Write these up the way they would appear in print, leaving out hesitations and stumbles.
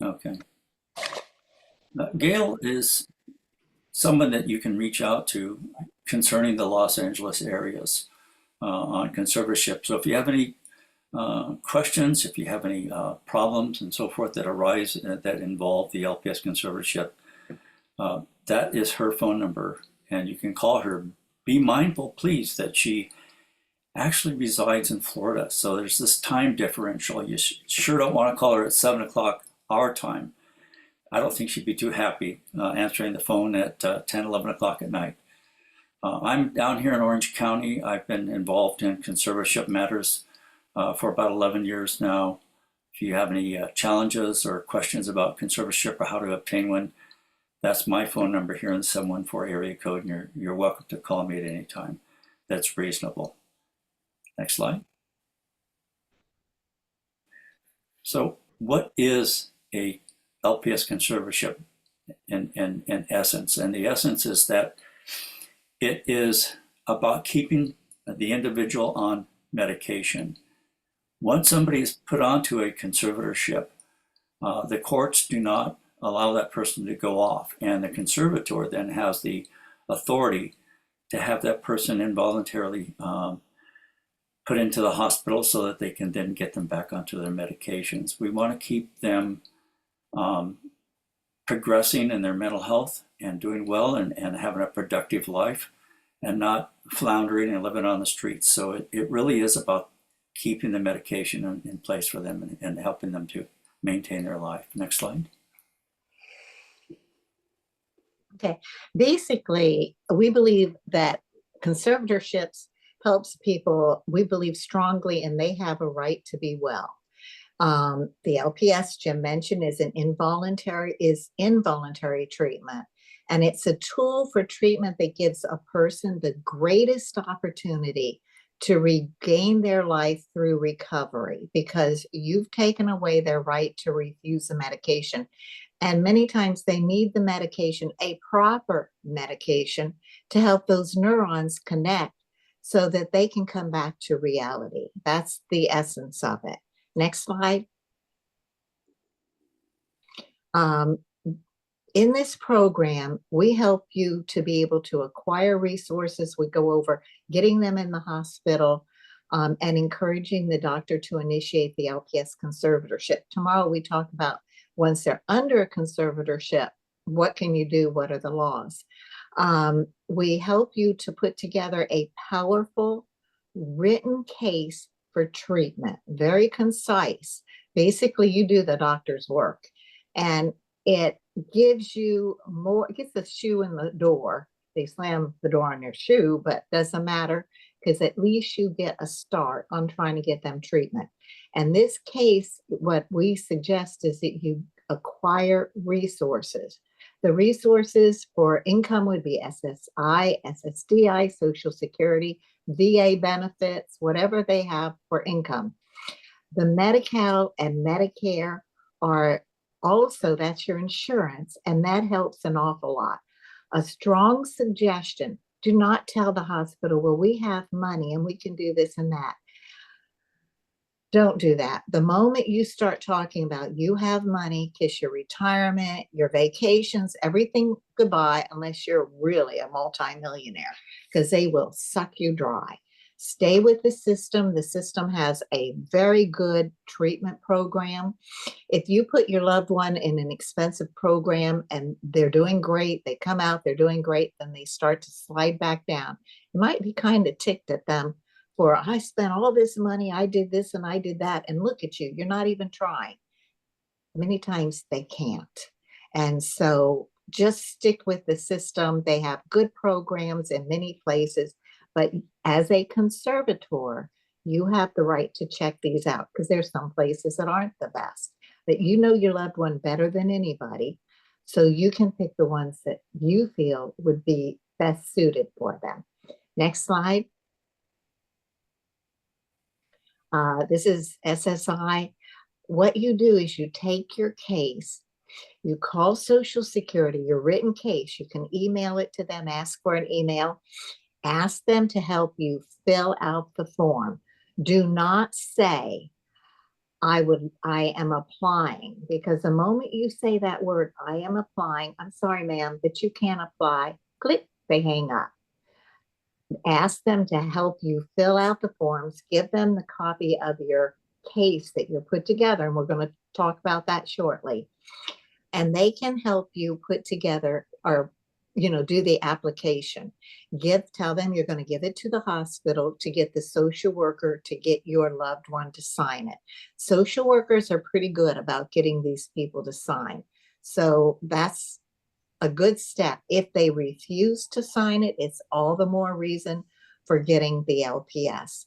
Okay. Gail is someone that you can reach out to concerning the Los Angeles areas on conservatorship. So if you have any questions, if you have any problems and so forth that arise that involve the LPS conservatorship, that is her phone number, and you can call her. Be mindful, please, that she actually resides in Florida. So there's this time differential. You sure don't want to call her at 7 o'clock our time. I don't think she'd be too happy answering the phone at 10, 11 o'clock at night. I'm down here in Orange County. I've been involved in conservatorship matters for about 11 years now. If you have any challenges or questions about conservatorship or how to obtain one, that's my phone number here in the 714 area code, and you're welcome to call me at any time. That's reasonable. Next slide. So what is a LPS conservatorship in essence? And the essence is that it is about keeping the individual on medication. Once somebody is put onto a conservatorship, the courts do not allow that person to go off, and the conservator then has the authority to have that person involuntarily put into the hospital so that they can then get them back onto their medications. We want to keep them progressing in their mental health and doing well and having a productive life and not floundering and living on the streets. So it really is about keeping the medication in place for them and helping them to maintain their life. Next slide. Okay, basically, we believe that conservatorships helps people, we believe strongly, and they have a right to be well. The LPS Jim mentioned is involuntary treatment, and it's a tool for treatment that gives a person the greatest opportunity to regain their life through recovery, because you've taken away their right to refuse the medication. And many times they need the medication, a proper medication, to help those neurons connect so that they can come back to reality. That's the essence of it. Next slide. In this program, we help you to be able to acquire resources. We go over getting them in the hospital and encouraging the doctor to initiate the LPS conservatorship. Tomorrow we talk about once they're under a conservatorship, what can you do? What are the laws? We help you to put together a powerful written case for treatment, very concise. Basically, you do the doctor's work, and it gives you more, it gets the shoe in the door. They slam the door on their shoe, but doesn't matter, because at least you get a start on trying to get them treatment. And this case, what we suggest is that you acquire resources. The resources for income would be SSI, SSDI, Social Security, VA benefits, whatever they have for income. The Medi-Cal and Medicare are also, that's your insurance, and that helps an awful lot. A strong suggestion: do not tell the hospital, well, we have money and we can do this and that. Don't do that. The moment you start talking about you have money, kiss your retirement, your vacations, everything goodbye, unless you're really a multimillionaire, because they will suck you dry. Stay with the system. The system has a very good treatment program. If you put your loved one in an expensive program and they're doing great, they come out, they're doing great, then they start to slide back down. You might be kind of ticked at them for, I spent all this money, I did this and I did that, and look at you, you're not even trying. Many times they can't. And so just stick with the system. They have good programs in many places, but as a conservator, you have the right to check these out, because there's some places that aren't the best, that you know your loved one better than anybody. So you can pick the ones that you feel would be best suited for them. Next slide. This is SSI. What you do is you take your case, you call Social Security, your written case, you can email it to them, ask for an email, ask them to help you fill out the form. Do not say, I am applying, because the moment you say that word, I am applying, I'm sorry, ma'am, but you can't apply. Click, they hang up. Ask them to help you fill out the forms, give them the copy of your case that you put together, and we're going to talk about that shortly. And they can help you put together, or do the application. Tell them you're going to give it to the hospital to get the social worker to get your loved one to sign it. Social workers are pretty good about getting these people to sign. So that's a good step. If they refuse to sign it, it's all the more reason for getting the LPS.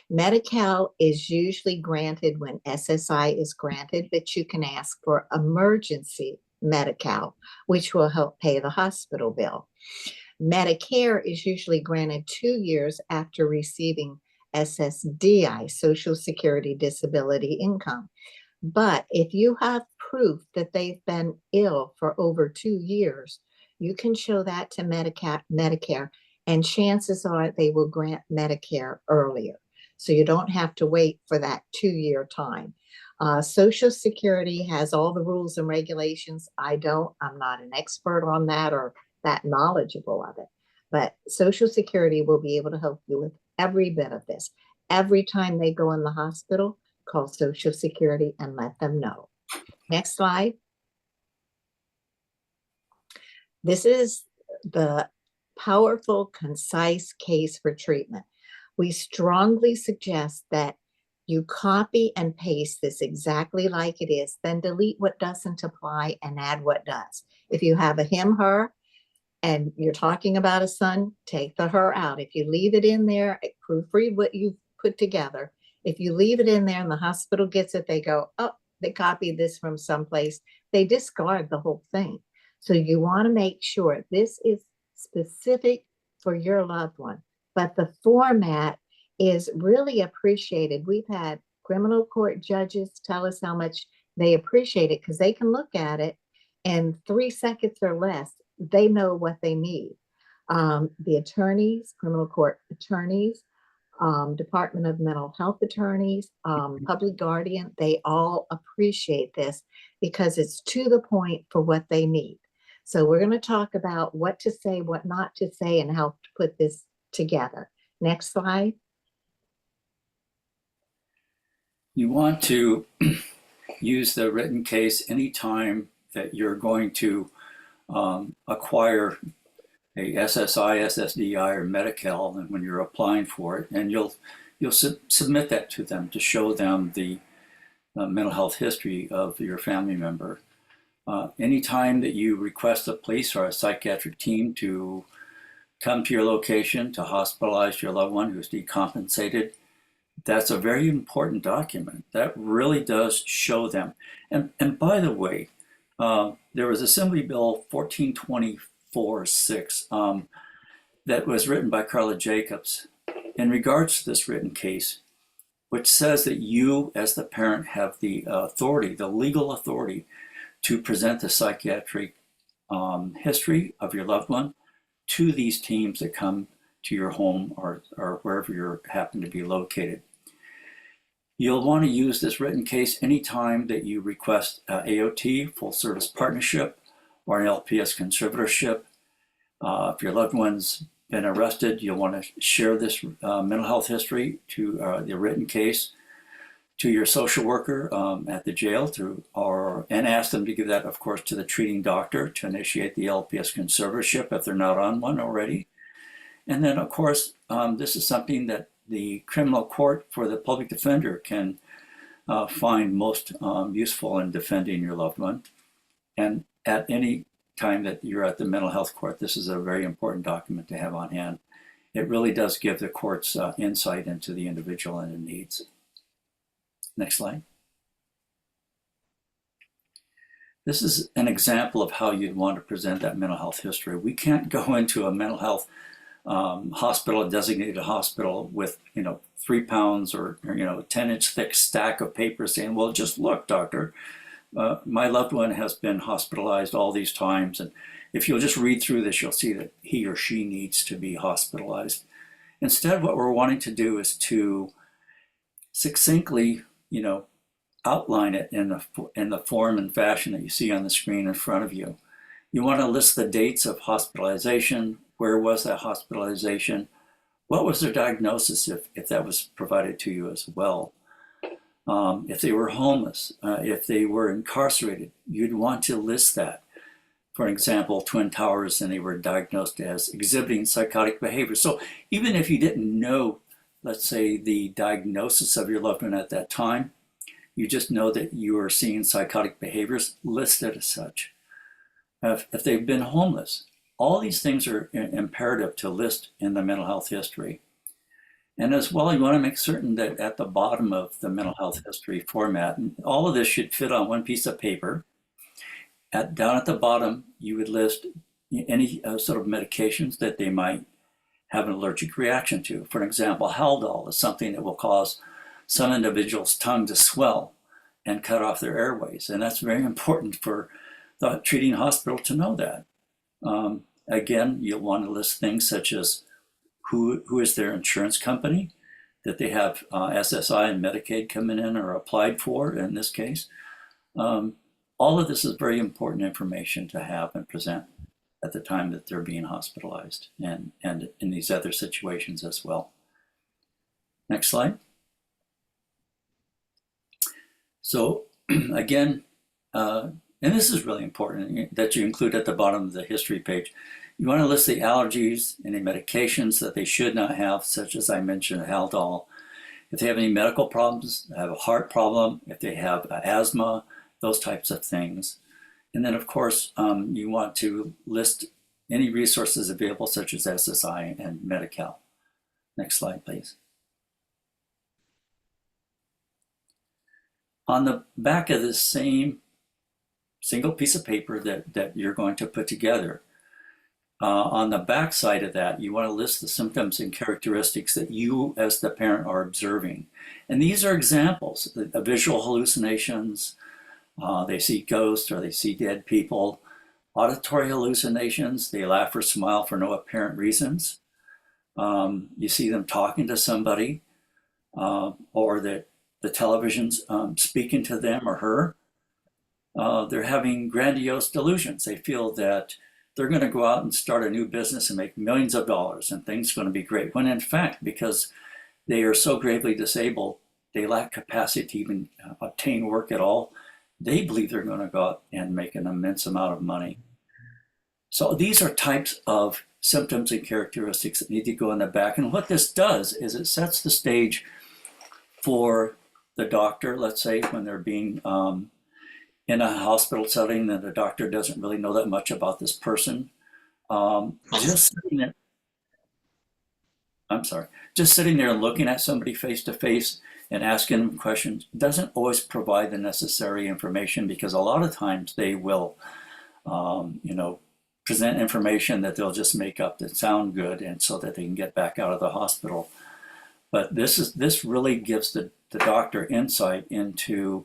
Medi-Cal is usually granted when SSI is granted, but you can ask for emergency Medi-Cal, which will help pay the hospital bill. Medicare is usually granted 2 years after receiving SSDI, Social Security Disability Income. But if you have proof that they've been ill for over 2 years, you can show that to Medicare, and chances are they will grant Medicare earlier. So you don't have to wait for that 2-year time. Social Security has all the rules and regulations. I'm not an expert on that or that knowledgeable of it, but Social Security will be able to help you with every bit of this. Every time they go in the hospital, call Social Security and let them know. Next slide. This is the powerful, concise case for treatment. We strongly suggest that you copy and paste this exactly like it is, then delete what doesn't apply and add what does. If you have a him, her, and you're talking about a son, take the her out. If you leave it in there, proofread what you've put together. If you leave it in there and the hospital gets it, they go, oh, they copied this from someplace. They discard the whole thing. So you want to make sure this is specific for your loved one. But the format is really appreciated. We've had criminal court judges tell us how much they appreciate it, because they can look at it in 3 seconds or less. They know what they need. The attorneys, criminal court attorneys, Department of Mental Health attorneys, public guardian, they all appreciate this because it's to the point for what they need. So we're going to talk about what to say, what not to say, and how to put this together. Next slide. You want to use the written case anytime that you're going to acquire a SSI, SSDI, or Medi-Cal, and when you're applying for it, and you'll submit that to them to show them the mental health history of your family member. Anytime that you request a police or a psychiatric team to come to your location to hospitalize your loved one who's decompensated, that's a very important document. That really does show them. And by the way, there was Assembly Bill 1424-6 that was written by Carla Jacobs in regards to this written case, which says that you as the parent have the authority, the legal authority, to present the psychiatric history of your loved one to these teams that come to your home or wherever you happen to be located. You'll want to use this written case anytime that you request AOT, full service partnership, or an LPS conservatorship. If your loved one's been arrested, you'll want to share this mental health history to the written case to your social worker at the jail, and ask them to give that, of course, to the treating doctor to initiate the LPS conservatorship if they're not on one already. And then, of course, this is something that the criminal court for the public defender can find most useful in defending your loved one. And at any time that you're at the mental health court, this is a very important document to have on hand. It really does give the courts insight into the individual and their needs. Next slide. This is an example of how you'd want to present that mental health history. We can't go into a mental health hospital, a designated hospital, with 3 pounds or 10-inch thick stack of paper saying, well, just look, doctor, my loved one has been hospitalized all these times, and if you'll just read through this, you'll see that he or she needs to be hospitalized. Instead, what we're wanting to do is to succinctly outline it in the form and fashion that you see on the screen in front of you. You want to list the dates of hospitalization, where was that hospitalization, what was their diagnosis if that was provided to you as well. If they were homeless, if they were incarcerated, you'd want to list that. For example, Twin Towers, and they were diagnosed as exhibiting psychotic behavior. So even if you didn't know, let's say, the diagnosis of your loved one at that time, you just know that you are seeing psychotic behaviors, listed as such. If they've been homeless, all these things are imperative to list in the mental health history. And as well, you want to make certain that at the bottom of the mental health history format, and all of this should fit on one piece of paper. Down at the bottom, you would list any sort of medications that they might have an allergic reaction to. For example, Haldol is something that will cause some individuals' tongue to swell and cut off their airways. And that's very important for the treating hospital to know that. Again, you'll want to list things such as who is their insurance company, that they have SSI and Medicaid coming in or applied for in this case. All of this is very important information to have and present at the time that they're being hospitalized and in these other situations as well. Next slide. So again, and this is really important that you include at the bottom of the history page. You want to list the allergies, any medications that they should not have, such as I mentioned, Haldol. If they have any medical problems, have a heart problem, if they have asthma, those types of things. And then, of course, you want to list any resources available, such as SSI and Medi-Cal. Next slide, please. On the back of this same single piece of paper that you're going to put together, on the back side of that, you want to list the symptoms and characteristics that you as the parent are observing. And these are examples of visual hallucinations. They see ghosts or they see dead people. Auditory hallucinations, they laugh or smile for no apparent reasons. You see them talking to somebody, or that the television's speaking to them or her. They're having grandiose delusions. They feel that they're going to go out and start a new business and make millions of dollars and things are going to be great. When in fact, because they are so gravely disabled, they lack capacity to even obtain work at all. They believe they're going to go out and make an immense amount of money. So these are types of symptoms and characteristics that need to go in the back. And what this does is it sets the stage for the doctor, let's say, when they're being in a hospital setting and the doctor doesn't really know that much about this person. Just sitting there, just sitting there and looking at somebody face to face and asking them questions doesn't always provide the necessary information, because a lot of times they will, present information that they'll just make up that sound good and so that they can get back out of the hospital. But this really gives the doctor insight into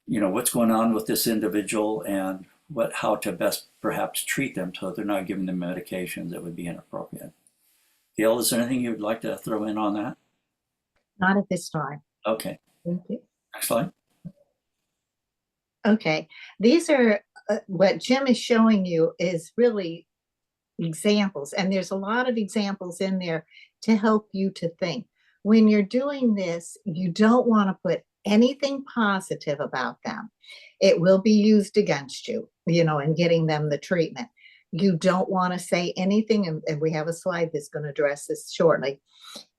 what's going on with this individual and how to best perhaps treat them so they're not giving them medications that would be inappropriate. Gail, is there anything you'd like to throw in on that? Not at this time. Okay. Thank you. Next slide. Okay, these are what Jim is showing you is really examples, and there's a lot of examples in there to help you to think. When you're doing this, you don't want to put anything positive about them. It will be used against you, in getting them the treatment. You don't want to say anything, and we have a slide that's going to address this shortly,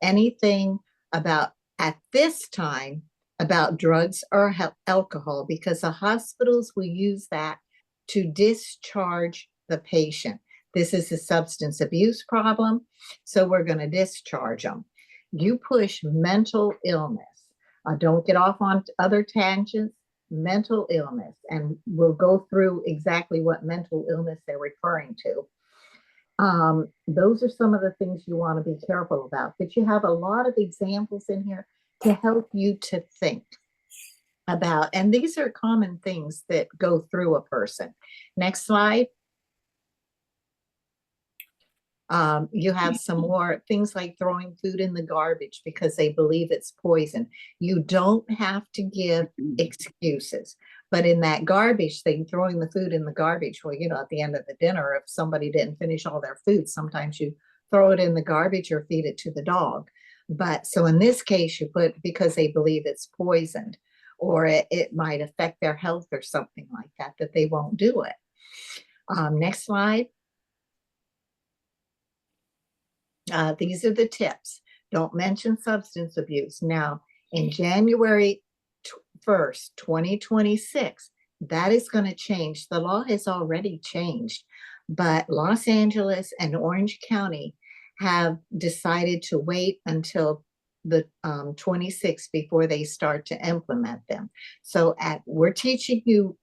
anything about at this time about drugs or alcohol, because the hospitals will use that to discharge the patient. This is a substance abuse problem, so we're going to discharge them. You push mental illness. Don't get off on other tangents. Mental illness, and we'll go through exactly what mental illness they're referring to. Those are some of the things you want to be careful about, but you have a lot of examples in here to help you to think about, and these are common things that go through a person. Next slide. You have some more things like throwing food in the garbage because they believe it's poison. You don't have to give excuses. But in that garbage thing, throwing the food in the garbage, well, at the end of the dinner, if somebody didn't finish all their food, sometimes you throw it in the garbage or feed it to the dog. But so in this case, you put because they believe it's poisoned or it might affect their health or something like that, that they won't do it. Next slide. These are the tips. Don't mention substance abuse. Now, in January 1st, 2026, that is going to change. The law has already changed, but Los Angeles and Orange County have decided to wait until the 26th before they start to implement them. So we're teaching you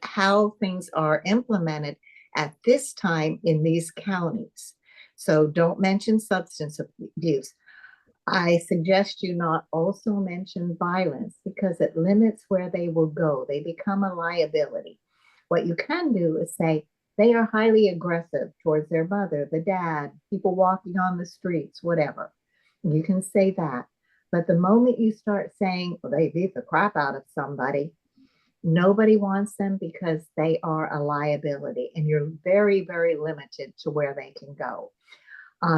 how things are implemented at this time in these counties. So don't mention substance abuse. I suggest you not also mention violence because it limits where they will go. They become a liability. What you can do is say they are highly aggressive towards their mother, the dad, people walking on the streets, whatever. You can say that. But the moment you start saying, well, they beat the crap out of somebody, nobody wants them because they are a liability and you're very, very limited to where they can go.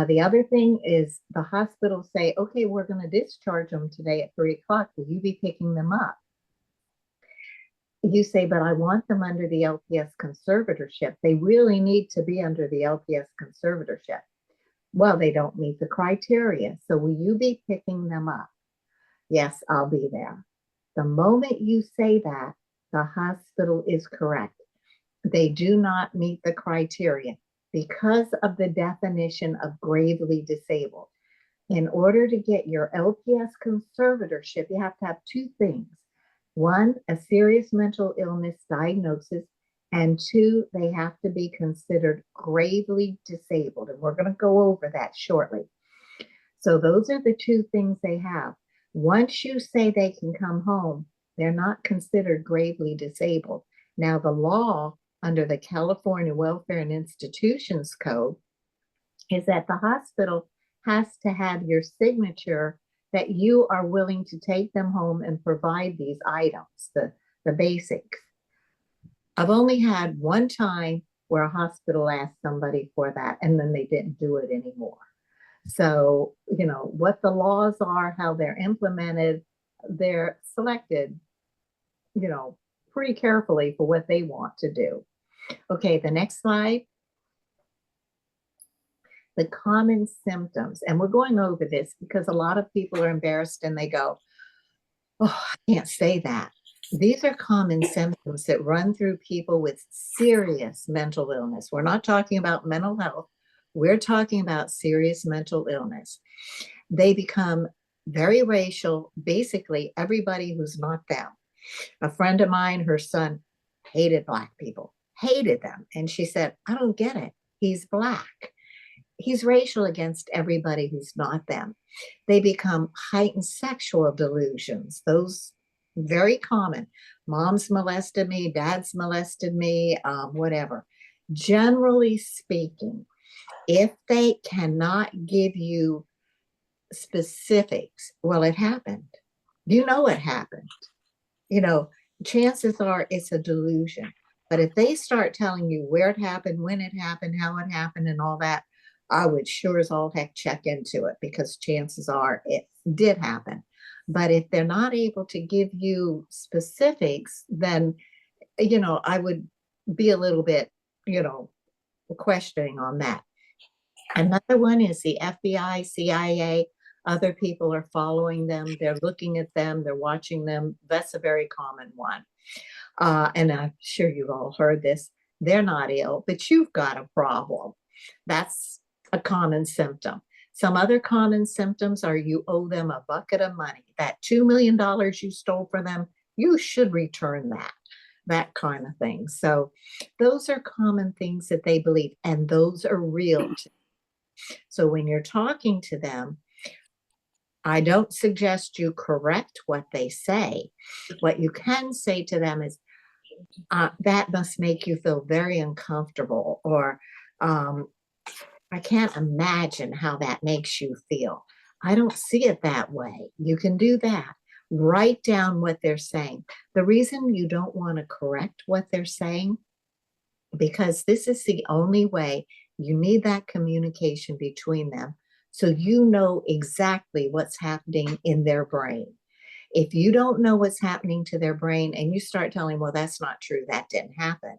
The other thing is the hospital say, okay, we're going to discharge them today at 3:00. Will you be picking them up? You say, but I want them under the LPS conservatorship. They really need to be under the LPS conservatorship. Well, they don't meet the criteria. So will you be picking them up? Yes, I'll be there. The moment you say that, the hospital is correct. They do not meet the criteria because of the definition of gravely disabled. In order to get your LPS conservatorship, you have to have two things. One, a serious mental illness diagnosis, and two, they have to be considered gravely disabled. And we're going to go over that shortly. So those are the two things they have. Once you say they can come home, they're not considered gravely disabled. Now, the law under the California Welfare and Institutions Code is that the hospital has to have your signature that you are willing to take them home and provide these items, the basics. I've only had one time where a hospital asked somebody for that and then they didn't do it anymore. So, what the laws are, how they're implemented, they're selected, pretty carefully for what they want to do. Okay, the next slide. The common symptoms. And we're going over this because a lot of people are embarrassed and they go, oh, I can't say that. These are common symptoms that run through people with serious mental illness. We're not talking about mental health. We're talking about serious mental illness. They become very racial, basically everybody who's not them. A friend of mine, her son hated Black people, hated them. And she said, I don't get it. He's Black. He's racial against everybody who's not them. They become heightened sexual delusions. Those very common. Mom's molested me, dad's molested me, whatever. Generally speaking, if they cannot give you specifics, well, it happened. You know it happened. Chances are it's a delusion. But if they start telling you where it happened, when it happened, how it happened, and all that, I would sure as all heck check into it because chances are it did happen. But if they're not able to give you specifics, then, I would be a little bit, questioning on that. Another one is the FBI, CIA. Other people are following them. They're looking at them. They're watching them. That's a very common one. And I'm sure you've all heard this. They're not ill, but you've got a problem. That's a common symptom. Some other common symptoms are you owe them a bucket of money. That $2 million you stole from them, you should return that kind of thing. So those are common things that they believe, and those are real. So when you're talking to them, I don't suggest you correct what they say. What you can say to them is, that must make you feel very uncomfortable, or I can't imagine how that makes you feel. I don't see it that way. You can do that. Write down what they're saying. The reason you don't want to correct what they're saying, because this is the only way. You need that communication between them so you know exactly what's happening in their brain. If you don't know what's happening to their brain and you start telling, well, that's not true, that didn't happen,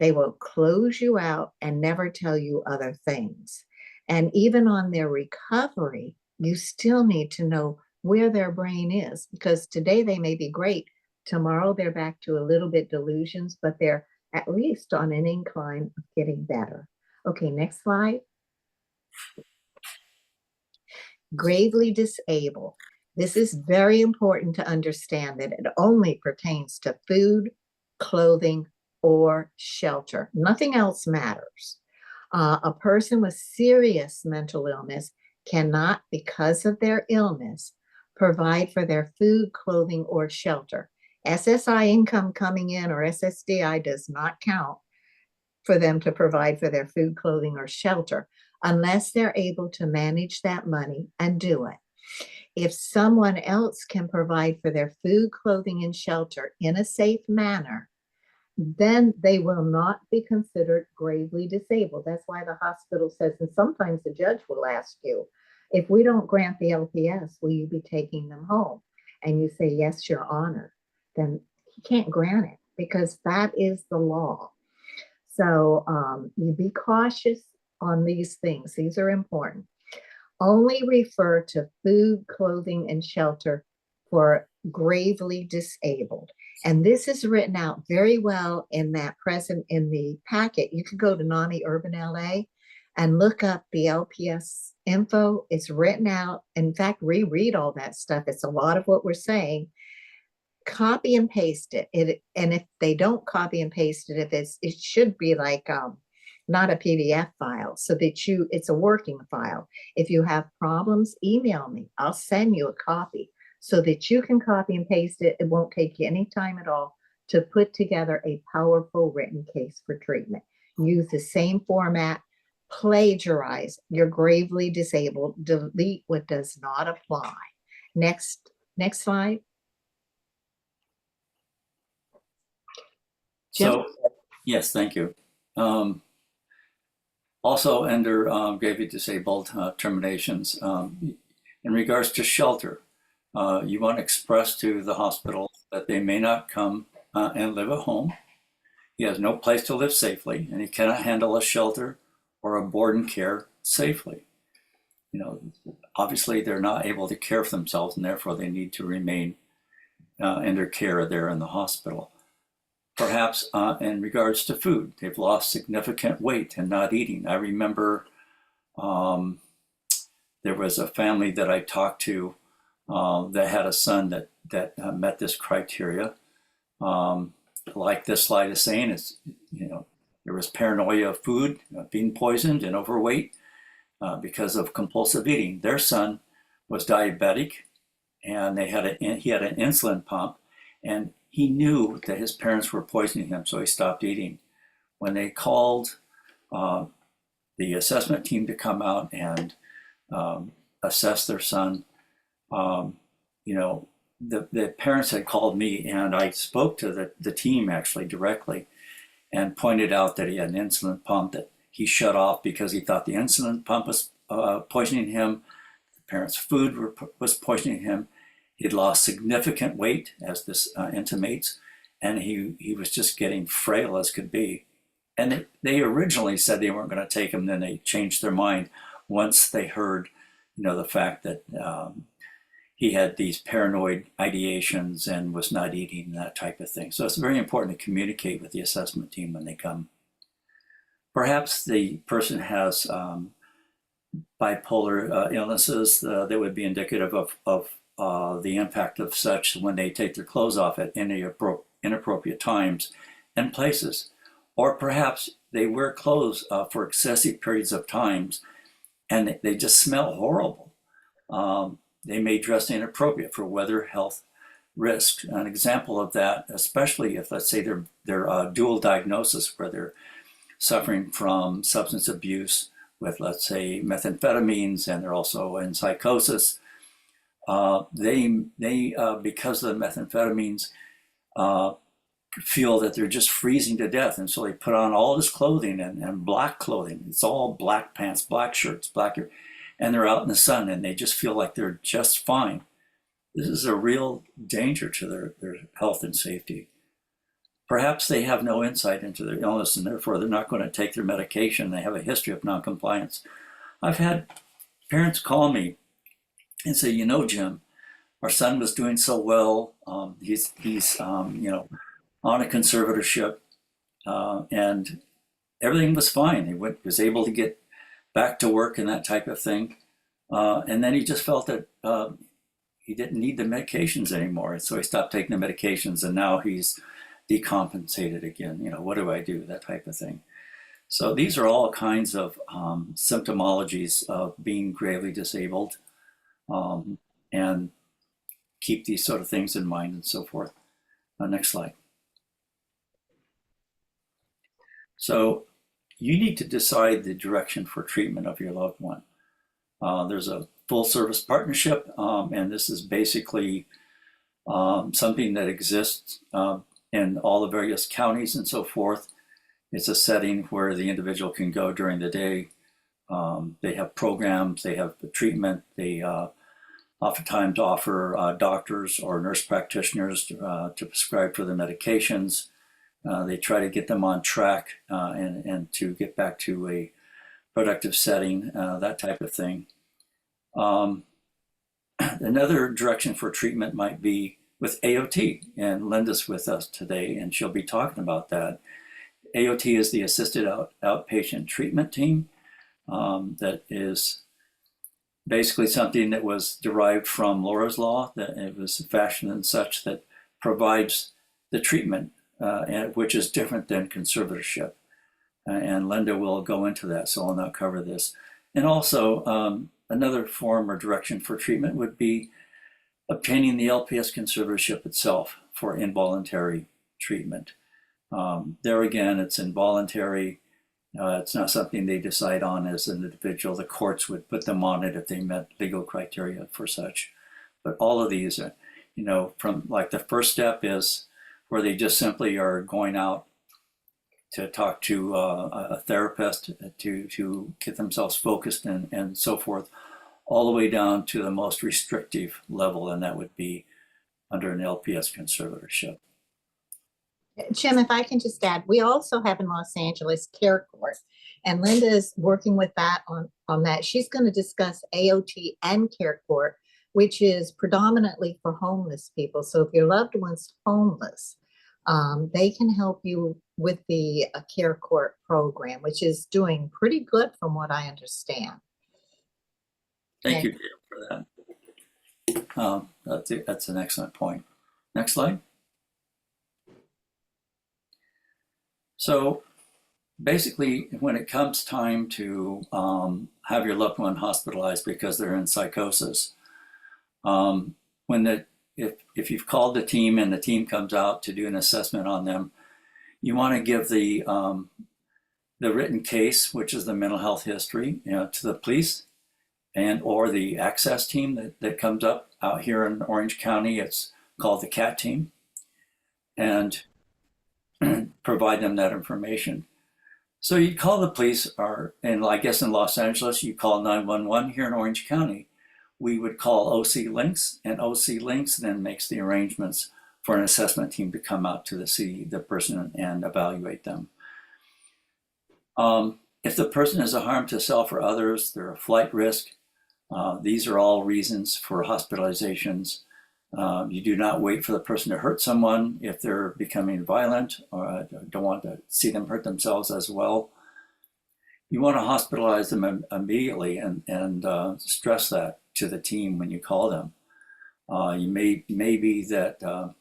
they will close you out and never tell you other things. And even on their recovery, you still need to know where their brain is, because today they may be great. Tomorrow they're back to a little bit delusions, but they're at least on an incline of getting better. Okay, next slide. Gravely disabled. This is very important to understand that it only pertains to food, clothing, or shelter. Nothing else matters. A person with serious mental illness cannot, because of their illness, provide for their food, clothing, or shelter. SSI income coming in or SSDI does not count for them to provide for their food, clothing, or shelter unless they're able to manage that money and do it. If someone else can provide for their food, clothing, and shelter in a safe manner, then they will not be considered gravely disabled. That's why the hospital says, and sometimes the judge will ask you, if we don't grant the LPS, will you be taking them home? And you say, yes, Your Honor. Then he can't grant it because that is the law. So you be cautious on these things. These are important. Only refer to food, clothing, and shelter for gravely disabled. And this is written out very well in that present in the packet. You can go to NAMI Urban LA and look up the LPS info. It's written out. In fact, reread all that stuff. It's a lot of what we're saying. Copy and paste it. And if they don't copy and paste it, it should be like not a PDF file, so that it's a working file. If you have problems, email me. I'll send you a copy so that you can copy and paste it. It won't take you any time at all to put together a powerful written case for treatment. Use the same format, plagiarize. You're gravely disabled. Delete what does not apply. Next slide. Jim? So, yes, thank you. Also, under gravely disabled terminations, in regards to shelter, you want to express to the hospital that they may not come and live at home. He has no place to live safely, and he cannot handle a shelter or a board and care safely. You know, obviously they're not able to care for themselves, and therefore they need to remain under care there in the hospital. Perhaps in regards to food, they've lost significant weight and not eating. I remember there was a family that I talked to that had a son that met this criteria. Like this slide is saying, there was paranoia of food, being poisoned, and overweight because of compulsive eating. Their son was diabetic, and he had an insulin pump, and he knew that his parents were poisoning him, so he stopped eating. When they called the assessment team to come out and assess their son, the parents had called me, and I spoke to the team actually directly and pointed out that he had an insulin pump that he shut off because he thought the insulin pump was poisoning him. The parents' food was poisoning him. He'd lost significant weight, as this intimates, and he was just getting frail as could be. And they originally said they weren't going to take him, then they changed their mind once they heard, the fact that he had these paranoid ideations and was not eating, that type of thing. So it's very important to communicate with the assessment team when they come. Perhaps the person has bipolar illnesses that would be indicative of the impact of such when they take their clothes off at inappropriate times and places. Or perhaps they wear clothes for excessive periods of times and they just smell horrible. They may dress inappropriate for weather, health risks. An example of that, especially if, let's say, they're dual diagnosis, where they're suffering from substance abuse let's say, methamphetamines, and they're also in psychosis. They because of the methamphetamines, feel that they're just freezing to death, and so they put on all this clothing and black clothing. It's all black pants, black shirts, and they're out in the sun, and they just feel like they're just fine. This is a real danger to their health and safety. Perhaps they have no insight into their illness, and therefore they're not going to take their medication. They have a history of noncompliance. I've had parents call me and say, you know, Jim, our son was doing so well. He's you know, on a conservatorship, and everything was fine. He was able to get back to work and that type of thing. And then he just felt that he didn't need the medications anymore. So he stopped taking the medications, and now he's decompensated again. You know, what do I do? That type of thing. So these are all kinds of symptomologies of being gravely disabled, and keep these sort of things in mind and so forth. Next slide. So you need to decide the direction for treatment of your loved one. There's a full service partnership, and this is basically something that exists in all the various counties and so forth. It's a setting where the individual can go during the day. They have programs, they have the treatment, they oftentimes offer doctors or nurse practitioners to prescribe for the medications. They try to get them on track and to get back to a productive setting, that type of thing. Another direction for treatment might be with AOT, and Linda's with us today, and she'll be talking about that. AOT is the Assisted Outpatient Treatment Team. That is basically something that was derived from Laura's Law, that it was fashioned in such that provides the treatment, which is different than conservatorship. And Linda will go into that, so I'll not cover this. And also, another form or direction for treatment would be obtaining the LPS conservatorship itself for involuntary treatment. There again, it's involuntary. It's not something they decide on as an individual. The courts would put them on it if they met legal criteria for such. But all of these are, you know, from like the first step is where they just simply are going out to talk to a therapist to get themselves focused and so forth, all the way down to the most restrictive level, and that would be under an LPS conservatorship. Jim, if I can just add, we also have in Los Angeles Care Court, and Linda is working with that on that. She's going to discuss AOT and Care Court, which is predominantly for homeless people. So if your loved one's homeless, they can help you with the Care Court program, which is doing pretty good from what I understand. Thank you, Dale, for that. That's an excellent point. Next slide. So basically, when it comes time to have your loved one hospitalized because they're in psychosis, if you've called the team and the team comes out to do an assessment on them, you want to give the written case, which is the mental health history, to the police and or the access team that comes up out here in Orange County. It's called the CAT team, and provide them that information. So you call the police, and I guess in Los Angeles, you call 911. Here in Orange County, we would call OC Links, and OC Links then makes the arrangements for an assessment team to come out to see the person and evaluate them. If the person is a harm to self or others, they're a flight risk. These are all reasons for hospitalizations. You do not wait for the person to hurt someone if they're becoming violent or don't want to see them hurt themselves as well. You want to hospitalize them immediately and stress that to the team when you call them. You may be that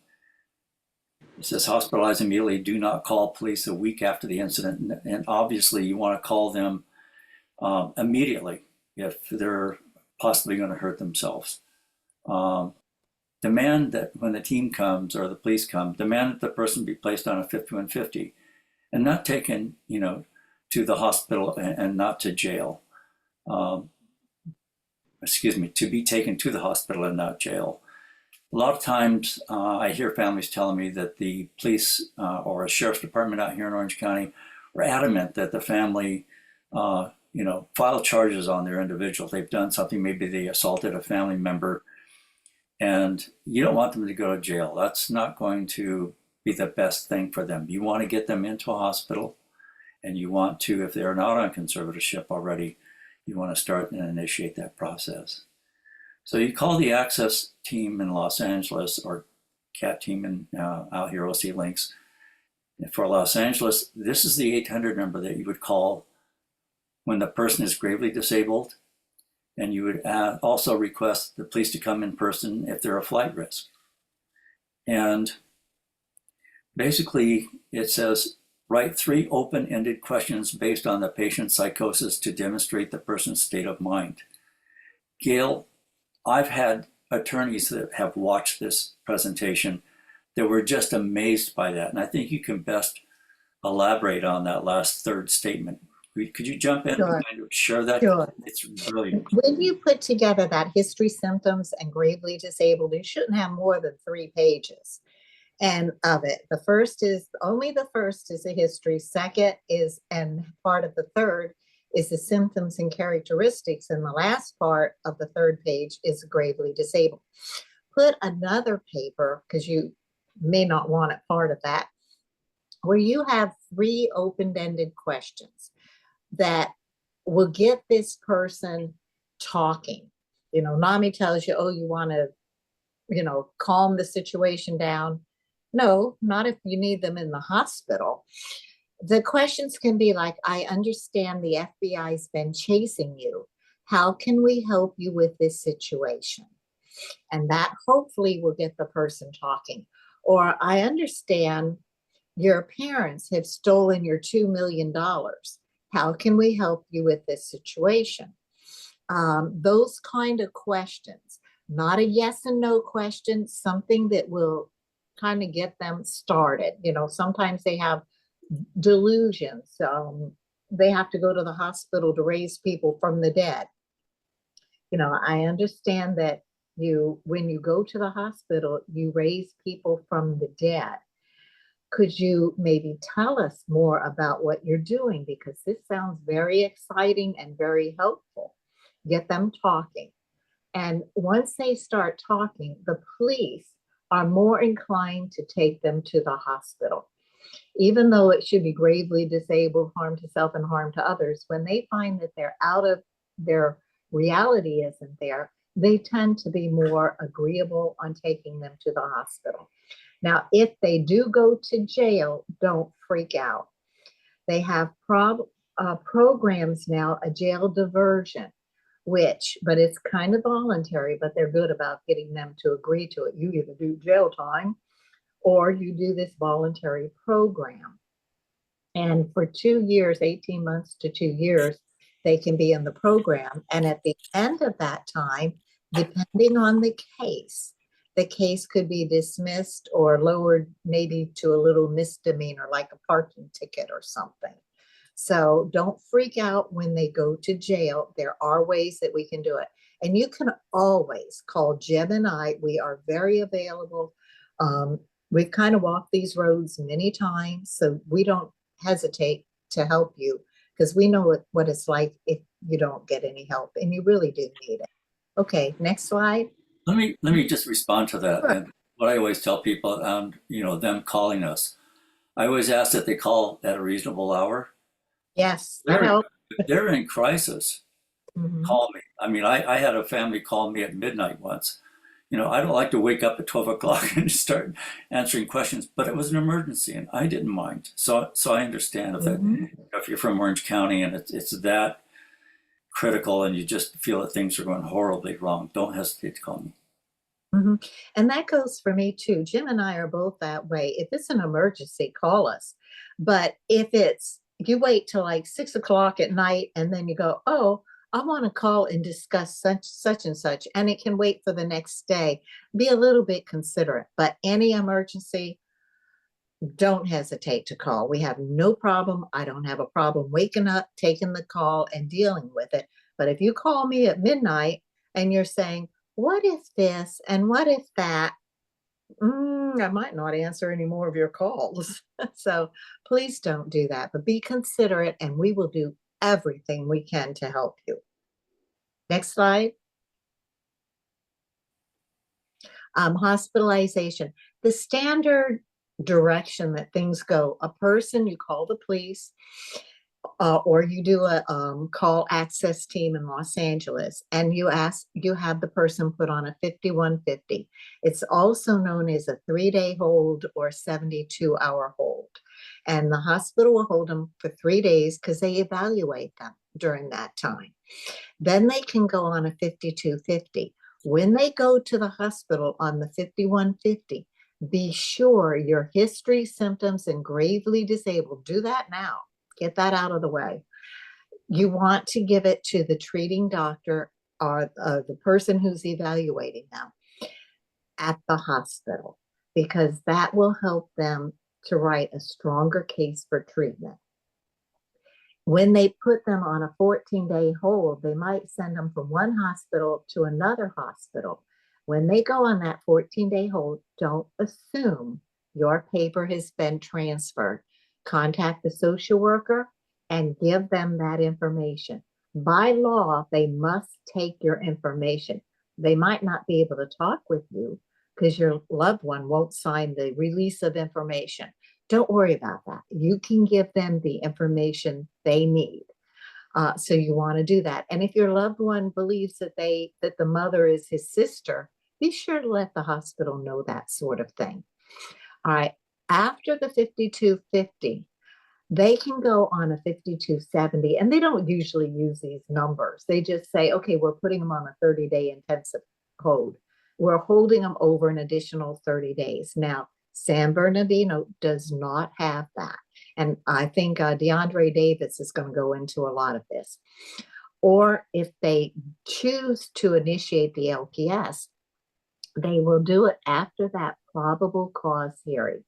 it says hospitalize immediately, do not call police a week after the incident. And obviously you want to call them immediately if they're possibly going to hurt themselves. Demand that when the team comes or the police come, demand that the person be placed on a 5150 and not taken, to the hospital and not to jail. to be taken to the hospital and not jail. A lot of times I hear families telling me that the police or a sheriff's department out here in Orange County are adamant that the family, file charges on their individual. They've done something, maybe they assaulted a family member, and you don't want them to go to jail. That's not going to be the best thing for them. You want to get them into a hospital, and you want to, if they're not on conservatorship already, you want to start and initiate that process. So you call the access team in Los Angeles, or CAT team in out here, OC Links. And for Los Angeles, this is the 800 number that you would call when the person is gravely disabled. And you would also request the police to come in person if they're a flight risk. And basically it says, write 3 open-ended questions based on the patient's psychosis to demonstrate the person's state of mind. Gail, I've had attorneys that have watched this presentation that were just amazed by that. And I think you can best elaborate on that last third statement. Could you jump in Sure. and kind of share that? Sure. It's really... When you put together that history, symptoms, and gravely disabled, you shouldn't have more than 3 pages. And of it, the first is a history. Second is, and part of the third is the symptoms and characteristics. And the last part of the third page is gravely disabled. Put another paper, because you may not want it part of that, where you have 3 open-ended questions that will get this person talking. NAMI tells you, oh, you want to, calm the situation down. No, not if you need them in the hospital. The questions can be like, I understand the FBI's been chasing you. How can we help you with this situation? And that hopefully will get the person talking. Or I understand your parents have stolen your $2 million. How can we help you with this situation? Those kind of questions, not a yes and no question, something that will kind of get them started. Sometimes they have delusions. They have to go to the hospital to raise people from the dead. I understand that when you go to the hospital, you raise people from the dead. Could you maybe tell us more about what you're doing? Because this sounds very exciting and very helpful. Get them talking. And once they start talking, the police are more inclined to take them to the hospital. Even though it should be gravely disabled, harm to self and harm to others, when they find that they're out of their reality isn't there, they tend to be more agreeable on taking them to the hospital. Now, if they do go to jail, don't freak out. They have programs now, a jail diversion, but it's kind of voluntary, but they're good about getting them to agree to it. You either do jail time or you do this voluntary program. And for 2 years, 18 months to 2 years, they can be in the program. And at the end of that time, depending on the case could be dismissed or lowered maybe to a little misdemeanor, like a parking ticket or something. So don't freak out when they go to jail. There are ways that we can do it. And you can always call Jim and I. We are very available. We've kind of walked these roads many times, so we don't hesitate to help you because we know what it's like if you don't get any help, and you really do need it. Okay, next slide. Let me just respond to that. Sure. And what I always tell people, them calling us, I always ask that they call at a reasonable hour. Yes, that helps. If they're in crisis, Mhm. call me. I mean, I had a family call me at midnight once. I don't like to wake up at 12 o'clock and start answering questions, but it was an emergency and I didn't mind. So I understand if you're from Orange County and it's that critical and you just feel that things are going horribly wrong, don't hesitate to call me. And that goes for me too. Jim and I are both that way. If it's an emergency, call us. But if you wait till like 6 o'clock at night and then you go, oh, I want to call and discuss such and such, and it can wait for the next day, be a little bit considerate. But any emergency, don't hesitate to call. We have no problem. I don't have a problem waking up, taking the call and dealing with it. But if you call me at midnight and you're saying, what if this and what if that? I might not answer any more of your calls. So please don't do that, but be considerate and we will do everything we can to help you. Next slide. Hospitalization. The standard direction that things go, a person, you call the police, or you do a call access team in Los Angeles, and you have the person put on a 5150. It's also known as a 3-day hold or 72-hour hold. And the hospital will hold them for 3 days because they evaluate them during that time. Then they can go on a 5250. When they go to the hospital on the 5150, be sure your history, symptoms, and gravely disabled, do that now. Get that out of the way. You want to give it to the treating doctor or the person who's evaluating them at the hospital, because that will help them to write a stronger case for treatment. When they put them on a 14-day hold, they might send them from one hospital to another hospital. When they go on that 14-day hold, don't assume your paper has been transferred. Contact the social worker and give them that information. By law, they must take your information. They might not be able to talk with you because your loved one won't sign the release of information. Don't worry about that. You can give them the information they need. So you want to do that. And if your loved one believes that the mother is his sister, be sure to let the hospital know that sort of thing. All right. After the 5250, they can go on a 5270, and they don't usually use these numbers. They just say, okay, we're putting them on a 30-day intensive hold. We're holding them over an additional 30 days. Now, San Bernardino does not have that. And I think DeAndre Davis is going to go into a lot of this. Or if they choose to initiate the LPS, they will do it after that probable cause hearing.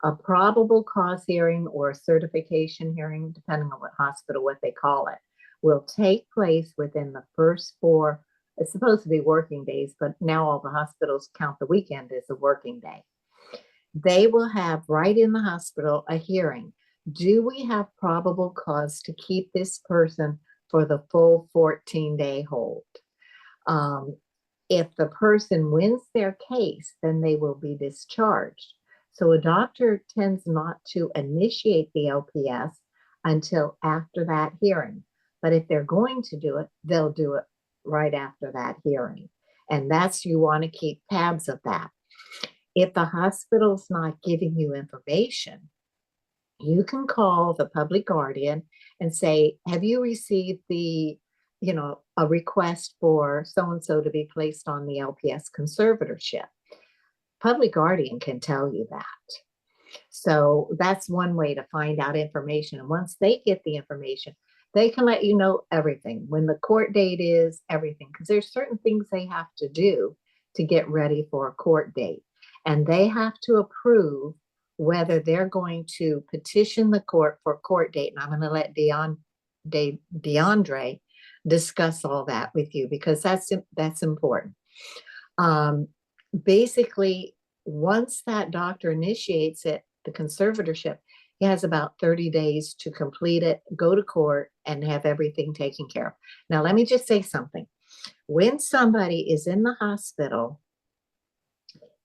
A probable cause hearing or certification hearing, depending on what they call it, will take place within the first 4, it's supposed to be working days, but now all the hospitals count the weekend as a working day. They will have right in the hospital a hearing. Do we have probable cause to keep this person for the full 14-day hold? If the person wins their case, then they will be discharged. So a doctor tends not to initiate the LPS until after that hearing. But if they're going to do it, they'll do it right after that hearing. And you want to keep tabs of that. If the hospital's not giving you information, you can call the public guardian and say, have you received a request for so-and-so to be placed on the LPS conservatorship? Public guardian can tell you that. So that's one way to find out information. And once they get the information, they can let you know everything, when the court date is, everything, because there's certain things they have to do to get ready for a court date. And they have to approve whether they're going to petition the court for a court date. And I'm going to let DeAndre discuss all that with you, because that's important. Basically, once that doctor initiates it, the conservatorship, he has about 30 days to complete it, go to court, and have everything taken care of. Now, let me just say something. When somebody is in the hospital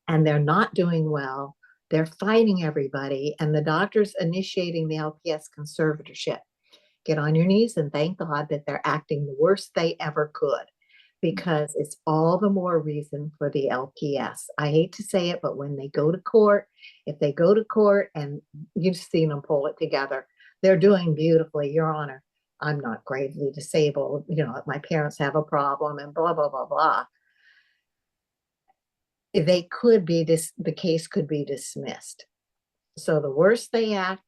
and they're not doing well, they're fighting everybody, and the doctor's initiating the LPS conservatorship, get on your knees and thank God that they're acting the worst they ever could, because it's all the more reason for the LPS. I hate to say it, but when they go to court, if they go to court, and you've seen them pull it together, they're doing beautifully. Your Honor, I'm not gravely disabled. My parents have a problem and blah, blah, blah, blah. The case could be dismissed. So the worse they act,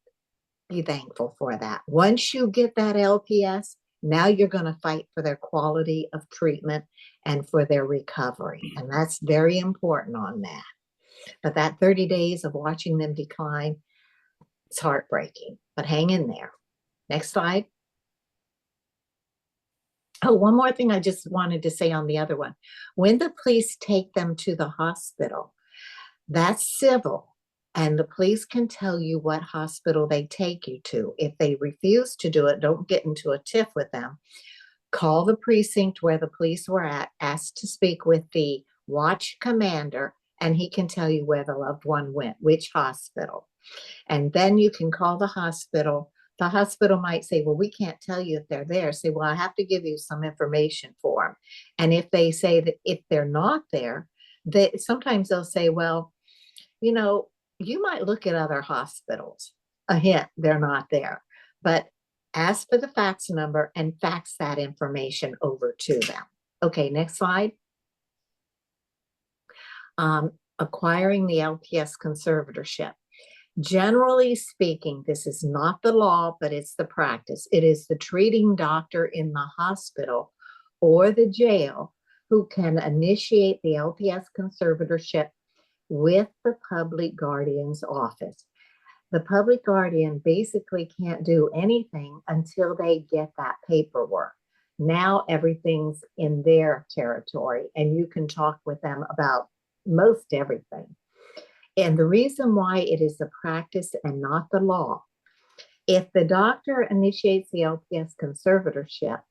be thankful for that. Once you get that LPS, now you're going to fight for their quality of treatment and for their recovery. And that's very important on that. But that 30 days of watching them decline, it's heartbreaking, but hang in there. Next slide. Oh, one more thing I just wanted to say on the other one. When the police take them to the hospital, that's civil, and the police can tell you what hospital they take you to. If they refuse to do it, don't get into a tiff with them. Call the precinct where the police were at, ask to speak with the watch commander, and he can tell you where the loved one went, which hospital. And then you can call the hospital. The hospital might say, well, we can't tell you if they're there. Say, well, I have to give you some information for them. And if they say that if they're not there, sometimes they'll say, well, you know, you might look at other hospitals. A hint, they're not there. But ask for the fax number and fax that information over to them. Okay, next slide. Acquiring the LPS conservatorship. Generally speaking, this is not the law, but it's the practice. It is the treating doctor in the hospital or the jail who can initiate the LPS conservatorship with the public guardian's office. The public guardian basically can't do anything until they get that paperwork. Now everything's in their territory, and you can talk with them about most everything. And the reason why it is the practice and not the law, if the doctor initiates the LPS conservatorship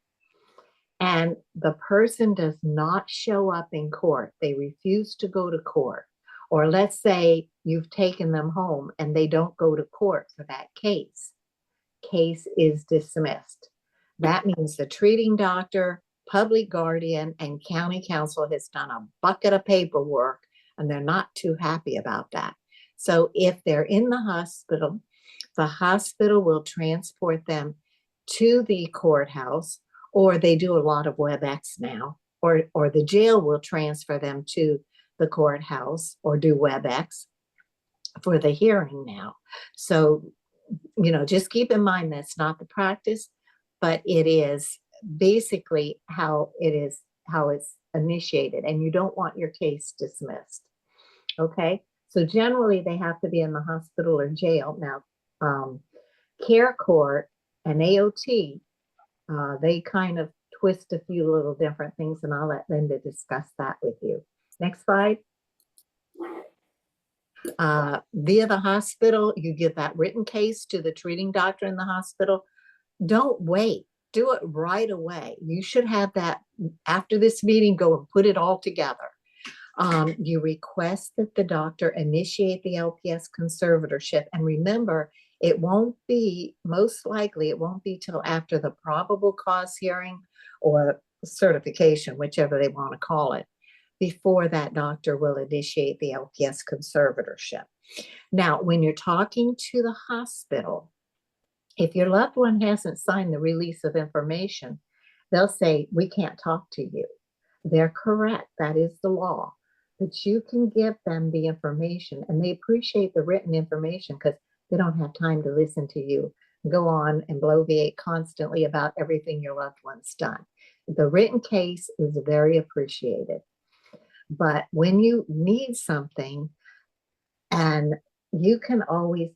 and the person does not show up in court, they refuse to go to court, or let's say you've taken them home and they don't go to court for that case is dismissed. That means the treating doctor, public guardian, and county council has done a bucket of paperwork, and they're not too happy about that. So if they're in the hospital will transport them to the courthouse, or they do a lot of WebEx now, or the jail will transfer them to the courthouse or do WebEx for the hearing now. So, you know, just keep in mind that's not the practice, but it is basically how it's initiated, and you don't want your case dismissed. Okay, so generally they have to be in the hospital or jail. Now, care court and AOT, they kind of twist a few little different things, and I'll let Linda discuss that with you. Next slide. Via the hospital, you give that written case to the treating doctor in the hospital. Don't wait. Do it right away. You should have that after this meeting. Go and put it all together. You request that the doctor initiate the LPS conservatorship. And remember, it won't be, most likely, it won't be till after the probable cause hearing or certification, whichever they want to call it, before that doctor will initiate the LPS conservatorship. Now, when you're talking to the hospital, if your loved one hasn't signed the release of information, they'll say, we can't talk to you. They're correct. That is the law. But you can give them the information, and they appreciate the written information because they don't have time to listen to you go on and bloviate constantly about everything your loved one's done. The written case is very appreciated. But when you need something, and you can always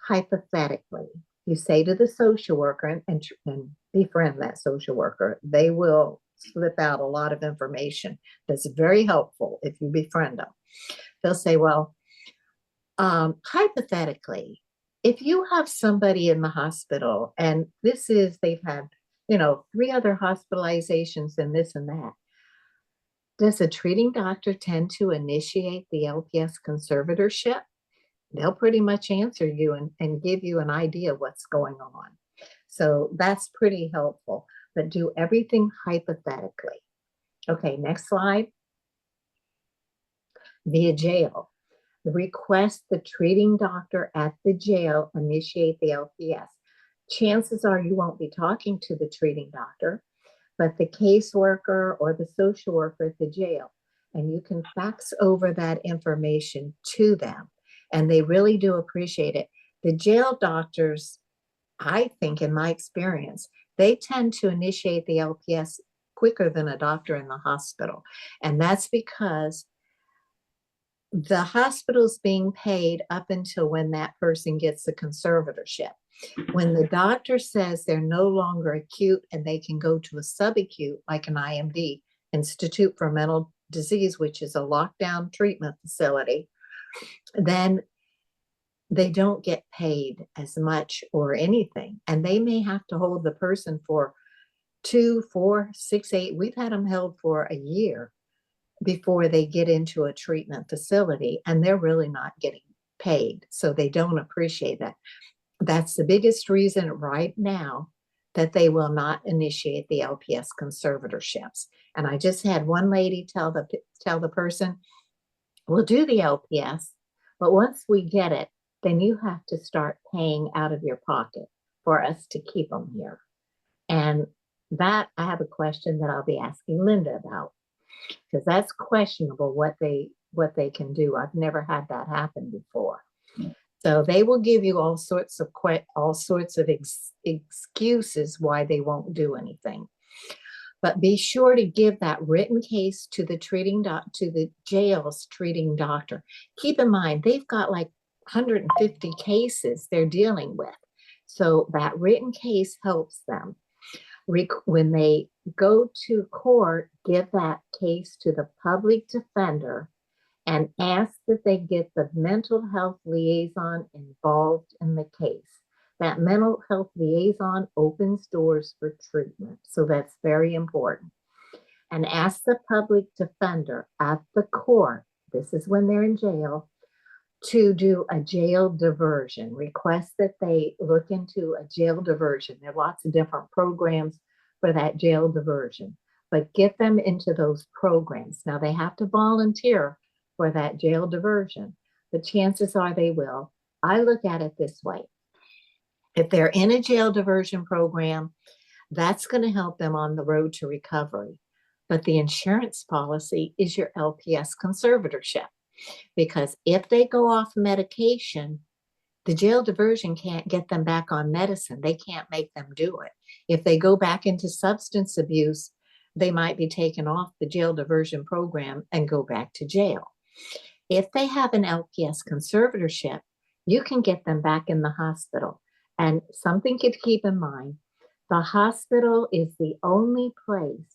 hypothetically, you say to the social worker and befriend that social worker, they will slip out a lot of information that's very helpful if you befriend them. They'll say, well, hypothetically, if you have somebody in the hospital and they've had, 3 other hospitalizations and this and that, does a treating doctor tend to initiate the LPS conservatorship? They'll pretty much answer you and give you an idea of what's going on. So that's pretty helpful, but do everything hypothetically. Okay, next slide. Via jail. Request the treating doctor at the jail initiate the LPS. Chances are you won't be talking to the treating doctor, but the caseworker or the social worker at the jail, and you can fax over that information to them, and they really do appreciate it. The jail doctors, I think in my experience, they tend to initiate the LPS quicker than a doctor in the hospital, and that's because the hospital's being paid up until when that person gets a conservatorship. When the doctor says they're no longer acute and they can go to a subacute, like an IMD, Institute for Mental Disease, which is a lockdown treatment facility, then they don't get paid as much or anything. And they may have to hold the person for 2, 4, 6, 8. We've had them held for a year before they get into a treatment facility, and they're really not getting paid. So they don't appreciate that. That's the biggest reason right now that they will not initiate the LPS conservatorships. And I just had one lady tell the person, we'll do the LPS, but once we get it, then you have to start paying out of your pocket for us to keep them here. And that I have a question that I'll be asking Linda about, because that's questionable what they can do. I've never had that happen before. So they will give you all sorts of excuses why they won't do anything. But be sure to give that written case to the to the jail's treating doctor. Keep in mind, they've got like 150 cases they're dealing with. So that written case helps them. When they go to court, give that case to the public defender and ask that they get the mental health liaison involved in the case. That mental health liaison opens doors for treatment. So that's very important. And ask the public defender at the court, this is when they're in jail, to do a jail diversion. Request that they look into a jail diversion. There are lots of different programs for that jail diversion, but get them into those programs. Now they have to volunteer for that jail diversion, but chances are they will. I look at it this way. If they're in a jail diversion program, that's going to help them on the road to recovery. But the insurance policy is your LPS conservatorship, because if they go off medication, the jail diversion can't get them back on medicine. They can't make them do it. If they go back into substance abuse, they might be taken off the jail diversion program and go back to jail. If they have an LPS conservatorship, you can get them back in the hospital. And something to keep in mind, the hospital is the only place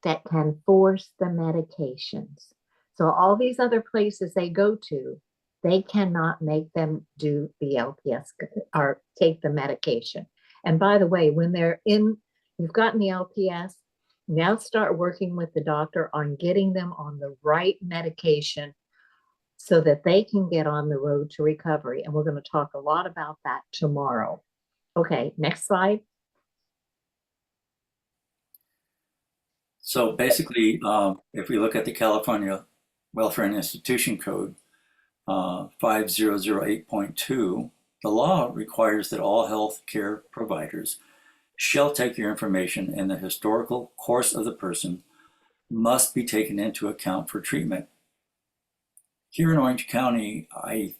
that can force the medications. So all these other places they go to, they cannot make them do the LPS or take the medication. And by the way, when you've gotten the LPS, now start working with the doctor on getting them on the right medication so that they can get on the road to recovery. And we're going to talk a lot about that tomorrow. Okay, next slide. So basically, if we look at the California Welfare and Institution Code 5008.2, the law requires that all health care providers shall take your information, and the historical course of the person must be taken into account for treatment. Here in Orange County, I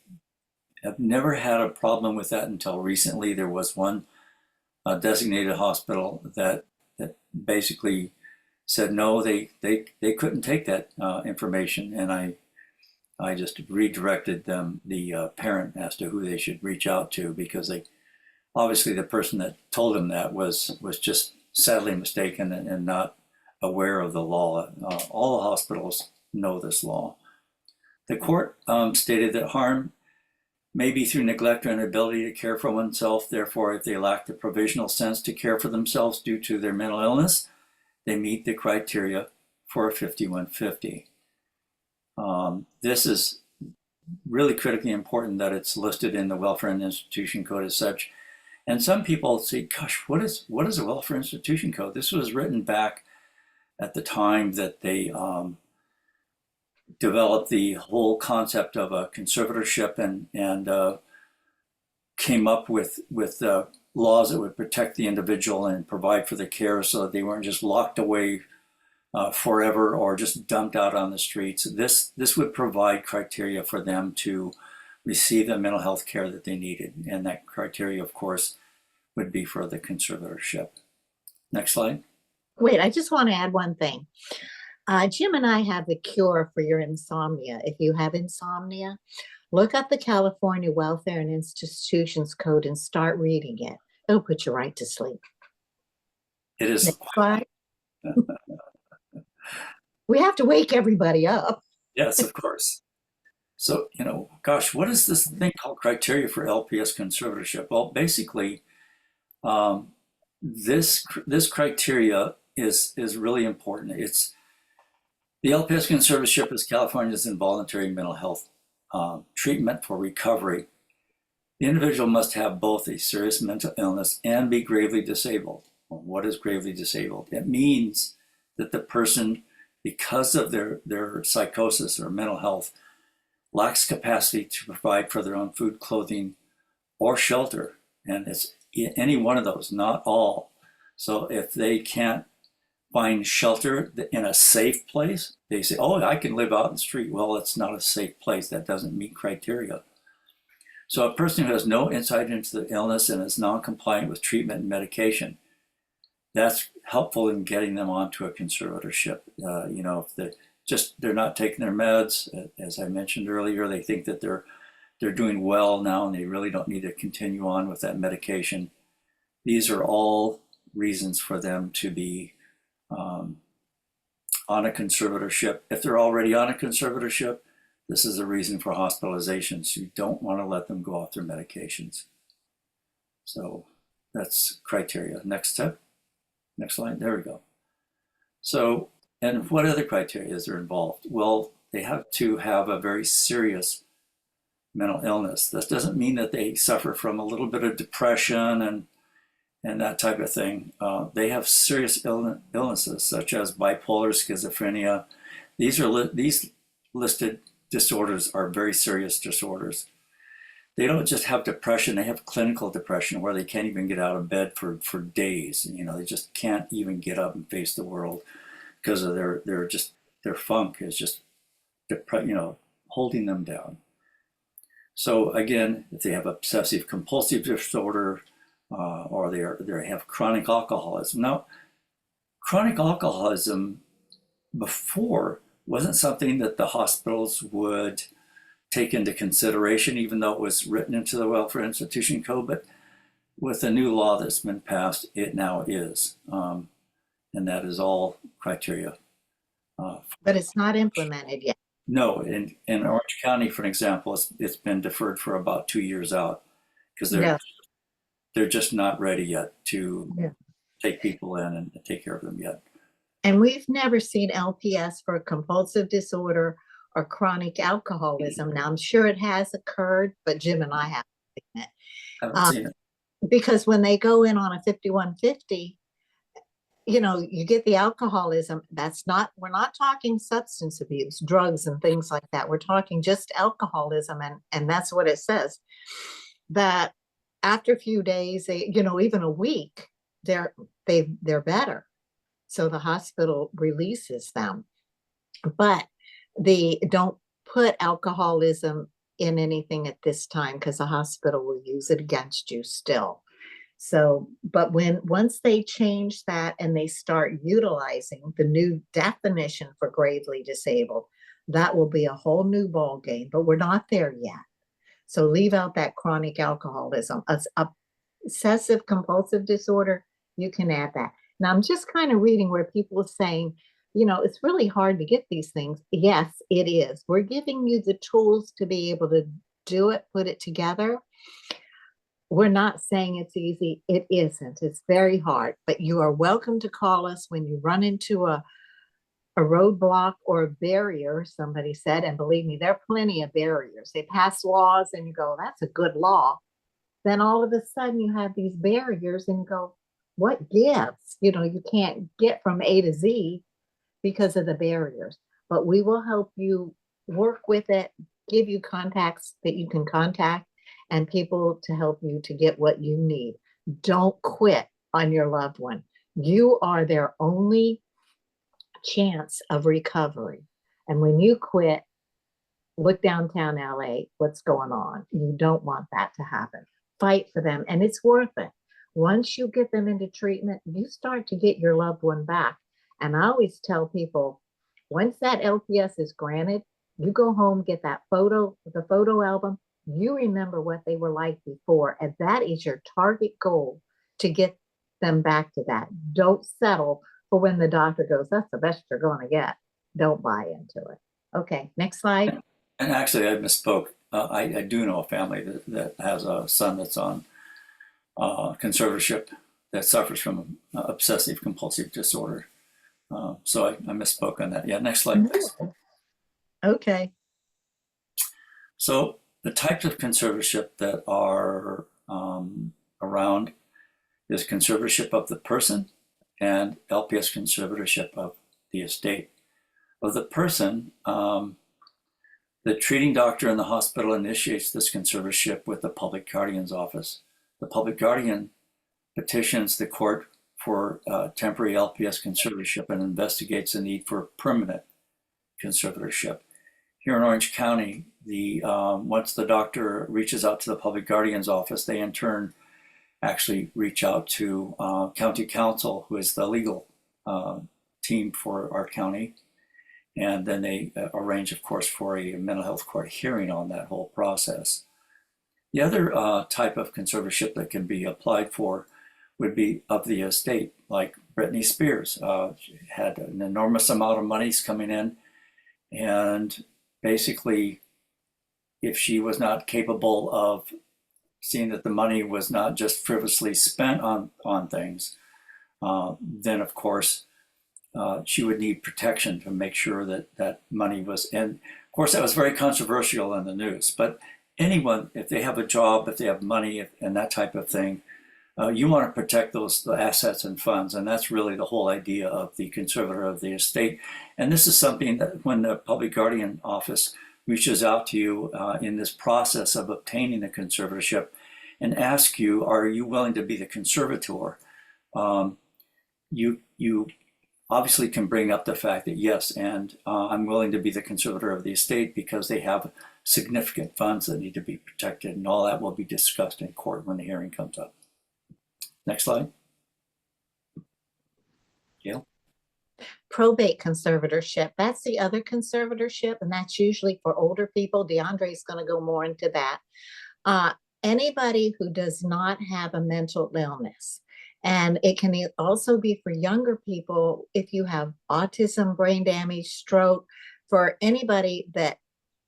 have never had a problem with that until recently. There was one designated hospital that basically said no, they couldn't take that information, and I just redirected them, the parent, as to who they should reach out to, because obviously the person that told them that was just sadly mistaken and not aware of the law. All the hospitals know this law. The court stated that harm may be through neglect or inability to care for oneself. Therefore, if they lack the provisional sense to care for themselves due to their mental illness, they meet the criteria for a 5150. This is really critically important that it's listed in the Welfare and Institution Code as such. And some people say, gosh, what is a Welfare Institution Code? This was written back at the time that they developed the whole concept of a conservatorship and came up with laws that would protect the individual and provide for the care so that they weren't just locked away forever or just dumped out on the streets. This would provide criteria for them to receive the mental health care that they needed. And that criteria, of course, would be for the conservatorship. Next slide. Wait, I just want to add one thing. Jim and I have the cure for your insomnia. If you have insomnia, look up the California Welfare and Institutions Code and start reading it. It'll put you right to sleep. It is. Next slide. We have to wake everybody up. Yes, of course. So, gosh, what is this thing called criteria for LPS conservatorship? Well, basically, um, this criteria is really important. It's the LPS conservatorship is California's involuntary mental health treatment for recovery. The individual must have both a serious mental illness and be gravely disabled. Well, what is gravely disabled? It means that the person, because of their psychosis or mental health, lacks capacity to provide for their own food, clothing, or shelter. And it's any one of those, not all. So if they can't find shelter in a safe place, they say, oh, I can live out in the street. Well, it's not a safe place. That doesn't meet criteria. So a person who has no insight into the illness and is non-compliant with treatment and medication, that's helpful in getting them onto a conservatorship. If they're not taking their meds, as I mentioned earlier, they think that they're doing well now and they really don't need to continue on with that medication. These are all reasons for them to be on a conservatorship. If they're already on a conservatorship, this is a reason for hospitalizations. You don't want to let them go off their medications. So that's criteria. Next step. Next slide. There we go. So, and what other criteria are involved? Well, they have to have a very serious mental illness. This doesn't mean that they suffer from a little bit of depression and that type of thing. They have serious illnesses such as bipolar, schizophrenia. These listed disorders are very serious disorders. They don't just have depression, they have clinical depression where they can't even get out of bed for days. They just can't even get up and face the world because of their funk is just holding them down. So again, if they have obsessive compulsive disorder or they have chronic alcoholism. Now, chronic alcoholism before wasn't something that the hospitals would take into consideration, even though it was written into the Welfare Institution Code. But with the new law that's been passed, it now is. And that is all criteria. But it's not implemented yet. No, in Orange County, for example, it's been deferred for about 2 years out because they're just not ready yet to take people in and take care of them yet. And we've never seen LPS for compulsive disorder or chronic alcoholism. Now, I'm sure it has occurred, but Jim and I haven't seen it. I haven't seen it. Because when they go in on a 5150, you get the alcoholism. We're not talking substance abuse, drugs and things like that. We're talking just alcoholism. And that's what it says, that after a few days, even a week, they're better. So the hospital releases them. But don't put alcoholism in anything at this time because the hospital will use it against you still. So, but once they change that and they start utilizing the new definition for gravely disabled, that will be a whole new ball game, but we're not there yet. So leave out that chronic alcoholism. Obsessive compulsive disorder, you can add that. Now I'm just kind of reading where people are saying, it's really hard to get these things. Yes, it is. We're giving you the tools to be able to do it, put it together. We're not saying it's easy. It isn't. It's very hard, but you are welcome to call us when you run into a roadblock or a barrier, somebody said, and believe me, there are plenty of barriers. They pass laws and you go, that's a good law. Then all of a sudden you have these barriers and you go, what gives? You can't get from A to Z because of the barriers, but we will help you work with it, give you contacts that you can contact and people to help you to get what you need. Don't quit on your loved one. You are their only chance of recovery. And when you quit, look downtown LA, what's going on? You don't want that to happen. Fight for them, and it's worth it. Once you get them into treatment, you start to get your loved one back. And I always tell people, Once that LPS is granted, you go home, get that photo, the photo album, you remember what they were like before, and that is your target goal to get them back to that. Don't settle for when the doctor goes, that's the best you're going to get. Don't buy into it. Okay, next slide. And actually, I misspoke. I do know a family that has a son that's on conservatorship that suffers from obsessive compulsive disorder. So I misspoke on that. Yeah, next slide, please. Okay. So the types of conservatorship that are around is conservatorship of the person and LPS conservatorship of the estate. Of the person, the treating doctor in the hospital initiates this conservatorship with the public guardian's office. The public guardian petitions the court for temporary LPS conservatorship and investigates the need for permanent conservatorship. Here in Orange County, once the doctor reaches out to the public guardian's office, they in turn actually reach out to county council, who is the legal team for our county. And then they arrange, of course, for a mental health court hearing on that whole process. The other type of conservatorship that can be applied for would be of the estate, like Britney Spears. She had an enormous amount of monies coming in, and basically, if she was not capable of seeing that the money was not just frivolously spent on things, then of course she would need protection to make sure that that money was. And of course, that was very controversial in the news. But anyone, if they have a job, if they have money, and that type of thing, you want to protect the assets and funds, and that's really the whole idea of the conservator of the estate. And this is something that when the public guardian office reaches out to you in this process of obtaining the conservatorship and ask you, are you willing to be the conservator? You obviously can bring up the fact that yes, and I'm willing to be the conservator of the estate because they have significant funds that need to be protected, and all that will be discussed in court when the hearing comes up. Next slide. Gail. Probate conservatorship. That's the other conservatorship, and that's usually for older people. DeAndre is going to go more into that. Anybody who does not have a mental illness. And it can also be for younger people if you have autism, brain damage, stroke, for anybody that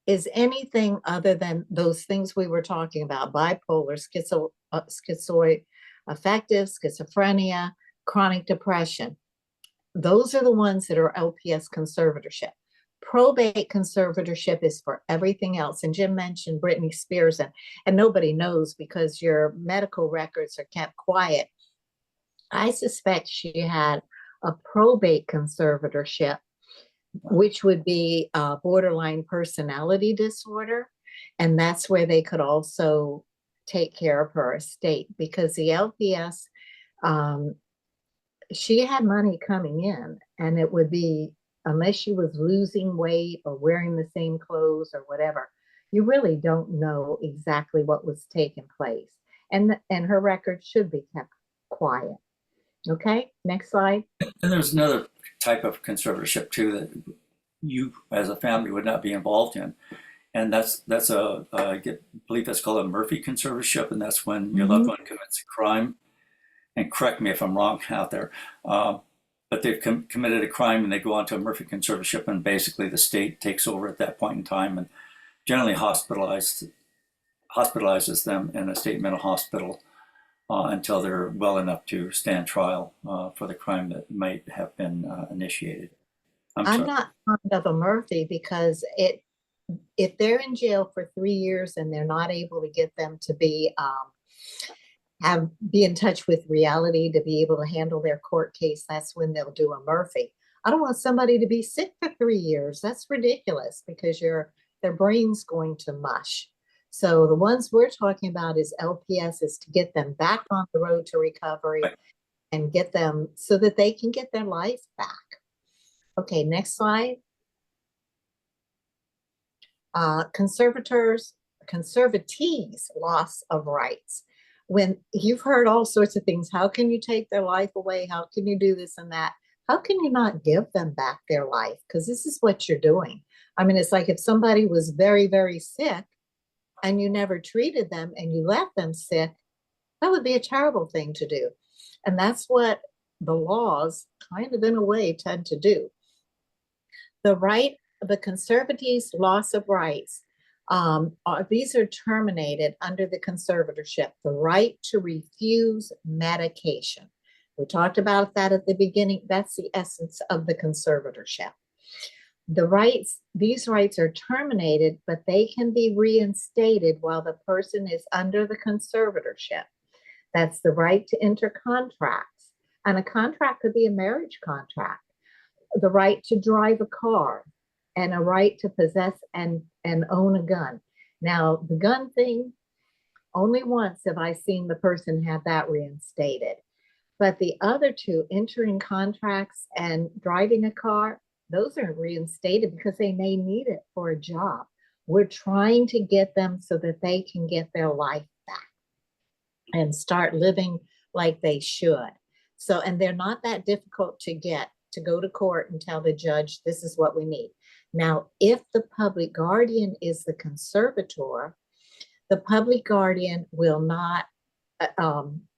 is anything other than those things we were talking about: bipolar, schizoid affective, schizophrenia, chronic depression. Those are the ones that are LPS conservatorship. Probate conservatorship is for everything else. And Jim mentioned Britney Spears, and nobody knows because your medical records are kept quiet. I suspect she had a probate conservatorship, which would be a borderline personality disorder. And that's where they could also take care of her estate, because the LPS, she had money coming in, and it would be, unless she was losing weight or wearing the same clothes or whatever, you really don't know exactly what was taking place. And her record should be kept quiet. Okay, next slide. And there's another type of conservatorship too that you as a family would not be involved in. And that's I believe that's called a Murphy conservatorship, and that's when your loved one commits a crime. And correct me if I'm wrong out there, but they've committed a crime and they go on to a Murphy conservatorship, and basically the state takes over at that point in time and generally hospitalizes them in a state mental hospital until they're well enough to stand trial for the crime that might have been initiated. I'm not fond of a Murphy because if they're in jail for 3 years and they're not able to get them to be in touch with reality, to be able to handle their court case, that's when they'll do a Murphy. I don't want somebody to be sick for 3 years. That's ridiculous, because their brain's going to mush. So the ones we're talking about is LPS, is to get them back on the road to recovery and get them so that they can get their life back. Okay, next slide. Conservatees, loss of rights. When you've heard all sorts of things, how can you take their life away? How can you do this and that? how can you not give them back their life? Because this is what you're doing. I mean, it's like if somebody was very, very sick and you never treated them and you left them sick, that would be a terrible thing to do. And that's what the laws kind of in a way tend to do. The conservatee's loss of rights, these are terminated under the conservatorship, the right to refuse medication. We talked about that at the beginning. That's the essence of the conservatorship. These rights are terminated, but they can be reinstated while the person is under the conservatorship. That's the right to enter contracts. And a contract could be a marriage contract, the right to drive a car, and a right to possess and own a gun. Now, the gun thing, only once have I seen the person have that reinstated. But the other two, entering contracts and driving a car, those are reinstated because they may need it for a job. We're trying to get them so that they can get their life back and start living like they should. So, and they're not that difficult to get, to go to court and tell the judge, this is what we need. Now, if the public guardian is the conservator, the public guardian will not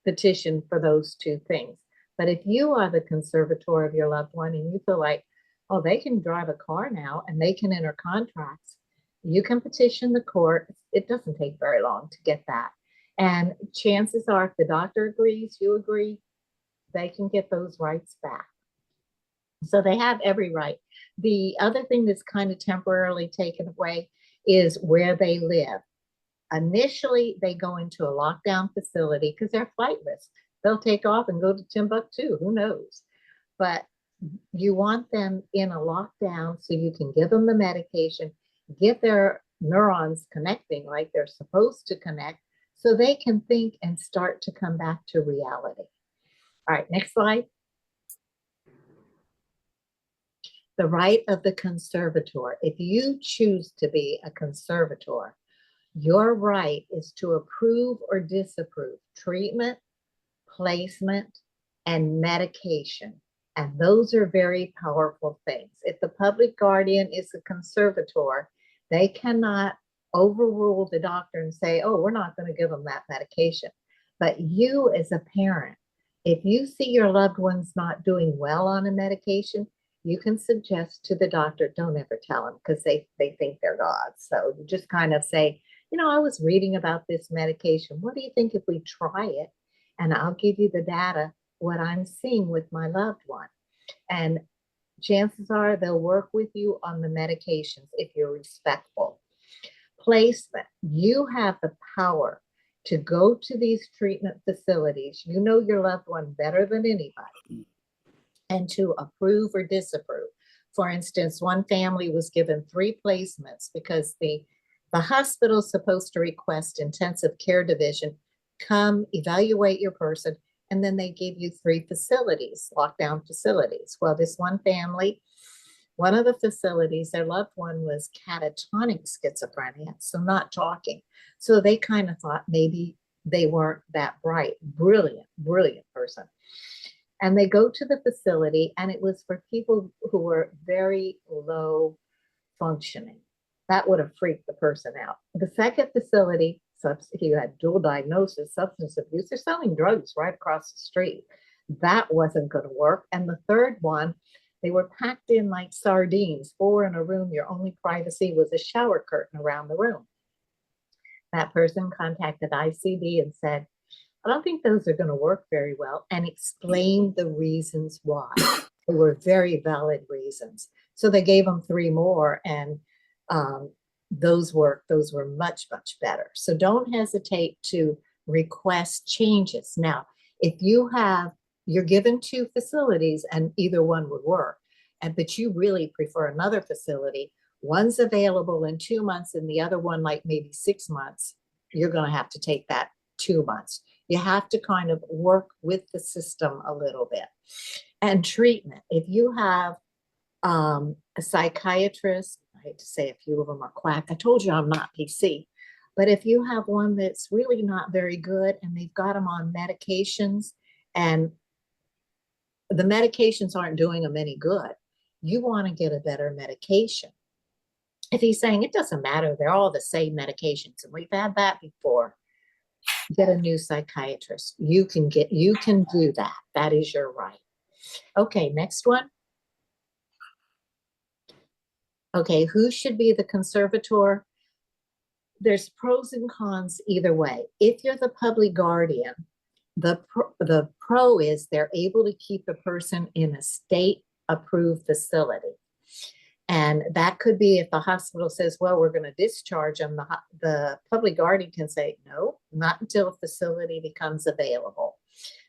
petition for those two things. But if you are the conservator of your loved one and you feel like, oh, they can drive a car now and they can enter contracts, you can petition the court. It doesn't take very long to get that. And chances are, if the doctor agrees, you agree, they can get those rights back. So they have every right. The other thing that's kind of temporarily taken away is where they live. Initially, they go into a lockdown facility because they're flightless. They'll take off and go to Timbuktu, who knows? But you want them in a lockdown so you can give them the medication, get their neurons connecting like they're supposed to connect, so they can think and start to come back to reality. All right, next slide. The right of the conservator. If you choose to be a conservator, your right is to approve or disapprove treatment, placement, and medication. And those are very powerful things. If the public guardian is a conservator, they cannot overrule the doctor and say, oh, we're not going to give them that medication. But you as a parent, if you see your loved one's not doing well on a medication, you can suggest to the doctor, don't ever tell them, because they think they're gods. So you just kind of say, you know, I was reading about this medication. What do you think if we try it? And I'll give you the data, what I'm seeing with my loved one. And chances are they'll work with you on the medications if you're respectful. Placement, you have the power to go to these treatment facilities. You know your loved one better than anybody, and to approve or disapprove. For instance, one family was given 3 placements because the hospital is supposed to request intensive care division, come evaluate your person, and then they give you 3 facilities, lockdown facilities. Well, this one family, one of the facilities, their loved one was catatonic schizophrenia, so not talking. So they kind of thought maybe they weren't that bright. Brilliant, brilliant person. And they go to the facility, and it was for people who were very low functioning. That would have freaked the person out. The second facility, he had dual diagnosis, substance abuse. They're selling drugs right across the street. That wasn't going to work. And the third one, they were packed in like sardines, 4 in a room. Your only privacy was a shower curtain around the room. That person contacted ICD and said, I don't think those are going to work very well, and explained the reasons why. They were very valid reasons. So they gave them 3 more, and those were much, much better. So don't hesitate to request changes. Now, if you're given 2 facilities and either one would work, but you really prefer another facility, one's available in 2 months and the other one like maybe 6 months, you're going to have to take that 2 months. You have to kind of work with the system a little bit. And treatment, if you have a psychiatrist, I hate to say a few of them are quack. I told you I'm not PC. But if you have one that's really not very good and they've got them on medications and the medications aren't doing them any good. You want to get a better medication. If he's saying it doesn't matter, they're all the same medications, and we've had that before, get a new psychiatrist. You can do that. That is your right. Okay, next one. Okay, who should be the conservator? There's pros and cons either way. If you're the public guardian, the pro is they're able to keep the person in a state approved facility. And that could be if the hospital says, well, we're going to discharge them, the public guardian can say, no, not until a facility becomes available.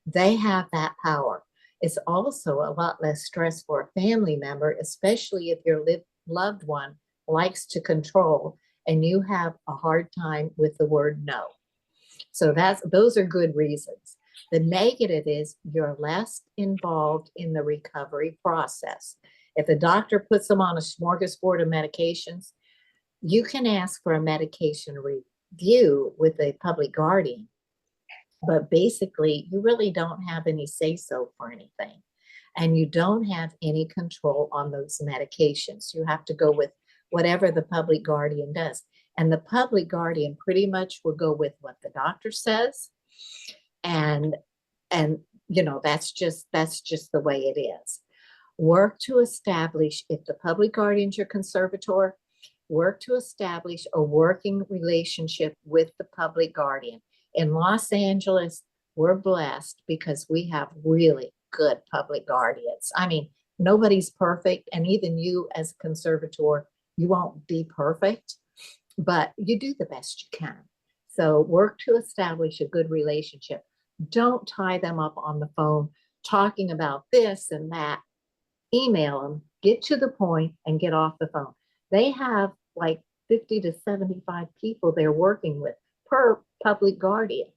They have that power. It's also a lot less stress for a family member, especially if your loved one likes to control and you have a hard time with the word no. So those are good reasons. The negative is you're less involved in the recovery process. If the doctor puts them on a smorgasbord of medications, you can ask for a medication review with a public guardian, but basically you really don't have any say-so for anything. And you don't have any control on those medications. You have to go with whatever the public guardian does. And the public guardian pretty much will go with what the doctor says. And you know, that's just the way it is. Work to establish, if the public guardian's your conservator, work to establish a working relationship with the public guardian. In Los Angeles, we're blessed because we have really good public guardians. I mean, nobody's perfect, and even you as a conservator, you won't be perfect, but you do the best you can. So work to establish a good relationship. Don't tie them up on the phone talking about this and that. Email them, get to the point, and get off the phone. They have like 50 to 75 people they're working with per public guardian.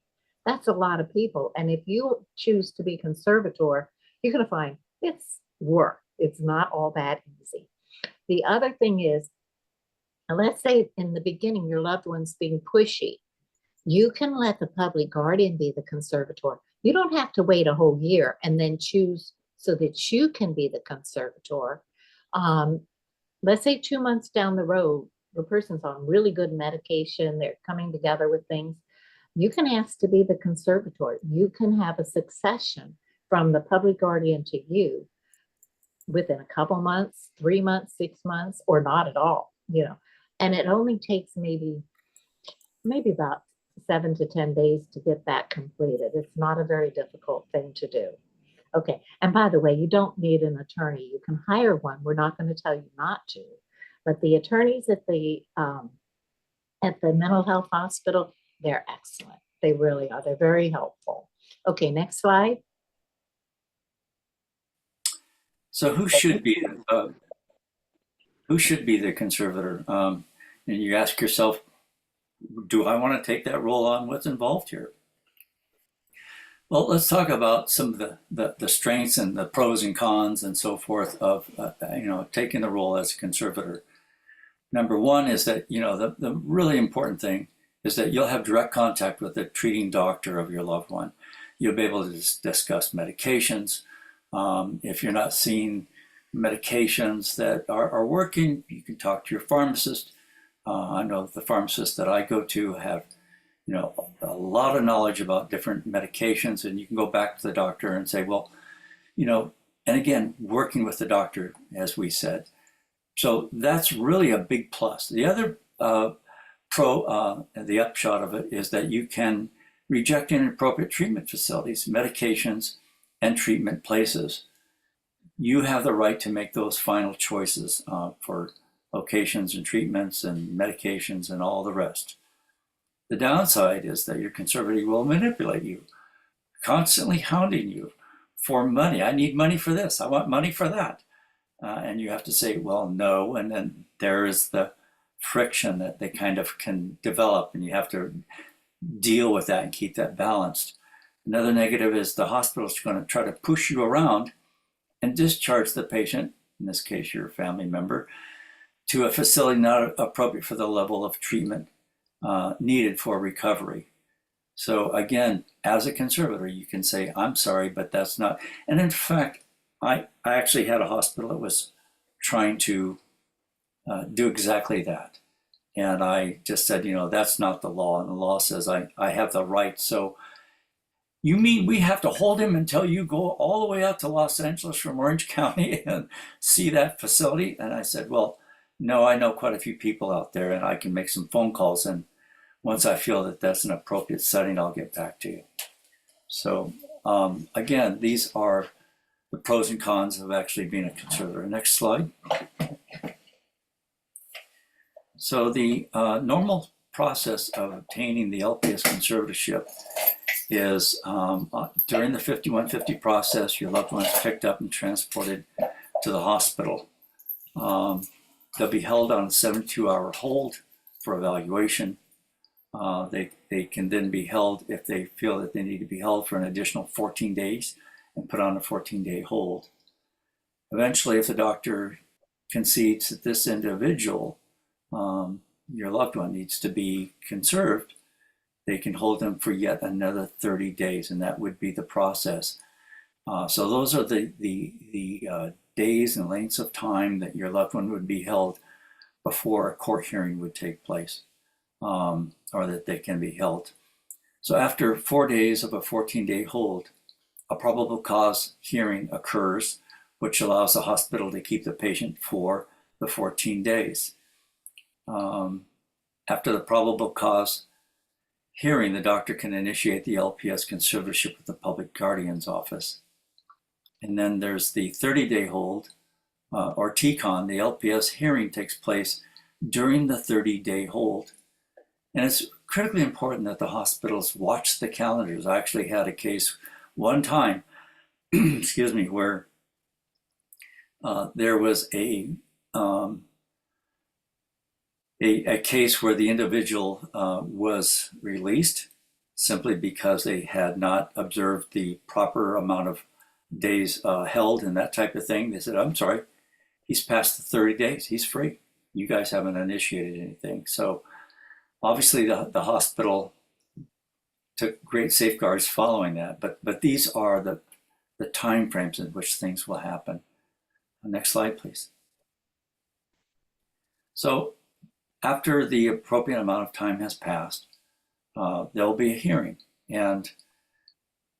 That's a lot of people. And if you choose to be conservator, you're going to find it's work. It's not all that easy. The other thing is, let's say in the beginning, your loved one's being pushy. You can let the public guardian be the conservator. You don't have to wait a whole year and then choose so that you can be the conservator. Let's say 2 months down the road, the person's on really good medication, they're coming together with things. You can ask to be the conservator. You can have a succession from the public guardian to you within a couple months, 3 months, 6 months, or not at all, you know. And it only takes maybe about 7 to 10 days to get that completed. It's not a very difficult thing to do. Okay, and by the way, you don't need an attorney. You can hire one. We're not going to tell you not to, but the attorneys at the mental health hospital, they're excellent. They really are. They're very helpful. Okay, next slide. So who should be the conservator? And you ask yourself, do I want to take that role on? What's involved here? Well, let's talk about some of the strengths and the pros and cons and so forth of taking the role as a conservator. Number one is that the really important thing is that you'll have direct contact with the treating doctor of your loved one. You'll be able to discuss medications. If you're not seeing medications that are working, you can talk to your pharmacist. I know the pharmacists that I go to have a lot of knowledge about different medications, and you can go back to the doctor and say, well, and again, working with the doctor, as we said. So that's really a big plus. The other the upshot of it is that you can reject inappropriate treatment facilities, medications, and treatment places. You have the right to make those final choices for locations and treatments and medications and all the rest. The downside is that your conservator will manipulate you, constantly hounding you for money. I need money for this. I want money for that. And you have to say, well, no. And then there is the friction that they kind of can develop, and you have to deal with that and keep that balanced. Another negative is the hospital is going to try to push you around and discharge the patient, in this case, your family member, to a facility not appropriate for the level of treatment needed for recovery. So again, as a conservator, you can say, I'm sorry, but that's not. And in fact, I actually had a hospital that was trying to do exactly that. And I just said, that's not the law. And the law says I have the right. So you mean we have to hold him until you go all the way out to Los Angeles from Orange County and see that facility? And I said, well, no, I know quite a few people out there and I can make some phone calls. And once I feel that that's an appropriate setting, I'll get back to you. So again, these are the pros and cons of actually being a conservator. Next slide. So the normal process of obtaining the LPS conservatorship is during the 5150 process, your loved one is picked up and transported to the hospital. They'll be held on a 72-hour hold for evaluation. They can then be held if they feel that they need to be held for an additional 14 days and put on a 14-day hold. Eventually, if the doctor concedes that this individual, your loved one, needs to be conserved, they can hold them for yet another 30 days, and that would be the process. So those are the days and lengths of time that your loved one would be held before a court hearing would take place, or that they can be held. So after 4 days of a 14-day hold, a probable cause hearing occurs, which allows the hospital to keep the patient for the 14 days. After the probable cause hearing, the doctor can initiate the LPS conservatorship with the public guardian's office. And then there's the 30-day hold, or TCON. The LPS hearing takes place during the 30-day hold. And it's critically important that the hospitals watch the calendars. I actually had a case one time, excuse me, where there was a case where the individual was released simply because they had not observed the proper amount of days held and that type of thing. They said, I'm sorry, he's past the 30 days, he's free. You guys haven't initiated anything. So obviously the hospital took great safeguards following that, but these are the time frames in which things will happen. Next slide, please. So after the appropriate amount of time has passed, there will be a hearing. And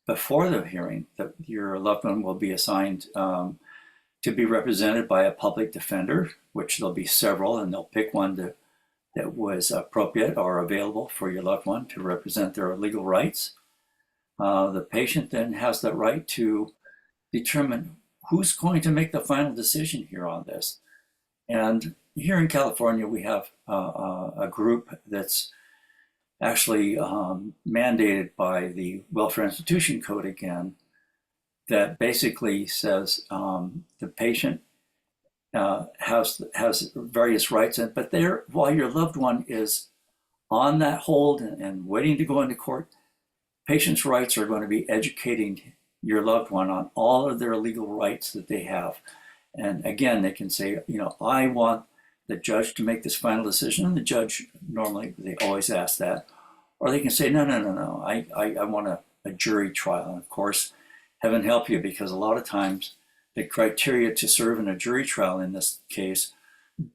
before the hearing, your loved one will be assigned to be represented by a public defender, which there'll be several, and they'll pick one that was appropriate or available for your loved one to represent their legal rights. The patient then has the right to determine who's going to make the final decision here on this. And here in California, we have a group that's actually mandated by the Welfare Institution Code again, that basically says the patient has various rights, but while your loved one is on that hold and waiting to go into court, patients' rights are going to be educating your loved one on all of their legal rights that they have. And again, they can say, I want the judge to make this final decision, and the judge, normally they always ask that. Or they can say, no, I want a jury trial. And of course, heaven help you, because a lot of times the criteria to serve in a jury trial in this case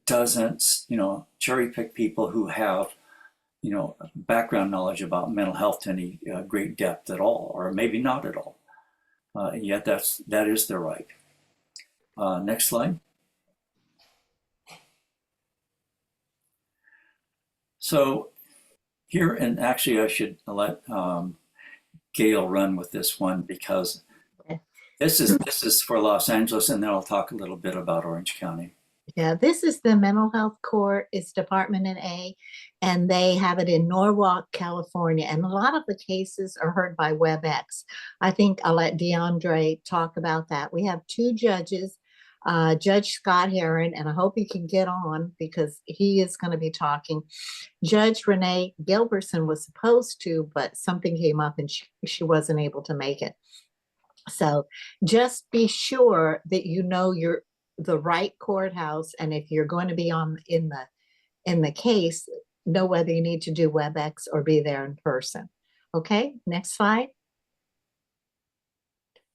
doesn't, cherry pick people who have, background knowledge about mental health to any great depth at all, or maybe not at all. Yet that is their right. Next slide. So here, and actually I should let Gail run with this one, because this is for Los Angeles, and then I'll talk a little bit about Orange County. Yeah, this is the mental health court. It's Department in A, and they have it in Norwalk, California. And a lot of the cases are heard by WebEx. I think I'll let DeAndre talk about that. We have two judges, Judge Scott Heron, and I hope he can get on because he is going to be talking. Judge Renee Gilbertson was supposed to, but something came up and she wasn't able to make it. So just be sure that you know you're the right courthouse, and if you're going to be in the case, know whether you need to do WebEx or be there in person. Okay, next slide.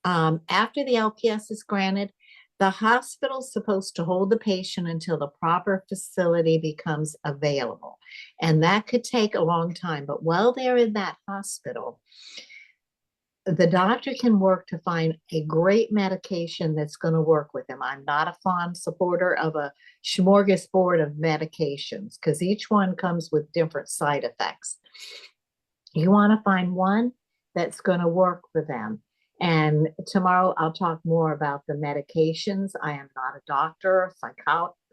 After the LPS is granted, the hospital's supposed to hold the patient until the proper facility becomes available. And that could take a long time. But while they're in that hospital, the doctor can work to find a great medication that's going to work with them. I'm not a fond supporter of a smorgasbord of medications because each one comes with different side effects. You want to find one that's going to work for them. And tomorrow I'll talk more about the medications. I am not a doctor,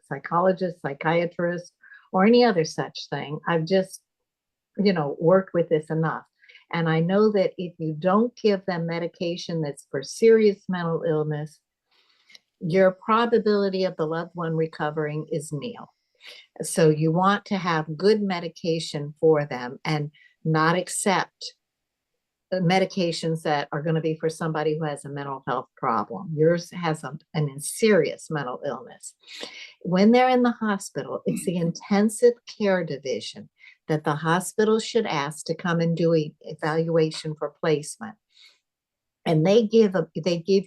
psychologist, psychiatrist, or any other such thing. I've just, worked with this enough. And I know that if you don't give them medication that's for serious mental illness, your probability of the loved one recovering is nil. So you want to have good medication for them and not accept medications that are going to be for somebody who has a mental health problem. Yours has an serious mental illness. When they're in the hospital, it's the intensive care division that the hospital should ask to come and do an evaluation for placement. And they give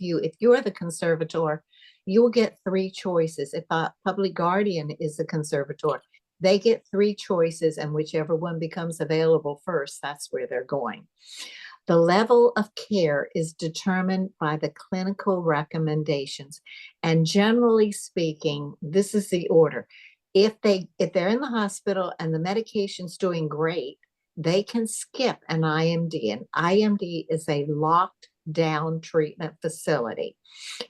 you, if you're the conservator, you will get 3 choices. If a public guardian is the conservator, they get 3 choices, and whichever one becomes available first, that's where they're going. The level of care is determined by the clinical recommendations. And generally speaking, this is the order. If they're in the hospital and the medication's doing great, they can skip an IMD. An IMD is a locked down treatment facility.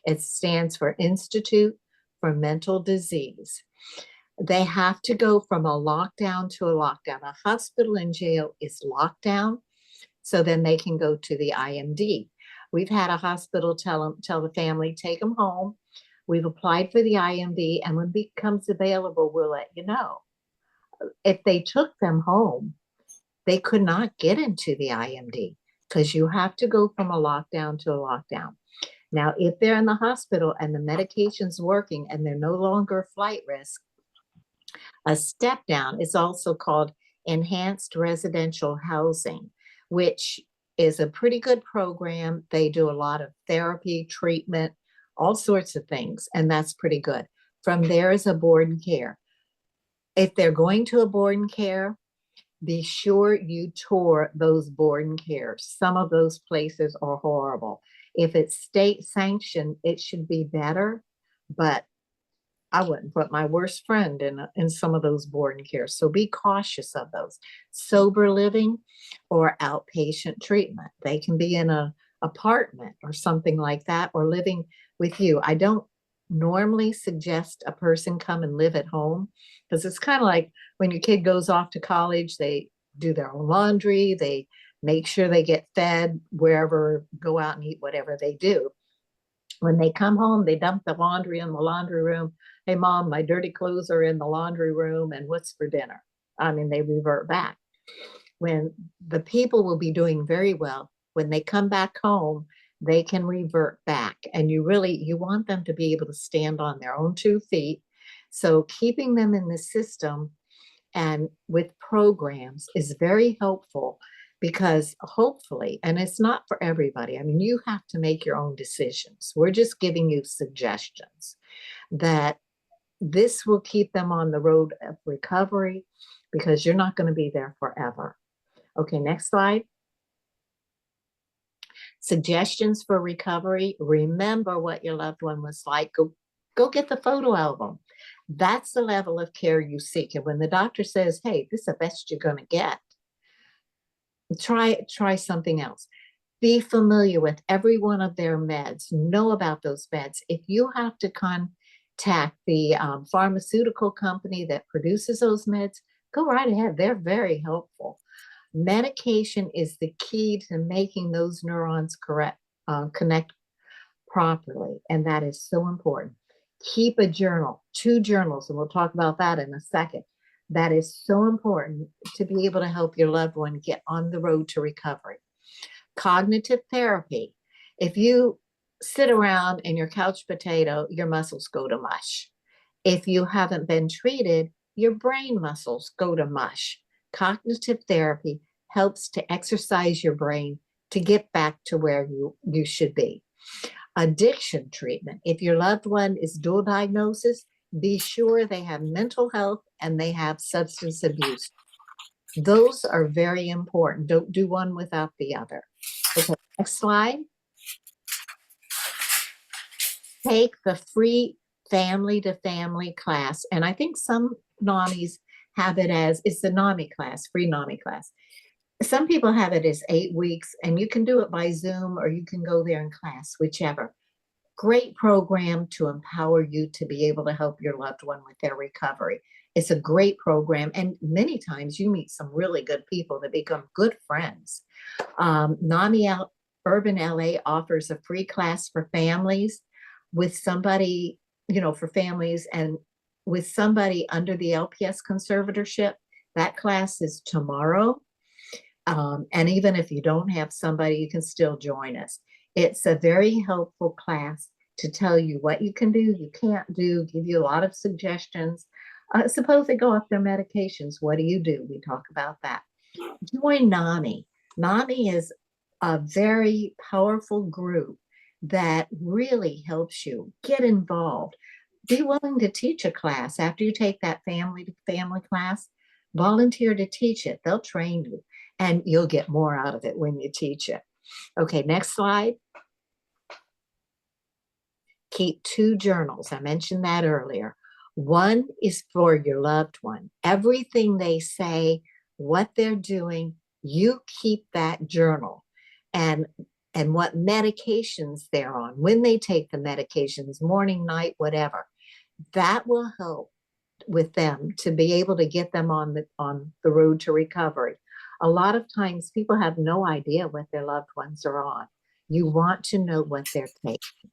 It stands for Institute for Mental Disease. They have to go from a lockdown to a lockdown. A hospital and jail is locked down, so then they can go to the IMD. We've had a hospital tell the family, take them home. We've applied for the IMD, and when it becomes available, we'll let you know. If they took them home, they could not get into the IMD because you have to go from a lockdown to a lockdown. Now, if they're in the hospital and the medication's working and they're no longer flight risk, a step down is also called enhanced residential housing, which is a pretty good program. They do a lot of therapy, treatment, all sorts of things, and that's pretty good. From there is a board and care. If they're going to a board and care, be sure you tour those board and cares. Some of those places are horrible. If it's state sanctioned, it should be better, but I wouldn't put my worst friend in some of those board and cares. So be cautious of those. Sober living or outpatient treatment. They can be in an apartment or something like that, or living with you. I don't normally suggest a person come and live at home because it's kind of like when your kid goes off to college, they do their own laundry, they make sure they get fed wherever, go out and eat whatever they do. When they come home, they dump the laundry in the laundry room. Hey, mom, my dirty clothes are in the laundry room, and what's for dinner? I mean, they revert back. When the people will be doing very well, when they come back home, they can revert back. And you want them to be able to stand on their own 2 feet. So keeping them in the system and with programs is very helpful, because hopefully, and it's not for everybody, I mean, you have to make your own decisions. We're just giving you suggestions that this will keep them on the road of recovery, because you're not going to be there forever. Okay, next slide. Suggestions for recovery. Remember what your loved one was like. Go get the photo album. That's the level of care you seek. And when the doctor says, hey, this is the best you're going to get, try something else. Be familiar with every one of their meds. Know about those meds. If you have to contact the pharmaceutical company that produces those meds, go right ahead. They're very helpful. Medication is the key to making those neurons connect properly, and that is so important. Keep a journal, 2 journals, and we'll talk about that in a second. That is so important to be able to help your loved one get on the road to recovery. Cognitive therapy. If you sit around and you're couch potato, your muscles go to mush. If you haven't been treated, your brain muscles go to mush. Cognitive therapy helps to exercise your brain to get back to where you should be. Addiction treatment. If your loved one is dual diagnosis, be sure they have mental health and they have substance abuse. Those are very important. Don't do one without the other. Okay, next slide. Take the free family to family class. And I think some NAMIs have it as, it's the NAMI class, free NAMI class. Some people have it as 8 weeks, and you can do it by Zoom or you can go there in class, whichever. Great program to empower you to be able to help your loved one with their recovery. It's a great program, and many times you meet some really good people that become good friends. NAMI Urban LA offers a free class for families with somebody, for families and with somebody under the LPS conservatorship. That class is tomorrow. And even if you don't have somebody, you can still join us. It's a very helpful class to tell you what you can do, you can't do, give you a lot of suggestions. Suppose they go off their medications. What do you do? We talk about that. Join NAMI. NAMI is a very powerful group that really helps you get involved. Be willing to teach a class after you take that family to family class. Volunteer to teach it. They'll train you, and you'll get more out of it when you teach it. Okay, next slide. Keep 2 journals. I mentioned that earlier. One is for your loved one. Everything they say, what they're doing, you keep that journal. And what medications they're on, when they take the medications, morning, night, whatever. That will help with them to be able to get them on the road to recovery. A lot of times people have no idea what their loved ones are on. You want to know what they're taking.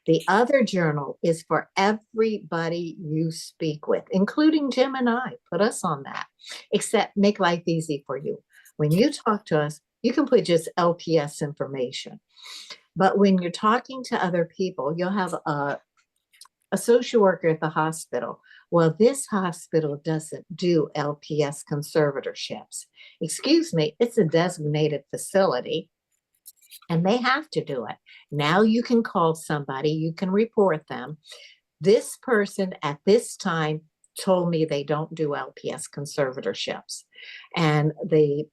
The other journal is for everybody you speak with, including Jim and I. Put us on that, except make life easy for you. When you talk to us, you can put just LPS information. But when you're talking to other people, you'll have a social worker at the hospital. Well, this hospital doesn't do LPS conservatorships. Excuse me, it's a designated facility, and they have to do it. Now you can call somebody, you can report them. This person at this time told me they don't do LPS conservatorships. And the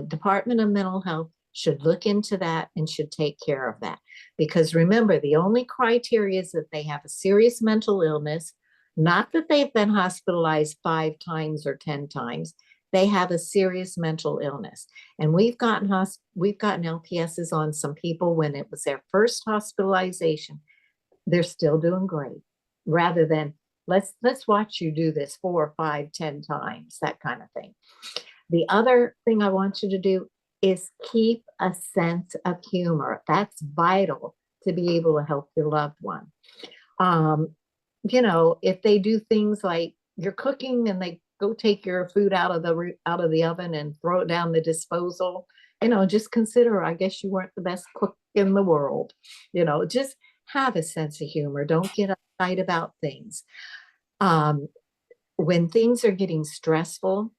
Department of Mental Health should look into that and should take care of that. Because remember, the only criteria is that they have a serious mental illness, not that they've been hospitalized 5 times or 10 times. They have a serious mental illness. And we've gotten LPSs on some people when it was their first hospitalization. They're still doing great, rather than let's watch you do this 4, 5, 10 times, that kind of thing. The other thing I want you to do is keep a sense of humor. That's vital to be able to help your loved one. If they do things like you're cooking and they go take your food out of the oven and throw it down the disposal, just consider, I guess you weren't the best cook in the world. Just have a sense of humor. Don't get uptight about things. When things are getting stressful,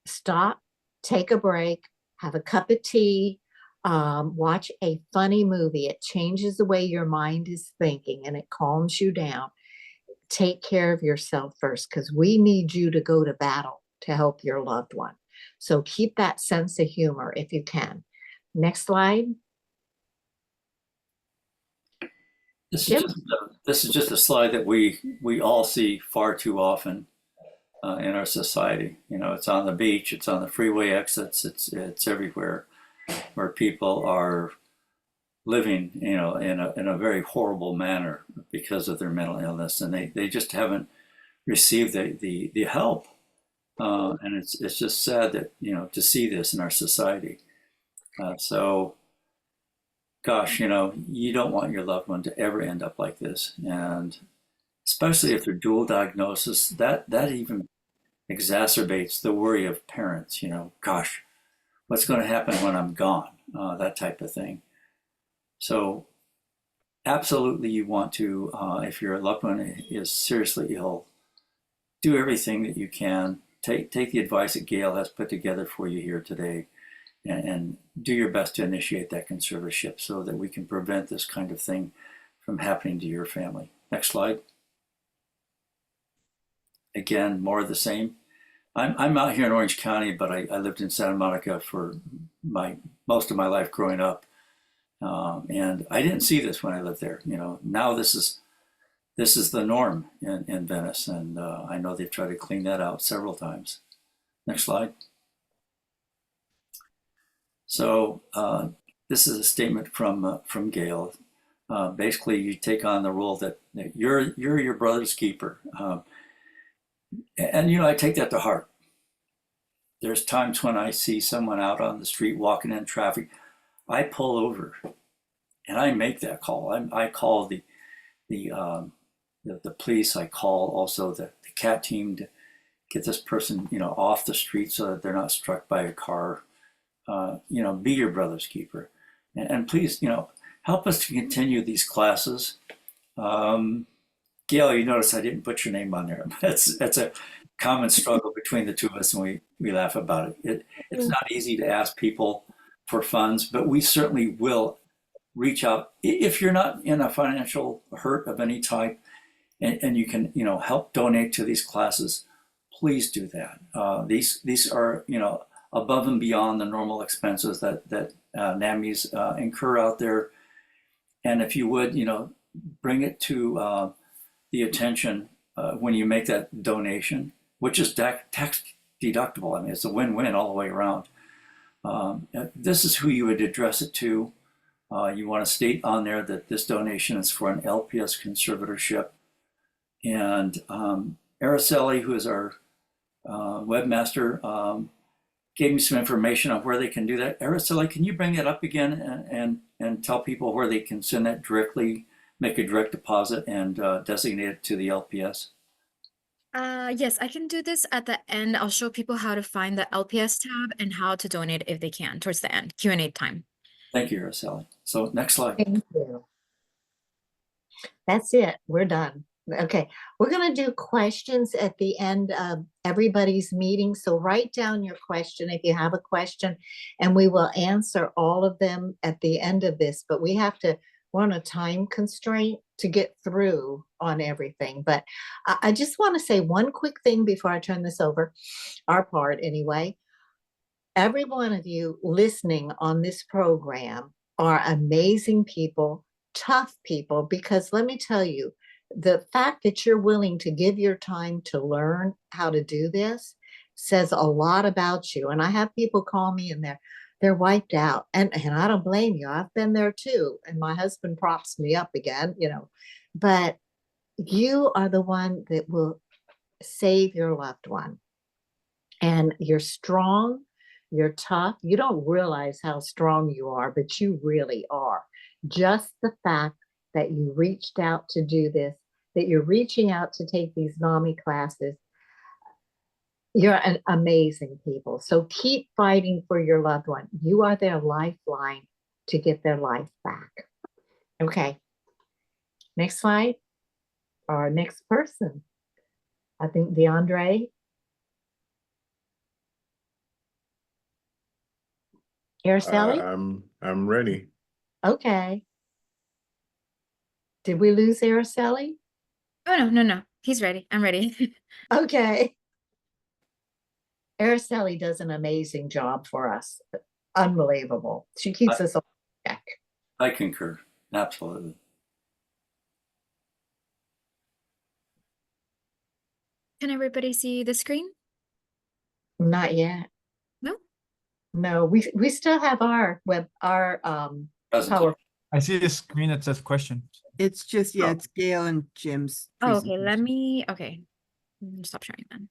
stop, take a break, have a cup of tea, watch a funny movie. It changes the way your mind is thinking and it calms you down. Take care of yourself first, because we need you to go to battle to help your loved one. So keep that sense of humor if you can. Next slide. This is just a slide that we all see far too often in our society. It's on the beach, it's on the freeway exits, it's everywhere, where people are living, in a very horrible manner because of their mental illness, and they just haven't received the help. And it's just sad that to see this in our society. So, gosh, you don't want your loved one to ever end up like this, and especially if they're dual diagnosis, that even exacerbates the worry of parents. Gosh, what's going to happen when I'm gone? That type of thing. So absolutely you want to, if your loved one is seriously ill, do everything that you can. Take the advice that Gail has put together for you here today. and do your best to initiate that conservatorship so that we can prevent this kind of thing from happening to your family. Next slide. Again, more of the same. I'm out here in Orange County, but I lived in Santa Monica for most of my life growing up. And I didn't see this when I lived there. Now this is the norm in Venice, and I know they've tried to clean that out several times. Next slide. So this is a statement from Gail. Basically, you take on the role that you're your brother's keeper, and I take that to heart. There's times when I see someone out on the street walking in traffic, I pull over, and I make that call. I call the police. I call also the CAT team to get this person off the street so that they're not struck by a car. Be your brother's keeper, and please help us to continue these classes. Gail, you notice I didn't put your name on there. That's a common struggle between the two of us, and we laugh about it. It's not easy to ask people for funds, but we certainly will reach out if you're not in a financial hurt of any type, and you can help donate to these classes. Please do that. These are above and beyond the normal expenses that NAMIs incur out there, and if you would bring it to the attention when you make that donation, which is tax deductible. I mean, it's a win-win all the way around. This is who you would address it to. You want to state on there that this donation is for an LPS conservatorship. And Araceli, who is our webmaster, gave me some information on where they can do that. Araceli, can you bring that up again and tell people where they can send that directly, make a direct deposit, and designate it to the LPS? Yes, I can do this at the end. I'll show people how to find the LPS tab and how to donate if they can towards the end, Q&A time. Thank you, Araceli. So next slide. Thank you. That's it. We're done. Okay, we're going to do questions at the end of everybody's meeting. So write down your question if you have a question, and we will answer all of them at the end of this. But we're on a time constraint to get through on everything. But I just want to say one quick thing before I turn this over, our part anyway. Every one of you listening on this program are amazing people, tough people, because let me tell you, the fact that you're willing to give your time to learn how to do this says a lot about you. And I have people call me and they're wiped out. And I don't blame you. I've been there too. And my husband props me up again, but you are the one that will save your loved one. And you're strong, you're tough. You don't realize how strong you are, but you really are. Just the fact that you reached out to do this, that you're reaching out to take these NAMI classes, you're an amazing people. So keep fighting for your loved one. You are their lifeline to get their life back. Okay. Next slide. Our next person. I think DeAndre. Araceli? I'm ready. Okay. Did we lose Araceli? Oh, no. He's ready. I'm ready. Okay. Araceli does an amazing job for us. Unbelievable. She keeps us on track. I concur. Absolutely. Can everybody see the screen? Not yet. No? No, we still have our power. I see the screen that says questions. It's just, it's Gail and Jim's. Oh, okay. presentation. Stop sharing then.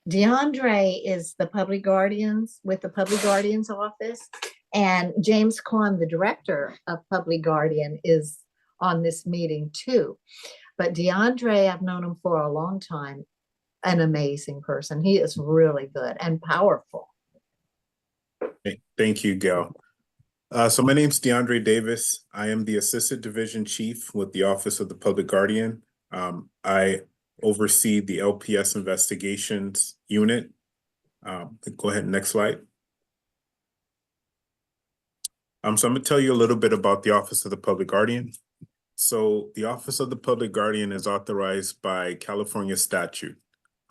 DeAndre is the public guardians with the public guardians office, and James Kwan, the director of public guardian, is on this meeting too. But DeAndre, I've known him for a long time, an amazing person. He is really good and powerful. Thank you, Gail. So my name's DeAndre Davis. I am the Assistant Division Chief with the Office of the Public Guardian. I oversee the LPS Investigations Unit. Go ahead, next slide. So I'm gonna tell you a little bit about the Office of the Public Guardian. So the Office of the Public Guardian is authorized by California statute.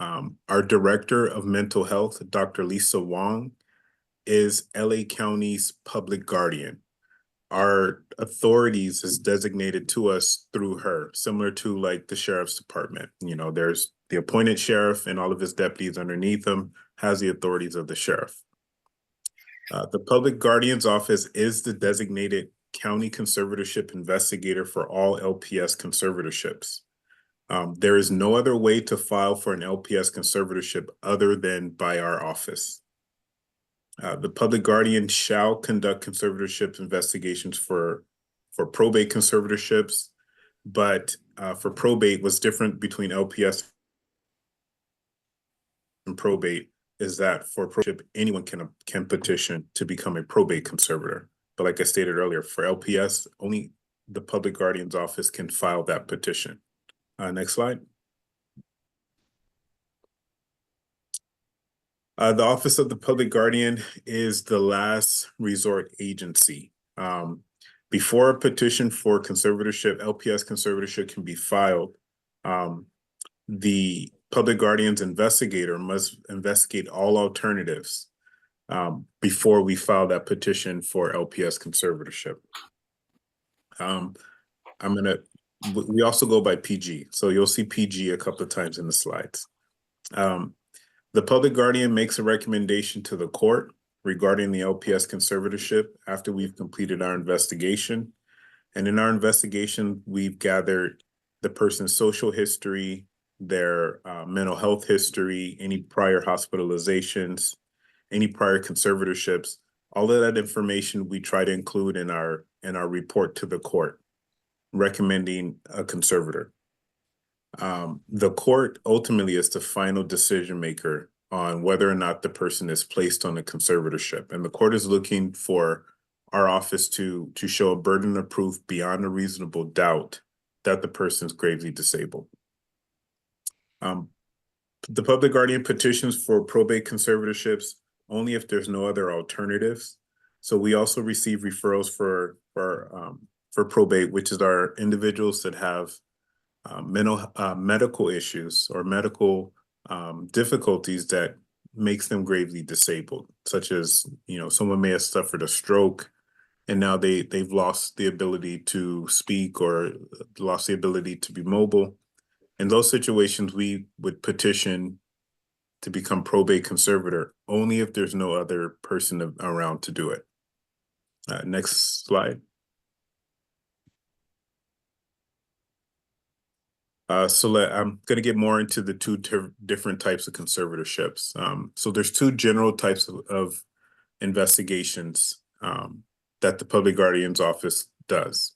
Our Director of Mental Health, Dr. Lisa Wong, is LA County's public guardian. Our authorities is designated to us through her, similar to like the sheriff's department. You know, there's the appointed sheriff and all of his deputies underneath him has the authorities of the sheriff. The public guardian's office is the designated county conservatorship investigator for all LPS conservatorships. There is no other way to file for an LPS conservatorship other than by our office. The public guardian shall conduct conservatorship investigations for probate conservatorships, but for probate, what's different between LPS and probate is that for probate, anyone can petition to become a probate conservator. But like I stated earlier, for LPS, only the public guardian's office can file that petition. Next slide. The Office of the Public Guardian is the last resort agency. Before a petition for conservatorship, LPS conservatorship can be filed, the public guardian's investigator must investigate all alternatives before we file that petition for LPS conservatorship. We also go by PG, so you'll see PG a couple of times in the slides. The public guardian makes a recommendation to the court regarding the LPS conservatorship after we've completed our investigation. And in our investigation, we've gathered the person's social history, their mental health history, any prior hospitalizations, any prior conservatorships. All of that information we try to include in our report to the court, recommending a conservator. The court ultimately is the final decision maker on whether or not the person is placed on a conservatorship. And the court is looking for our office to show a burden of proof beyond a reasonable doubt that the person is gravely disabled. The public guardian petitions for probate conservatorships only if there's no other alternatives. So we also receive referrals for probate, which is our individuals that have medical issues or medical difficulties that makes them gravely disabled, such as, you know, someone may have suffered a stroke and now they've lost the ability to speak or lost the ability to be mobile. In those situations, we would petition to become probate conservator only if there's no other person around to do it. Next slide. I'm going to get more into the two different types of conservatorships. So there's two general types of investigations that the Public Guardian's Office does.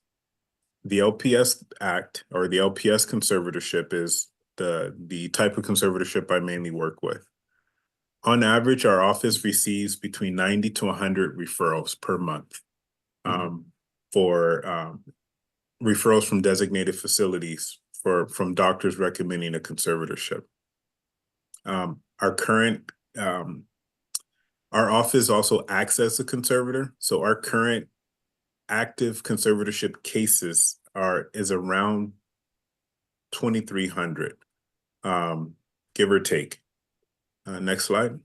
The LPS Act, or the LPS conservatorship, is the type of conservatorship I mainly work with. On average, our office receives between 90 to 100 referrals per month for referrals from designated facilities from doctors recommending a conservatorship. Our office also acts as a conservator. So our current active conservatorship cases is around 2,300, give or take. Next slide.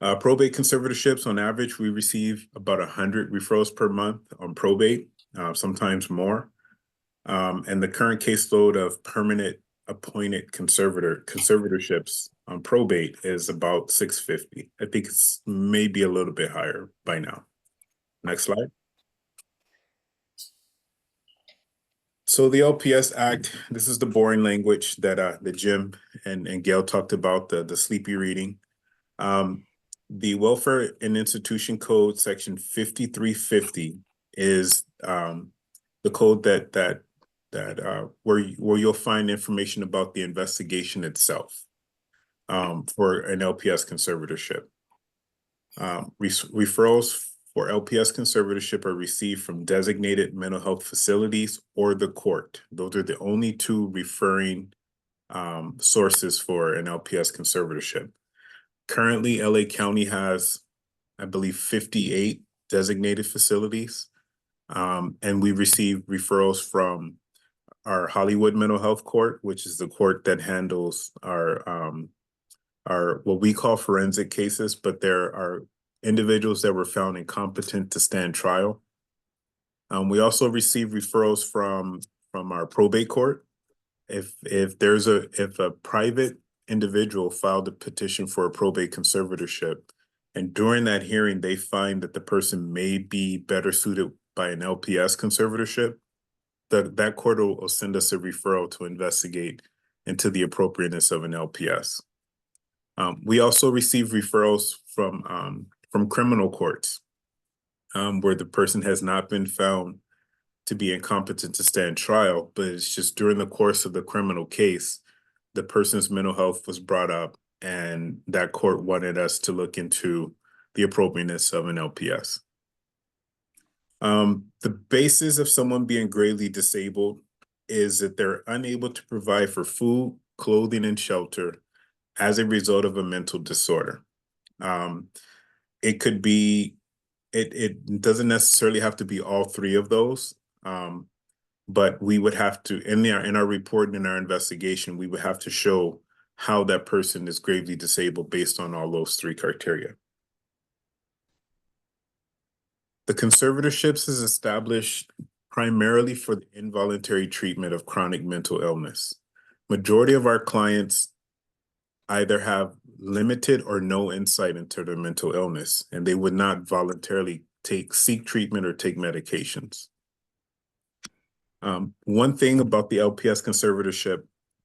Probate conservatorships, on average, we receive about 100 referrals per month on probate, sometimes more. And the current caseload of permanent appointed conservatorships on probate is about 650. I think it's maybe a little bit higher by now. Next slide. So the LPS Act, this is the boring language that Jim and Gail talked about, the sleepy reading. The Welfare and Institution Code, Section 5350, is the code where you'll find information about the investigation itself for an LPS conservatorship. Referrals for LPS conservatorship are received from designated mental health facilities or the court. Those are the only two referring sources for an LPS conservatorship. Currently, LA County has I believe, 58 designated facilities. And we receive referrals from our Hollywood Mental Health Court, which is the court that handles our what we call forensic cases, but there are individuals that were found incompetent to stand trial. We also receive referrals from our probate court. If a private individual filed a petition for a probate conservatorship, and during that hearing they find that the person may be better suited by an LPS conservatorship, that court will send us a referral to investigate into the appropriateness of an LPS. We also receive referrals from criminal courts, where the person has not been found to be incompetent to stand trial, but it's just during the course of the criminal case, the person's mental health was brought up, and that court wanted us to look into the appropriateness of an LPS. The basis of someone being gravely disabled is that they're unable to provide for food, clothing, and shelter as a result of a mental disorder. It could be, it doesn't necessarily have to be all three of those, but we would have to, in our report and in our investigation, we would have to show how that person is gravely disabled based on all those three criteria. The conservatorships is established primarily for the involuntary treatment of chronic mental illness. Majority of our clients either have limited or no insight into their mental illness, and they would not voluntarily seek treatment or take medications. One thing about the LPS conservatorship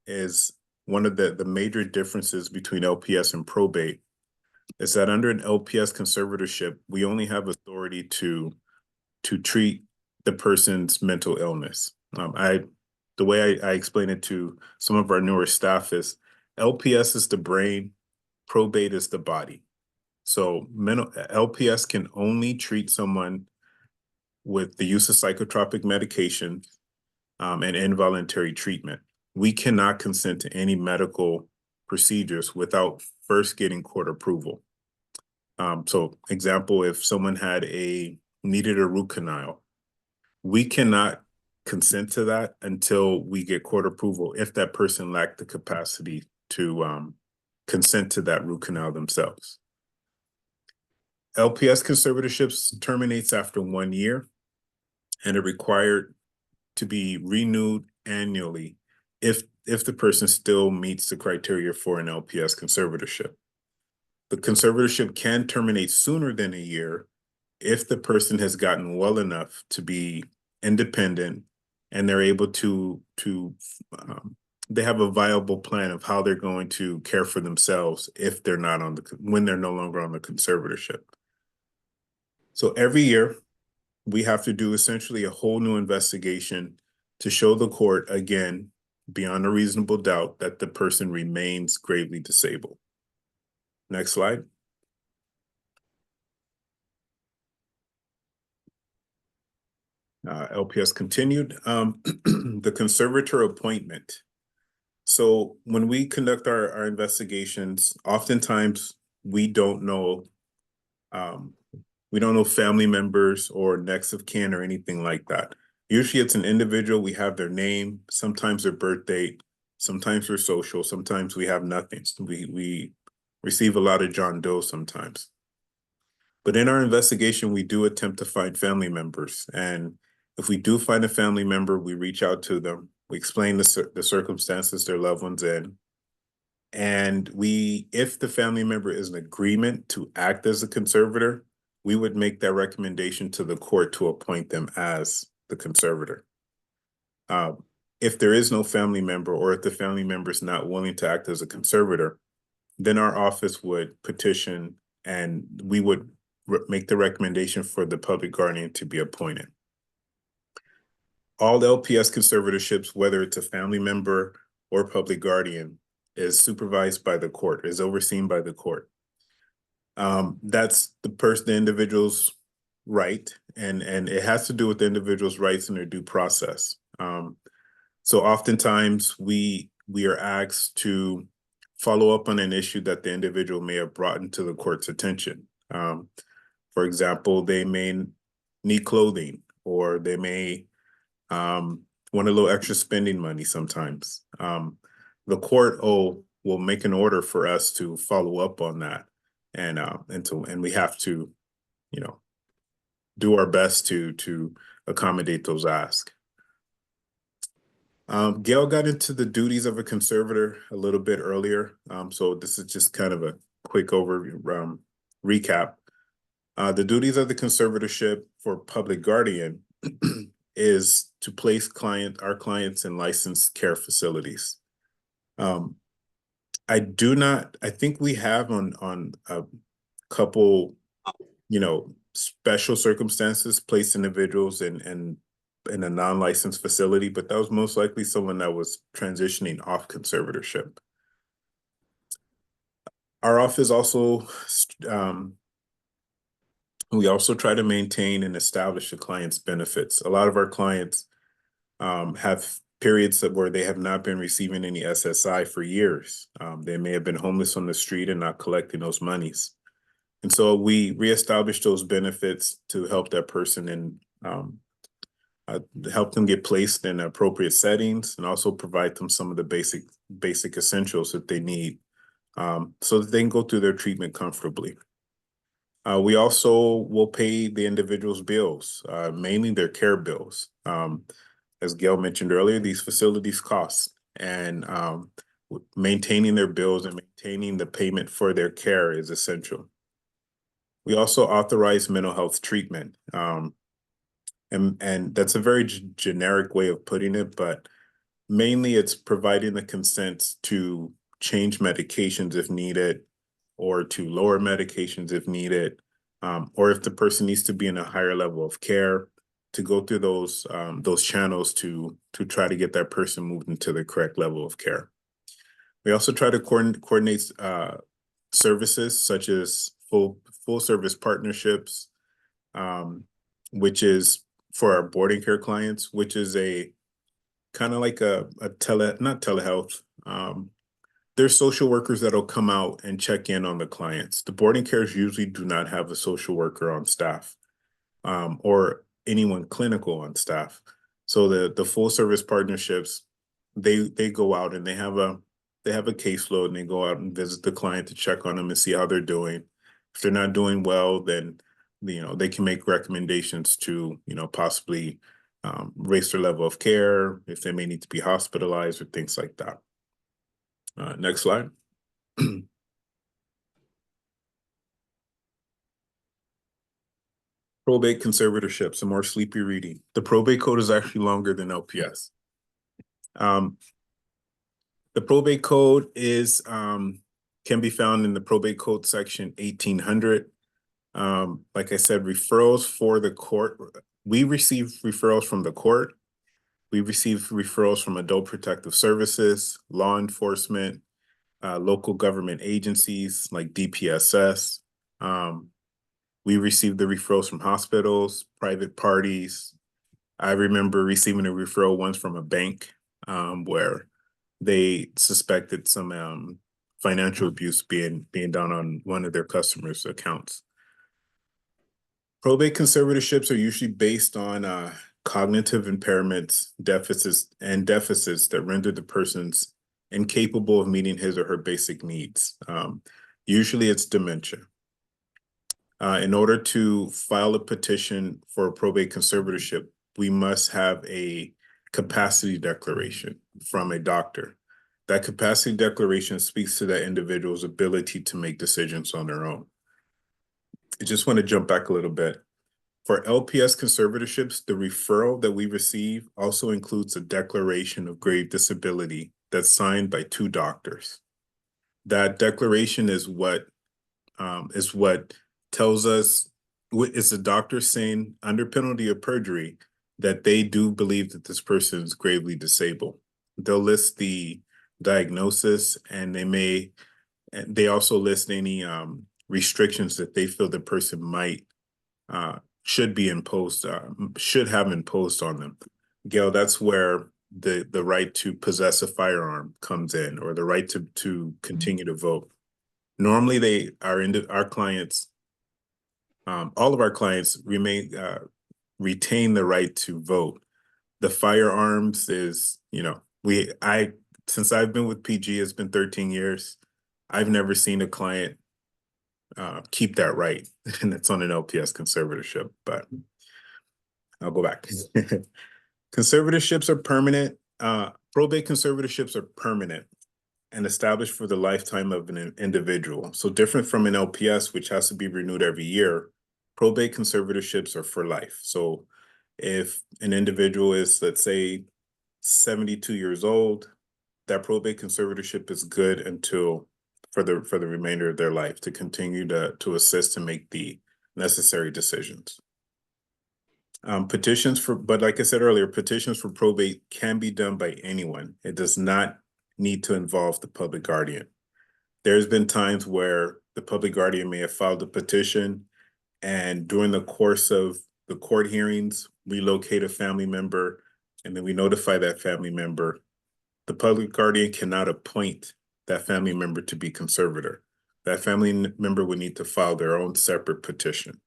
is one of the major differences between LPS and probate is that under an LPS conservatorship, we only have authority to treat the person's mental illness. The way I explain it to some of our newer staff is LPS is the brain, probate is the body. So LPS can only treat someone with the use of psychotropic medication and involuntary treatment. We cannot consent to any medical procedures without first getting court approval. So example, if someone needed a root canal, we cannot consent to that until we get court approval if that person lacked the capacity to consent to that root canal themselves. LPS conservatorships terminates after 1 year, and are required to be renewed annually if the person still meets the criteria for an LPS conservatorship. The conservatorship can terminate sooner than a year if the person has gotten well enough to be independent and they're able to they have a viable plan of how they're going to care for themselves if they're not when they're no longer on the conservatorship. So every year we have to do essentially a whole new investigation to show the court again, beyond a reasonable doubt, that the person remains gravely disabled. Next slide. LPS continued. The conservator appointment. So when we conduct our investigations, oftentimes we don't know family members or next of kin or anything like that. Usually it's an individual, we have their name, sometimes their birth date, sometimes their social, sometimes we have nothing. We receive a lot of John Doe sometimes. But in our investigation, we do attempt to find family members. And if we do find a family member, we reach out to them. We explain the circumstances their loved one's in. And if the family member is in agreement to act as a conservator, we would make that recommendation to the court to appoint them as the conservator. If there is no family member, or if the family member is not willing to act as a conservator, then our office would petition and we would make the recommendation for the public guardian to be appointed. All LPS conservatorships, whether it's a family member or public guardian, is supervised by the court, is overseen by the court. That's the individual's right, and it has to do with the individual's rights and their due process. So oftentimes we are asked to follow up on an issue that the individual may have brought into the court's attention. For example, they may need clothing, or they may want a little extra spending money sometimes. The court will make an order for us to follow up on that, and we have to, do our best to accommodate those asks. Gail got into the duties of a conservator a little bit earlier, so this is just kind of a quick overview recap. The duties of the conservatorship for public guardian is to place our clients in licensed care facilities. I think we have on a couple, special circumstances placed individuals in a non-licensed facility, but that was most likely someone that was transitioning off conservatorship. Our office also, we also try to maintain and establish the client's benefits. A lot of our clients have periods where they have not been receiving any SSI for years. They may have been homeless on the street and not collecting those monies. And so we reestablish those benefits to help that person and help them get placed in appropriate settings, and also provide them some of the basic essentials that they need, so that they can go through their treatment comfortably. We also will pay the individual's bills, mainly their care bills. As Gail mentioned earlier, these facilities cost, and maintaining their bills and maintaining the payment for their care is essential. We also authorize mental health treatment. And that's a very generic way of putting it, but mainly it's providing the consent to change medications if needed, or to lower medications if needed, or if the person needs to be in a higher level of care, to go through those channels to try to get that person moved into the correct level of care. We also try to coordinate services such as full service partnerships, which is for our boarding care clients, which is a kind of like not telehealth. There's social workers that'll come out and check in on the clients. The boarding cares usually do not have a social worker on staff, or anyone clinical on staff. So the full service partnerships, they go out and they have a caseload, and they go out and visit the client to check on them and see how they're doing. If they're not doing well, then they can make recommendations to possibly raise their level of care, if they may need to be hospitalized or things like that. Next slide. Probate conservatorship, some more sleepy reading. The probate code is actually longer than LPS. The probate code is can be found in the probate code section 1800. Like I said, referrals for the court. We receive referrals from the court. We receive referrals from Adult Protective Services, law enforcement, local government agencies like DPSS. We receive the referrals from hospitals, private parties. I remember receiving a referral once from a bank where they suspected some financial abuse being done on one of their customers' accounts. Probate conservatorships are usually based on cognitive impairments, deficits that render the person's incapable of meeting his or her basic needs. Usually it's dementia. In order to file a petition for a probate conservatorship, we must have a capacity declaration from a doctor. That capacity declaration speaks to that individual's ability to make decisions on their own. I just want to jump back a little bit. For LPS conservatorships, the referral that we receive also includes a declaration of grave disability that's signed by 2 doctors. That declaration is what tells us, it's a doctor saying under penalty of perjury that they do believe that this person is gravely disabled. They'll list the diagnosis, and they also list any restrictions that they feel the person should have imposed on them. Gail, that's where the right to possess a firearm comes in, or the right to continue to vote. Normally our clients all of our clients retain the right to vote. The firearms is, since I've been with PG, it's been 13 years. I've never seen a client keep that right, and it's on an LPS conservatorship, but I'll go back. Conservatorships are permanent. Probate conservatorships are permanent and established for the lifetime of an individual. So different from an LPS, which has to be renewed every year, probate conservatorships are for life. So if an individual is, let's say, 72 years old, that probate conservatorship is good until for the remainder of their life to continue to assist and make the necessary decisions. But like I said earlier, petitions for probate can be done by anyone. It does not need to involve the public guardian. There's been times where the public guardian may have filed a petition, and during the course of the court hearings, we locate a family member, and then we notify that family member. The public guardian cannot appoint that family member to be conservator. That family member would need to file their own separate petition.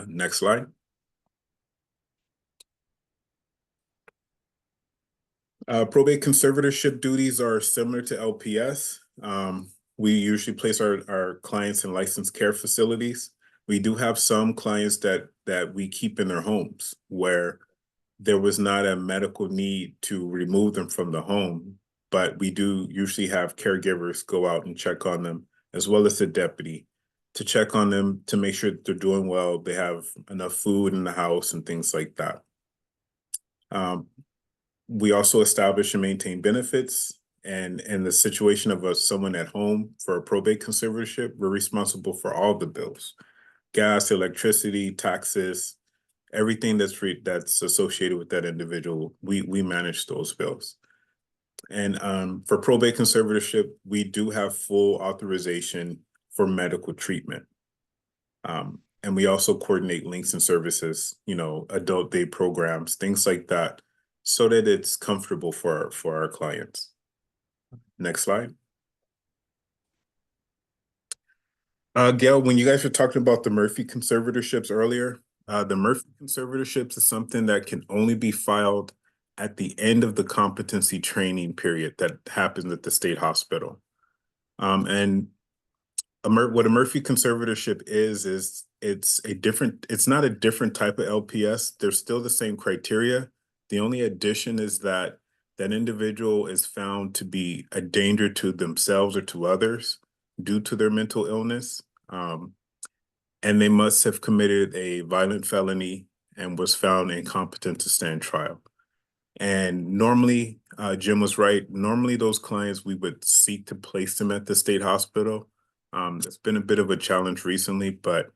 Next slide. Probate conservatorship duties are similar to LPS. We usually place our clients in licensed care facilities. We do have some clients that we keep in their homes where there was not a medical need to remove them from the home, but we do usually have caregivers go out and check on them, as well as a deputy, to check on them to make sure that they're doing well, they have enough food in the house and things like that. We also establish and maintain benefits, and in the situation of someone at home for a probate conservatorship, we're responsible for all the bills: gas, electricity, taxes, everything that's associated with that individual. We manage those bills. And for probate conservatorship, we do have full authorization for medical treatment. And we also coordinate links and services, adult day programs, things like that, so that it's comfortable for our clients. Next slide. Gail, when you guys were talking about the Murphy conservatorships earlier, the Murphy conservatorships is something that can only be filed at the end of the competency training period that happens at the state hospital. And what a Murphy conservatorship is it's not a different type of LPS. They're still the same criteria. The only addition is that that individual is found to be a danger to themselves or to others due to their mental illness. And they must have committed a violent felony and was found incompetent to stand trial. And normally, Jim was right. Normally, those clients, we would seek to place them at the state hospital. It's been a bit of a challenge recently, but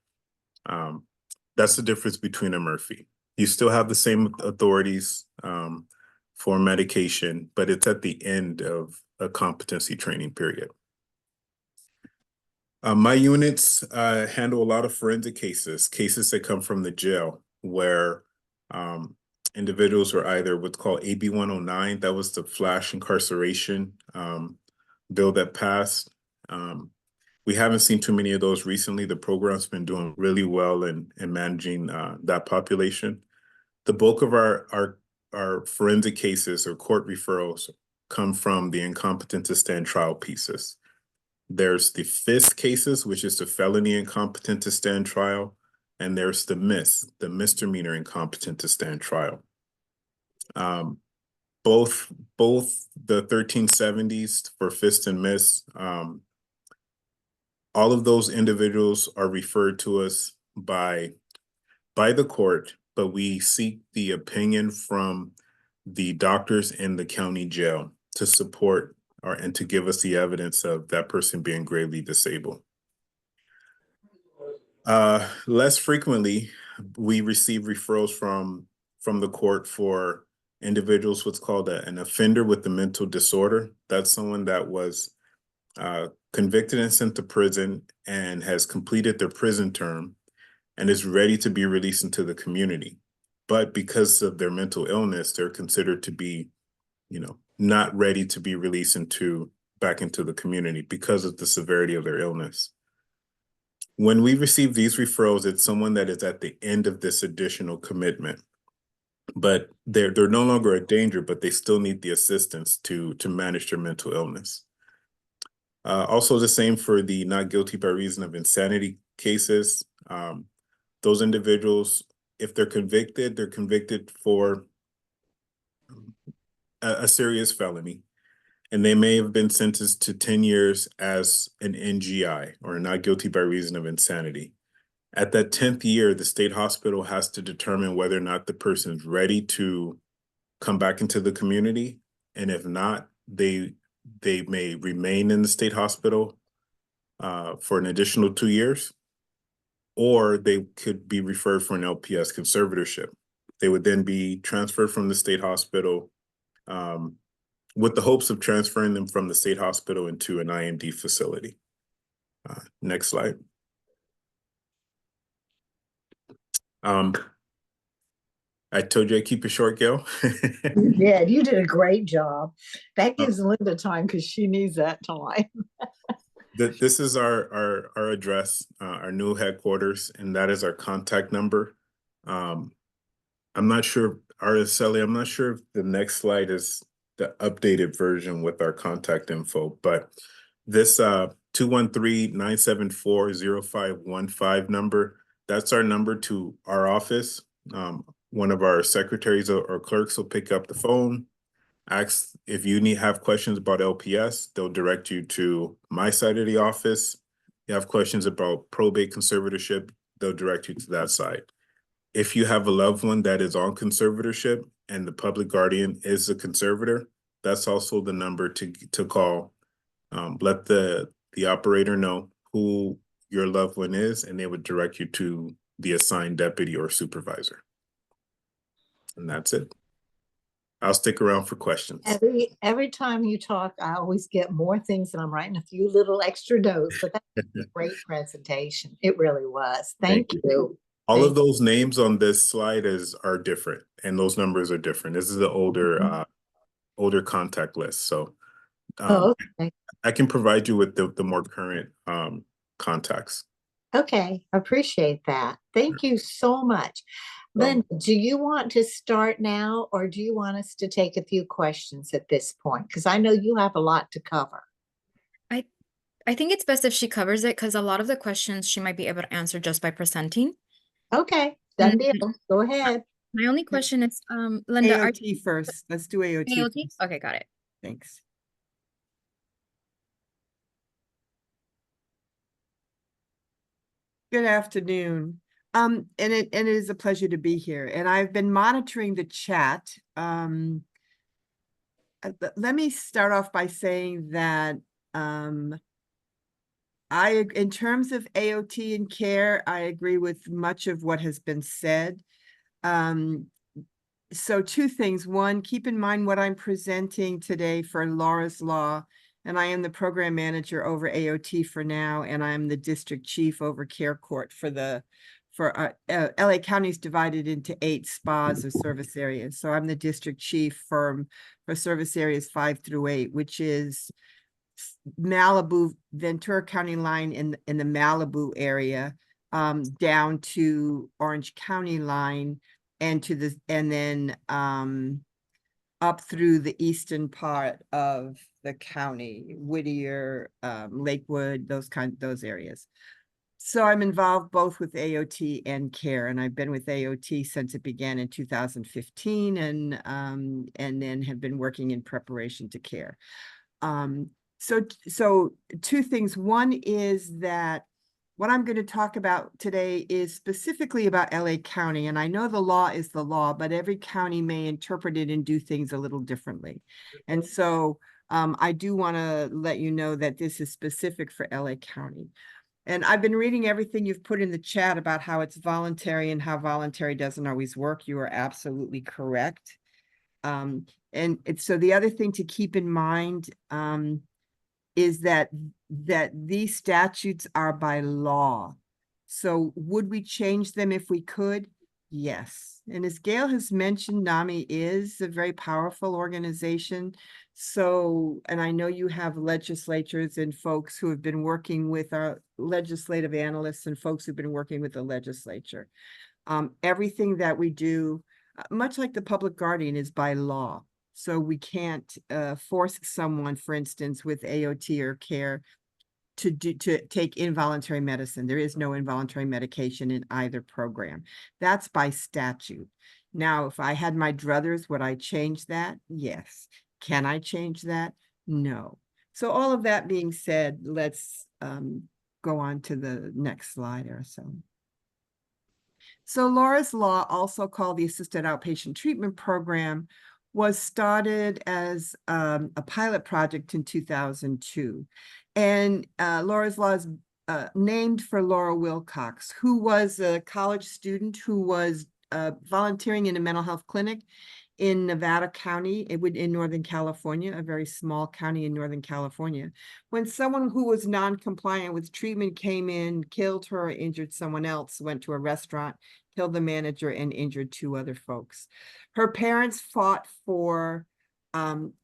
that's the difference between a Murphy. You still have the same authorities for medication, but it's at the end of a competency training period. My units handle a lot of forensic cases that come from the jail where individuals are either what's called AB 109, that was the flash incarceration bill that passed. We haven't seen too many of those recently. The program's been doing really well in managing that population. The bulk of our forensic cases or court referrals come from the incompetent to stand trial pieces. There's the FIST cases, which is the felony incompetent to stand trial, and there's the misdemeanor incompetent to stand trial. Both the 1370s for FIST and MIS, all of those individuals are referred to us by the court, but we seek the opinion from the doctors in the county jail to support and to give us the evidence of that person being gravely disabled. Less frequently, we receive referrals from the court for individuals, what's called an offender with a mental disorder. That's someone that was convicted and sent to prison and has completed their prison term and is ready to be released into the community. But because of their mental illness, they're considered to be, not ready to be released back into the community because of the severity of their illness. When we receive these referrals, it's someone that is at the end of this additional commitment, but they're no longer a danger, but they still need the assistance to manage their mental illness. Also the same for the not guilty by reason of insanity cases. Those individuals, if they're convicted for a serious felony, and they may have been sentenced to 10 years as an NGI, or not guilty by reason of insanity. At that 10th year, the state hospital has to determine whether or not the person is ready to come back into the community. And if not, they may remain in the state hospital for an additional 2 years, or they could be referred for an LPS conservatorship. They would then be transferred from the state hospital with the hopes of transferring them from the state hospital into an IMD facility. Next slide. I told you I'd keep it short, Gail. Yeah, you did a great job. That gives Linda time because she needs that time. This is our address, our new headquarters, and that is our contact number. I'm not sure, Araceli, I'm not sure if the next slide is the updated version with our contact info, but this 213-974-0515 number, that's our number to our office. One of our secretaries or clerks will pick up the phone, ask if you have questions about LPS, they'll direct you to my side of the office. You have questions about probate conservatorship, they'll direct you to that side. If you have a loved one that is on conservatorship and the public guardian is the conservator, that's also the number to call. Let the operator know who your loved one is, and they would direct you to the assigned deputy or supervisor. And that's it. I'll stick around for questions. Every time you talk, I always get more things, and I'm writing a few little extra notes, but that's a great presentation. It really was. Thank you. All of those names on this slide are different, and those numbers are different. This is the older contact list. So okay. I can provide you with the more current contacts. Okay, appreciate that. Thank you so much. Linda, do you want to start now, or do you want us to take a few questions at this point? Because I know you have a lot to cover. I think it's best if she covers it because a lot of the questions she might be able to answer just by presenting. Okay, done deal. Go ahead. My only question is, Linda, AOT first. Let's do AOT. AOT? Okay, got it. Thanks. Good afternoon. And it is a pleasure to be here. And I've been monitoring the chat. Let me start off by saying that in terms of AOT and care, I agree with much of what has been said. So two things. One, keep in mind what I'm presenting today for Laura's Law, and I am the program manager over AOT for now, and I'm the district chief over Care Court for LA County is divided into 8 spas or service areas. So I'm the district chief for service areas 5 through 8, which is Malibu, Ventura County line in the Malibu area, down to Orange County line, and then up through the eastern part of the county, Whittier, Lakewood, those areas. So I'm involved both with AOT and care, and I've been with AOT since it began in 2015, and then have been working in preparation to care. So two things. One is that what I'm going to talk about today is specifically about LA County, and I know the law is the law, but every county may interpret it and do things a little differently. And so I do want to let you know that this is specific for LA County. And I've been reading everything you've put in the chat about how it's voluntary and how voluntary doesn't always work. You are absolutely correct. So the other thing to keep in mind is that these statutes are by law. So would we change them if we could? Yes. And as Gail has mentioned, NAMI is a very powerful organization. So, and I know you have legislatures and folks who have been working with our legislative analysts and folks who've been working with the legislature. Everything that we do, much like the public guardian, is by law. So we can't force someone, for instance, with AOT or care to take involuntary medicine. There is no involuntary medication in either program. That's by statute. Now, if I had my druthers, would I change that? Yes. Can I change that? No. So all of that being said, let's go on to the next slide or so. So Laura's Law, also called the Assisted Outpatient Treatment Program, was started as a pilot project in 2002. And Laura's Law is named for Laura Wilcox, who was a college student who was volunteering in a mental health clinic in Nevada County, in Northern California, a very small county in Northern California, when someone who was non-compliant with treatment came in, killed her, or injured someone else, went to a restaurant, killed the manager, and injured 2 other folks. Her parents fought for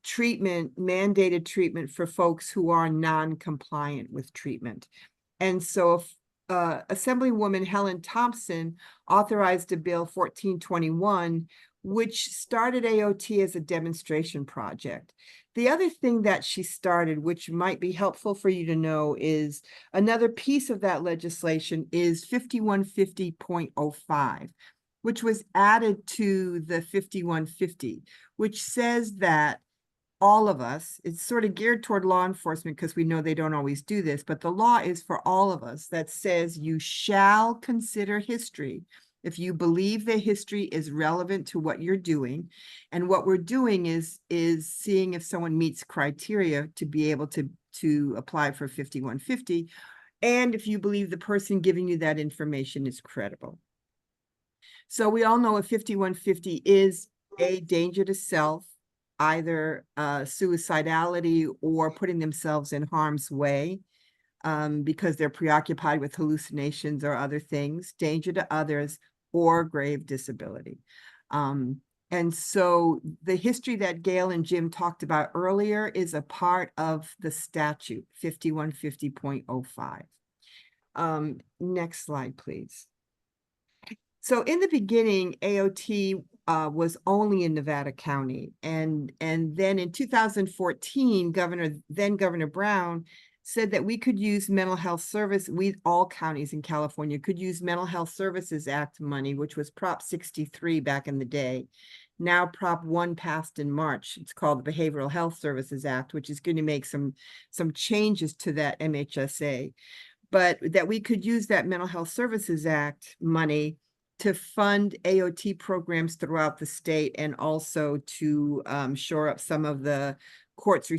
treatment, mandated treatment for folks who are non-compliant with treatment. And so Assemblywoman Helen Thompson authorized a bill 1421, which started AOT as a demonstration project. The other thing that she started, which might be helpful for you to know, is another piece of that legislation is 5150.05, which was added to the 5150, which says that all of us, it's sort of geared toward law enforcement because we know they don't always do this, but the law is for all of us that says you shall consider history if you believe the history is relevant to what you're doing. And what we're doing is seeing if someone meets criteria to be able to apply for 5150, and if you believe the person giving you that information is credible. So we all know a 5150 is a danger to self, either suicidality or putting themselves in harm's way because they're preoccupied with hallucinations or other things, danger to others, or grave disability. And so the history that Gail and Jim talked about earlier is a part of the statute, 5150.05. Next slide, please. So in the beginning, AOT was only in Nevada County. And then in 2014, Governor Brown said that we could use mental health service, all counties in California could use Mental Health Services Act money, which was Prop 63 back in the day. Now Prop 1 passed in March. It's called the Behavioral Health Services Act, which is going to make some changes to that MHSA. But that we could use that Mental Health Services Act money to fund AOT programs throughout the state, and also to shore up some of the courts,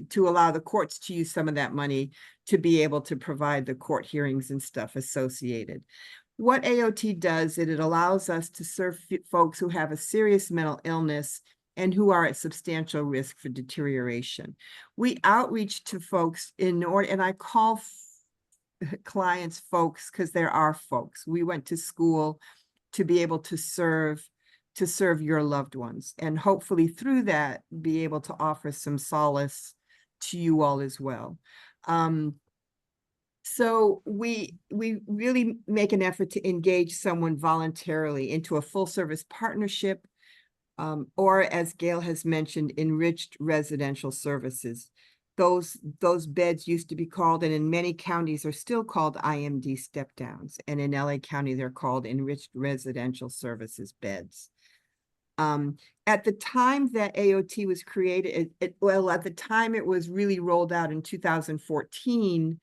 to allow the courts to use some of that money to be able to provide the court hearings and stuff associated. What AOT does is it allows us to serve folks who have a serious mental illness and who are at substantial risk for deterioration. We outreach to folks and I call clients folks because there are folks. We went to school to be able to serve your loved ones, and hopefully through that be able to offer some solace to you all as well. So we really make an effort to engage someone voluntarily into a full service partnership, or as Gail has mentioned, enriched residential services. Those beds used to be called, and in many counties are still called, IMD step downs. And in LA County, they're called enriched residential services beds. At the time that AOT was created, at the time it was really rolled out in 2014,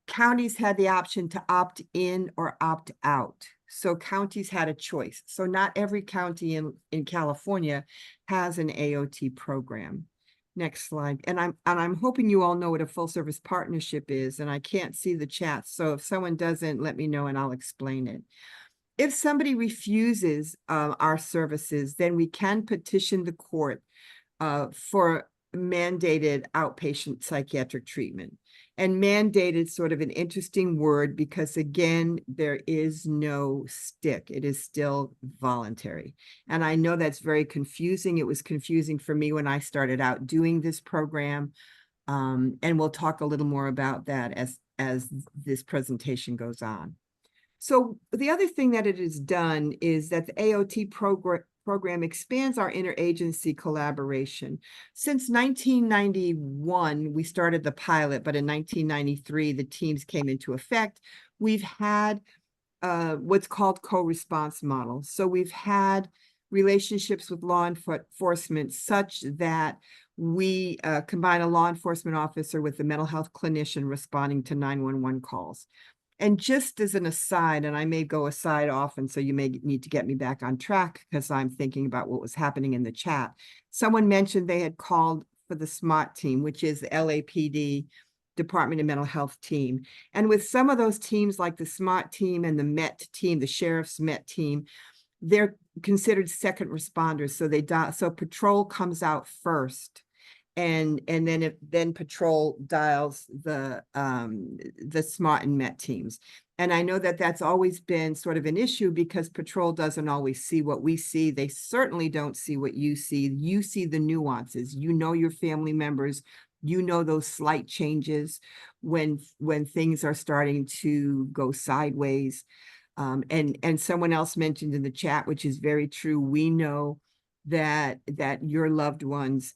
counties had the option to opt in or opt out. So counties had a choice. So not every county in California has an AOT program. Next slide. And I'm hoping you all know what a full service partnership is, and I can't see the chat. So if someone doesn't, let me know and I'll explain it. If somebody refuses our services, then we can petition the court for mandated outpatient psychiatric treatment. And mandated sort of an interesting word because, again, there is no stick. It is still voluntary. And I know that's very confusing. It was confusing for me when I started out doing this program. And we'll talk a little more about that as this presentation goes on. So the other thing that it has done is that the AOT program expands our interagency collaboration. Since 1991, we started the pilot, but in 1993, the teams came into effect. We've had what's called co-response models. So we've had relationships with law enforcement such that we combine a law enforcement officer with a mental health clinician responding to 911 calls. And just as an aside, and I may go aside often, so you may need to get me back on track because I'm thinking about what was happening in the chat. Someone mentioned they had called for the SMART team, which is the LAPD Department of Mental Health team. And with some of those teams, like the SMART team and the MET team, the sheriff's MET team, they're considered second responders. So patrol comes out first. And then patrol dials the SMART and MET teams. And I know that that's always been sort of an issue because patrol doesn't always see what we see. They certainly don't see what you see. You see the nuances. You know your family members. You know those slight changes when things are starting to go sideways. And someone else mentioned in the chat, which is very true. We know that your loved ones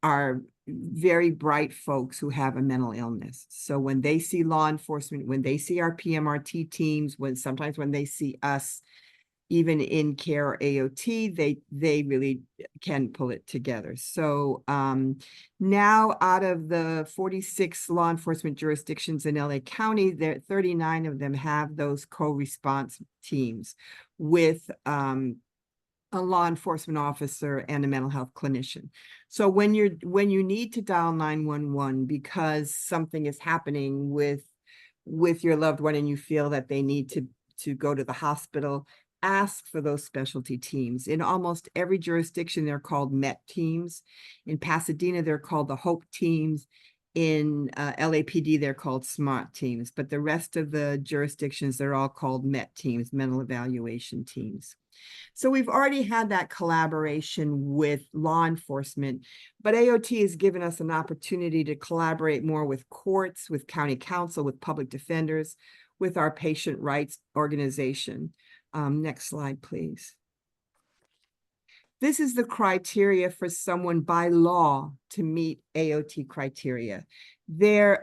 are very bright folks who have a mental illness. So when they see law enforcement, when they see our PMRT teams, sometimes when they see us, even in care or AOT, they really can pull it together. So now out of the 46 law enforcement jurisdictions in LA County, 39 of them have those co-response teams with a law enforcement officer and a mental health clinician. So when you need to dial 911 because something is happening with your loved one and you feel that they need to go to the hospital, ask for those specialty teams. In almost every jurisdiction, they're called MET teams. In Pasadena, they're called the HOPE teams. In LAPD, they're called SMART teams. But the rest of the jurisdictions, they're all called MET teams, mental evaluation teams. So we've already had that collaboration with law enforcement, but AOT has given us an opportunity to collaborate more with courts, with county council, with public defenders, with our patient rights organization. Next slide, please. This is the criteria for someone by law to meet AOT criteria. They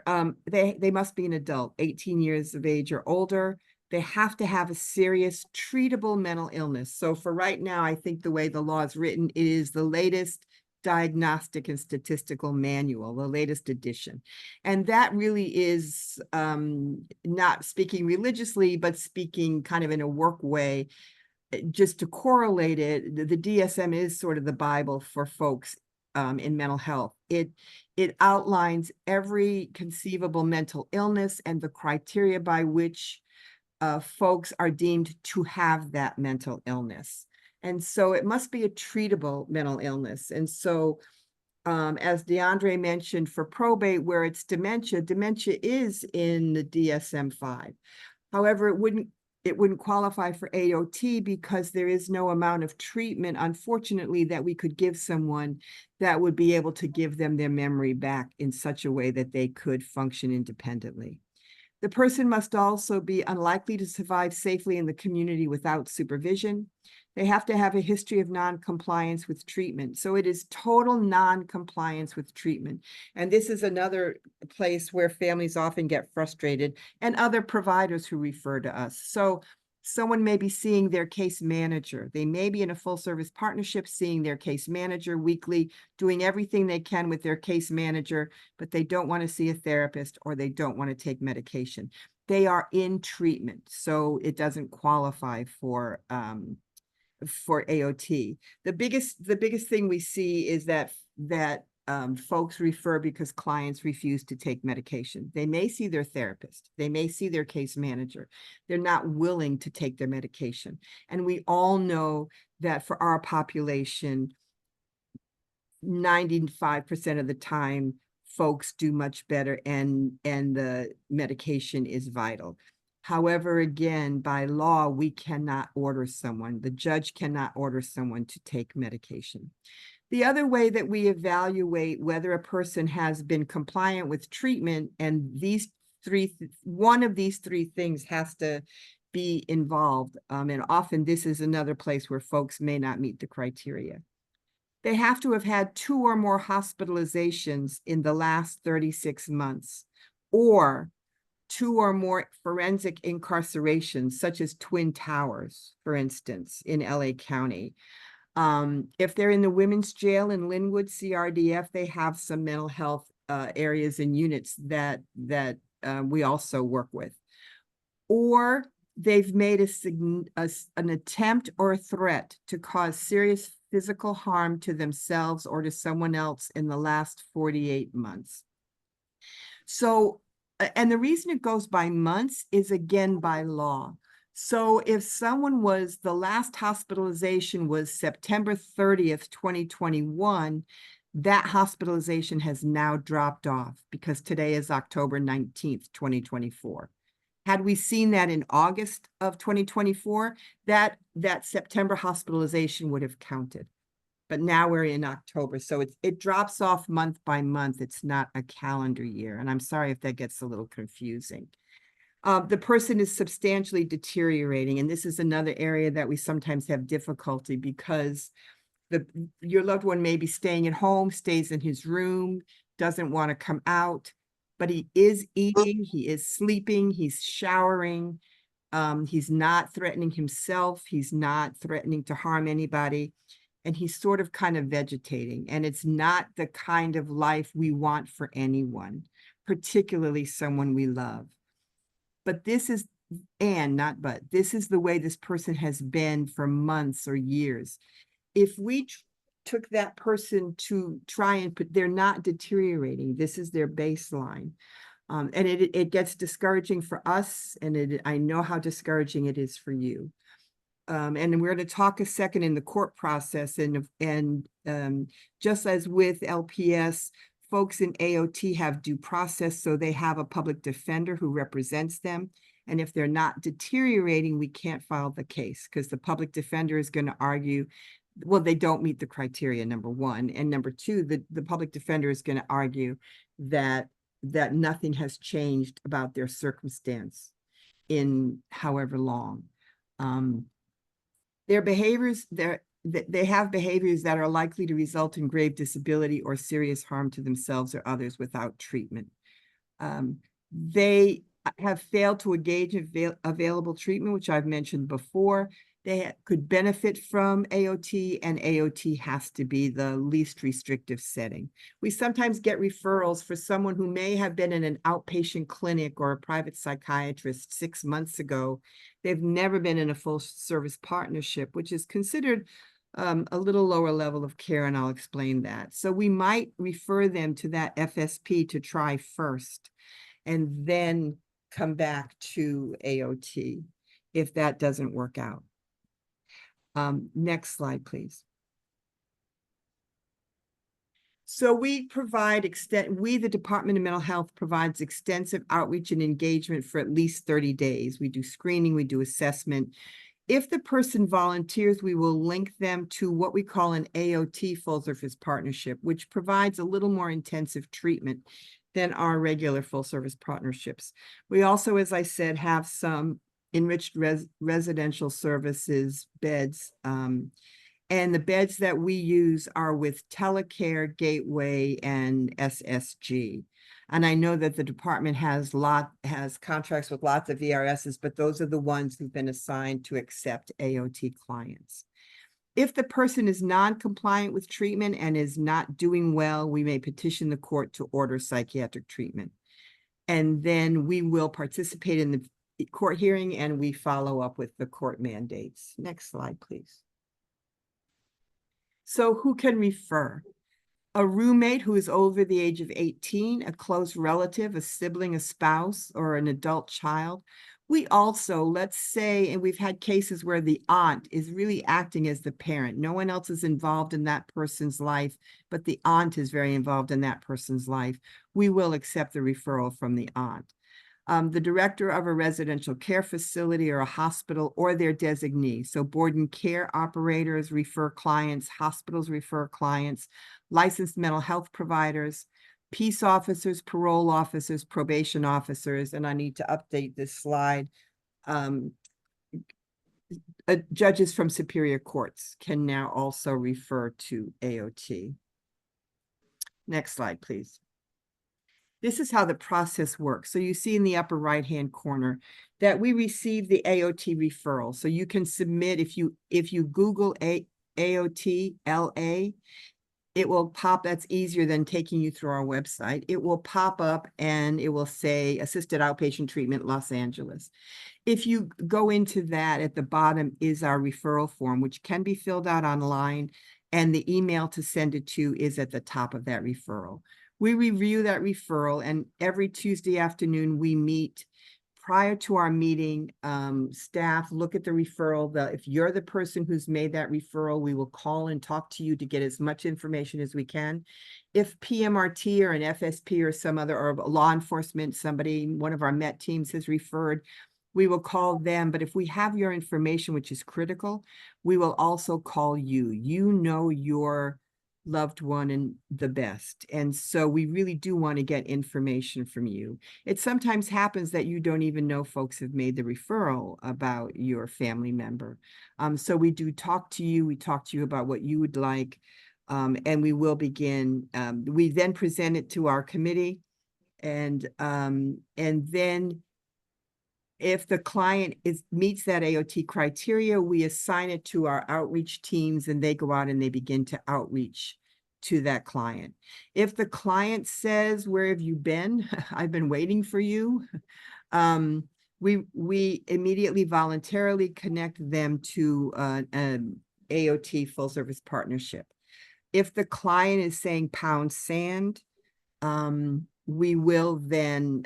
must be an adult, 18 years of age or older. They have to have a serious treatable mental illness. So for right now, I think the way the law is written, it is the latest diagnostic and statistical manual, the latest edition. And that really is not speaking religiously, but speaking kind of in a work way, just to correlate it. The DSM is sort of the Bible for folks in mental health. It outlines every conceivable mental illness and the criteria by which folks are deemed to have that mental illness. And so it must be a treatable mental illness. And so as DeAndre mentioned, for probate, where it's dementia is in the DSM-5. However, it wouldn't qualify for AOT because there is no amount of treatment, unfortunately, that we could give someone that would be able to give them their memory back in such a way that they could function independently. The person must also be unlikely to survive safely in the community without supervision. They have to have a history of non-compliance with treatment. So it is total non-compliance with treatment. And this is another place where families often get frustrated and other providers who refer to us. So someone may be seeing their case manager. They may be in a full service partnership, seeing their case manager weekly, doing everything they can with their case manager, but they don't want to see a therapist or they don't want to take medication. They are in treatment, so it doesn't qualify for AOT. The biggest thing we see is that folks refer because clients refuse to take medication. They may see their therapist, they may see their case manager. They're not willing to take their medication. And we all know that for our population, 95% of the time, folks do much better and the medication is vital. However, again, by law, we cannot order someone. The judge cannot order someone to take medication. The other way that we evaluate whether a person has been compliant with treatment, and one of these three things has to be involved, and often this is another place where folks may not meet the criteria. They have to have had 2 or more hospitalizations in the last 36 months, or 2 or more forensic incarcerations, such as Twin Towers, for instance, in LA County. If they're in the women's jail in Linwood, CRDF, they have some mental health areas and units that we also work with. Or they've made an attempt or a threat to cause serious physical harm to themselves or to someone else in the last 48 months. So, and the reason it goes by months is, again, by law. So if someone the last hospitalization was September 30th, 2021, that hospitalization has now dropped off because today is October 19th, 2024. Had we seen that in August of 2024, that September hospitalization would have counted. But now we're in October, so it drops off month by month. It's not a calendar year. And I'm sorry if that gets a little confusing. The person is substantially deteriorating. And this is another area that we sometimes have difficulty because your loved one may be staying at home, stays in his room, doesn't want to come out, but he is eating, he is sleeping, he's showering. He's not threatening himself. He's not threatening to harm anybody. And he's sort of kind of vegetating. And it's not the kind of life we want for anyone, particularly someone we love. But this is, this is the way this person has been for months or years. If we took that person to try and they're not deteriorating. This is their baseline. And it gets discouraging for us. And I know how discouraging it is for you. And we're going to talk a second in the court process. And just as with LPS, folks in AOT have due process, so they have a public defender who represents them. And if they're not deteriorating, we can't file the case because the public defender is going to argue, well, they don't meet the criteria, number one. And number two, the public defender is going to argue that nothing has changed about their circumstance in however long. Their behaviors, they have behaviors that are likely to result in grave disability or serious harm to themselves or others without treatment. They have failed to engage in available treatment, which I've mentioned before. They could benefit from AOT, and AOT has to be the least restrictive setting. We sometimes get referrals for someone who may have been in an outpatient clinic or a private psychiatrist 6 months ago. They've never been in a full service partnership, which is considered a little lower level of care, and I'll explain that. So we might refer them to that FSP to try first, and then come back to AOT if that doesn't work out. Next slide, please. So we provide the Department of Mental Health provides extensive outreach and engagement for at least 30 days. We do screening, we do assessment. If the person volunteers, we will link them to what we call an AOT full service partnership, which provides a little more intensive treatment than our regular full service partnerships. We also, as I said, have some enriched residential services beds. And the beds that we use are with Telecare, Gateway, and SSG. And I know that the department has contracts with lots of VRSs, but those are the ones who've been assigned to accept AOT clients. If the person is non-compliant with treatment and is not doing well, we may petition the court to order psychiatric treatment. And then we will participate in the court hearing, and we follow up with the court mandates. Next slide, please. So who can refer? A roommate who is over the age of 18, a close relative, a sibling, a spouse, or an adult child. We also, let's say, and we've had cases where the aunt is really acting as the parent. No one else is involved in that person's life, but the aunt is very involved in that person's life. We will accept the referral from the aunt. The director of a residential care facility or a hospital or their designee. So board and care operators refer clients, hospitals refer clients, licensed mental health providers, peace officers, parole officers, probation officers, and I need to update this slide. Judges from superior courts can now also refer to AOT. Next slide, please. This is how the process works. So you see in the upper right-hand corner that we receive the AOT referral. So you can submit, if you Google AOT LA, it will pop, that's easier than taking you through our website. It will pop up and it will say Assisted Outpatient Treatment, Los Angeles. If you go into that, at the bottom is our referral form, which can be filled out online, and the email to send it to is at the top of that referral. We review that referral, and every Tuesday afternoon we meet. Prior to our meeting, staff look at the referral. If you're the person who's made that referral, we will call and talk to you to get as much information as we can. If PMRT or an FSP or some other, or law enforcement, somebody, one of our MET teams has referred, we will call them. But if we have your information, which is critical, we will also call you. You know your loved one and the best. And so we really do want to get information from you. It sometimes happens that you don't even know folks have made the referral about your family member. So we do talk to you. We talk to you about what you would like. And we will begin. We then present it to our committee. And then if the client meets that AOT criteria, we assign it to our outreach teams, and they go out and they begin to outreach to that client. If the client says, "Where have you been? I've been waiting for you," we immediately voluntarily connect them to an AOT full service partnership. If the client is saying pound sand, we will then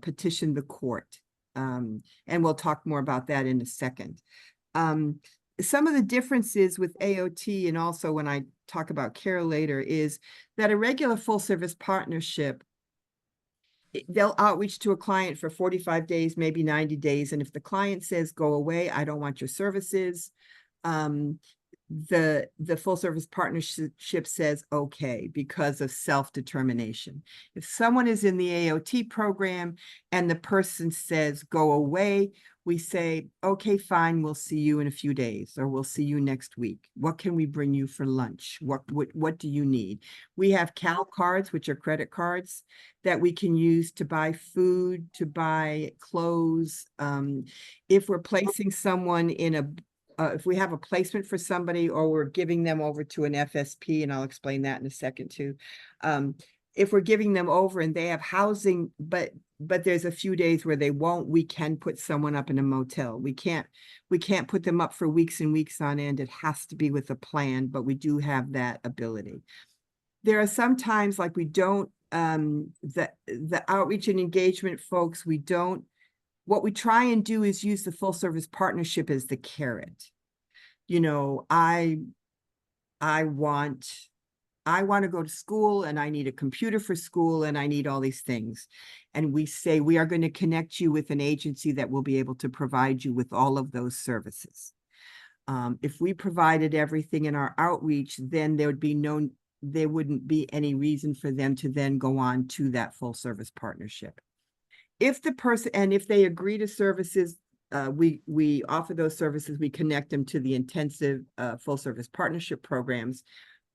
petition the court. And we'll talk more about that in a second. Some of the differences with AOT, and also when I talk about care later, is that a regular full service partnership, they'll outreach to a client for 45 days, maybe 90 days. And if the client says, "Go away, I don't want your services," the full service partnership says okay, because of self-determination. If someone is in the AOT program and the person says "go away," we say, "Okay, fine, we'll see you in a few days," or "We'll see you next week. What can we bring you for lunch? What do you need?" We have CAL cards, which are credit cards that we can use to buy food, to buy clothes. If we're placing someone in if we have a placement for somebody, or we're giving them over to an FSP, and I'll explain that in a second too. If we're giving them over and they have housing, but there's a few days where they won't, we can put someone up in a motel. We can't put them up for weeks and weeks on end. It has to be with a plan, but we do have that ability. There are some times, like, we don't, the outreach and engagement folks, we don't. What we try and do is use the full service partnership as the carrot. You know, I want to go to school, and I need a computer for school, and I need all these things. And we say, we are going to connect you with an agency that will be able to provide you with all of those services. If we provided everything in our outreach, then there wouldn't be any reason for them to then go on to that full service partnership. If the person, and if they agree to services, we offer those services. We connect them to the intensive full service partnership programs,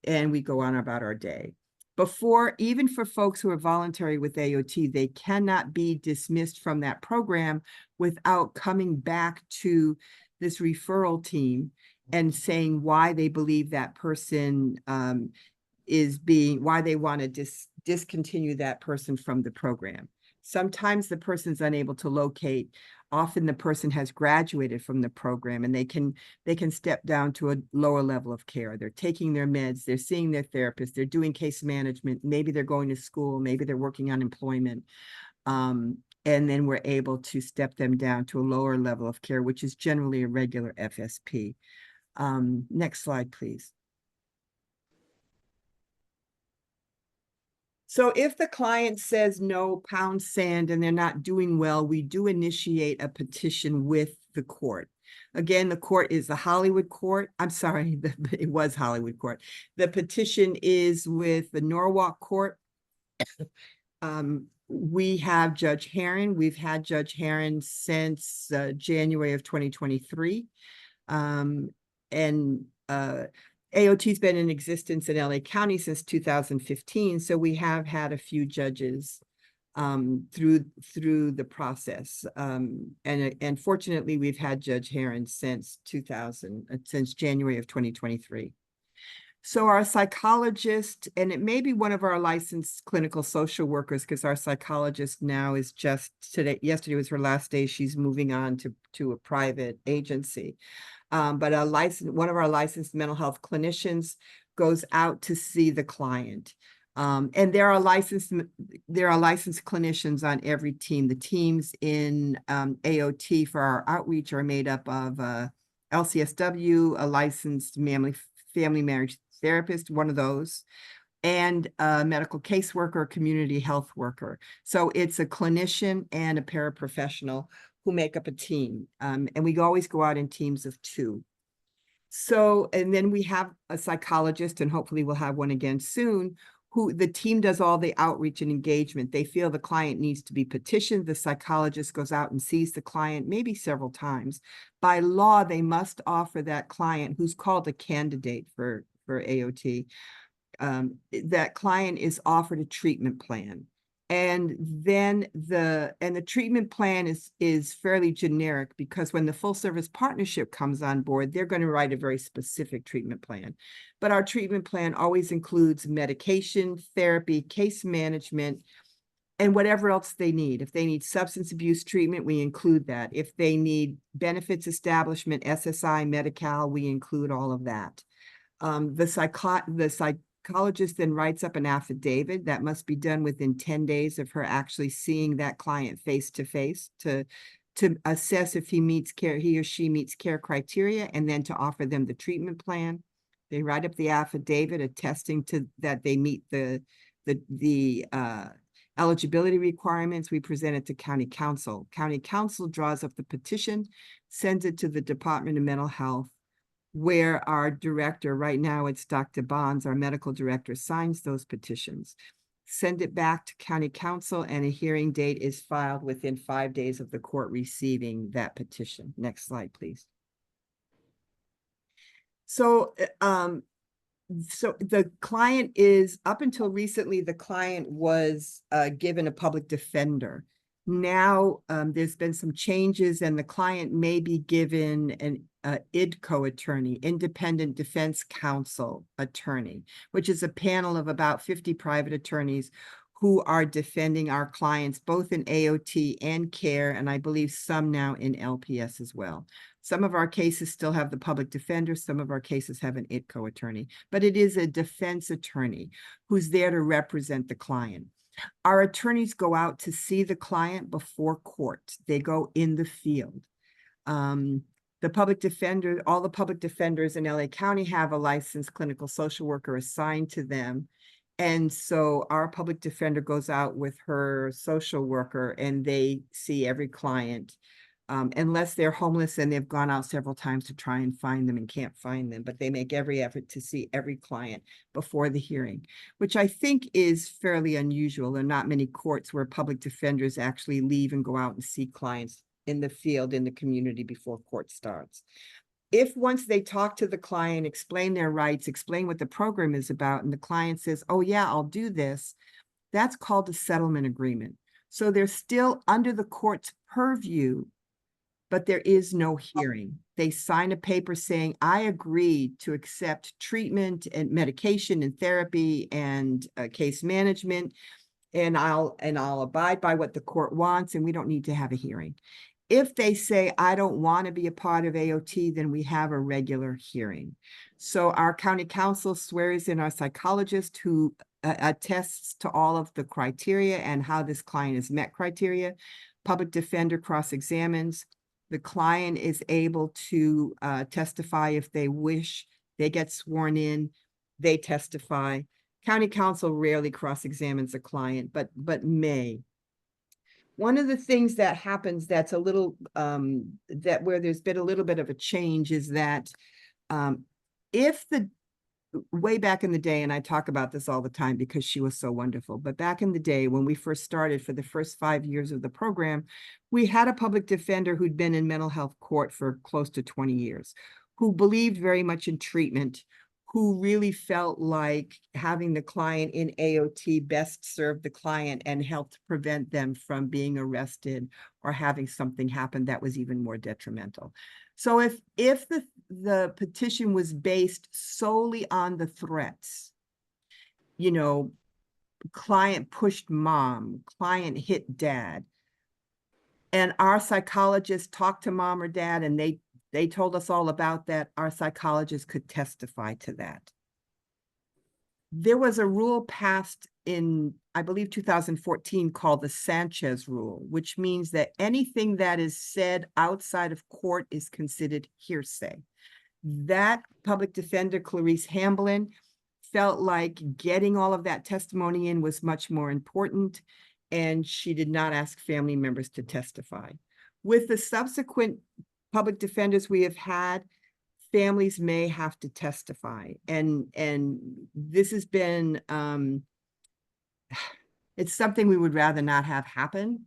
and we go on about our day. Even for folks who are voluntary with AOT, they cannot be dismissed from that program without coming back to this referral team and saying why they believe that person why they want to discontinue that person from the program. Sometimes the person's unable to locate. Often the person has graduated from the program, and they can step down to a lower level of care. They're taking their meds, they're seeing their therapist, they're doing case management, maybe they're going to school, maybe they're working on employment. And then we're able to step them down to a lower level of care, which is generally a regular FSP. Next slide, please. So if the client says no, pound sand, and they're not doing well, we do initiate a petition with the court. Again, the court is the Hollywood court. I'm sorry, it was Hollywood court. The petition is with the Norwalk court. We have Judge Herron. We've had Judge Herron since January of 2023. AOT's been in existence in LA County since 2015, so we have had a few judges through the process. And fortunately, we've had Judge Herron since January of 2023. So our psychologist, and it may be one of our licensed clinical social workers, because our psychologist now is yesterday was her last day. She's moving on to a private agency. But one of our licensed mental health clinicians goes out to see the client. And there are licensed clinicians on every team. The teams in AOT for our outreach are made up of LCSW, a licensed family marriage therapist, one of those, and a medical caseworker, community health worker. So it's a clinician and a paraprofessional who make up a team. And we always go out in teams of 2. So, and then we have a psychologist, and hopefully we'll have one again soon, who the team does all the outreach and engagement. They feel the client needs to be petitioned. The psychologist goes out and sees the client maybe several times. By law, they must offer that client, who's called a candidate for AOT, that client is offered a treatment plan. And then the treatment plan is fairly generic, because when the full service partnership comes on board, they're going to write a very specific treatment plan. But our treatment plan always includes medication, therapy, case management, and whatever else they need. If they need substance abuse treatment, we include that. If they need benefits establishment, SSI, Medi-Cal, we include all of that. The psychologist then writes up an affidavit that must be done within 10 days of her actually seeing that client face to face to assess if he or she meets care criteria, and then to offer them the treatment plan. They write up the affidavit attesting to that they meet the eligibility requirements. We present it to county council. County council draws up the petition, sends it to the Department of Mental Health, where our director, right now it's Dr. Bonds, our medical director, signs those petitions, send it back to county council, and a hearing date is filed within 5 days of the court receiving that petition. Next slide, please. So, so the client is, up until recently, the client was given a public defender. Now there's been some changes, and the client may be given an IDCO attorney, Independent Defense Counsel attorney, which is a panel of about 50 private attorneys who are defending our clients, both in AOT and CARE, and I believe some now in LPS as well. Some of our cases still have the public defender. Some of our cases have an IDCO attorney, but it is a defense attorney who's there to represent the client. Our attorneys go out to see the client before court. They go in the field. The public defender, all the public defenders in LA County have a licensed clinical social worker assigned to them. And so our public defender goes out with her social worker, and they see every client, unless they're homeless and they've gone out several times to try and find them and can't find them, but they make every effort to see every client before the hearing, which I think is fairly unusual. There are not many courts where public defenders actually leave and go out and see clients in the field, in the community, before court starts. If once they talk to the client, explain their rights, explain what the program is about, and the client says, oh yeah, I'll do this, that's called a settlement agreement. So they're still under the court's purview, but there is no hearing. They sign a paper saying, I agree to accept treatment and medication and therapy and case management, and I'll abide by what the court wants, and we don't need to have a hearing. If they say, I don't want to be a part of AOT, then we have a regular hearing. So our county council swears in our psychologist, who attests to all of the criteria and how this client has met criteria. Public defender cross-examines. The client is able to testify if they wish. They get sworn in, they testify. County counsel rarely cross-examines a client, but may. One of the things that happens that's a little, that where there's been a little bit of a change is that if the, way back in the day, and I talk about this all the time because she was so wonderful, but back in the day when we first started, for the first 5 years of the program, we had a public defender who'd been in mental health court for close to 20 years, who believed very much in treatment, who really felt like having the client in AOT best served the client and helped prevent them from being arrested or having something happen that was even more detrimental. So if the petition was based solely on the threats, you know, client pushed mom, client hit dad, and our psychologist talked to mom or dad and they told us all about that, our psychologist could testify to that. There was a rule passed in, I believe, 2014 called the Sanchez Rule, which means that anything that is said outside of court is considered hearsay. That public defender, Clarice Hamblin, felt like getting all of that testimony in was much more important, and she did not ask family members to testify. With the subsequent public defenders we have had, families may have to testify. And this has been, it's something we would rather not have happen.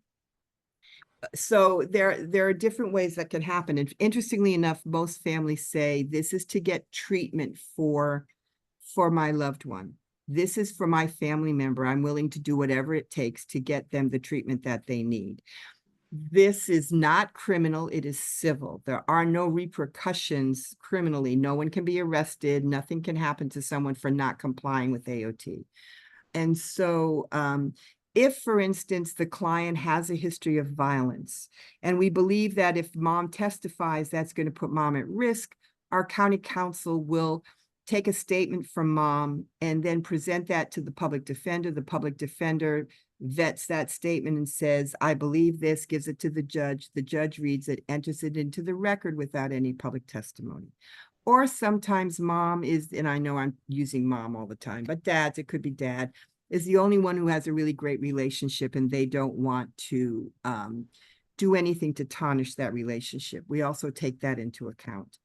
So there are different ways that can happen. And interestingly enough, most families say, this is to get treatment for my loved one. This is for my family member. I'm willing to do whatever it takes to get them the treatment that they need. This is not criminal, it is civil. There are no repercussions criminally. No one can be arrested. Nothing can happen to someone for not complying with AOT. And so if, for instance, the client has a history of violence, and we believe that if mom testifies, that's going to put mom at risk, our county counsel will take a statement from mom and then present that to the public defender. The public defender vets that statement and says, I believe this, gives it to the judge reads it, enters it into the record without any public testimony. Or sometimes mom is, and I know I'm using mom all the time, but dads, it could be dad, is the only one who has a really great relationship and they don't want to do anything to tarnish that relationship. We also take that into account.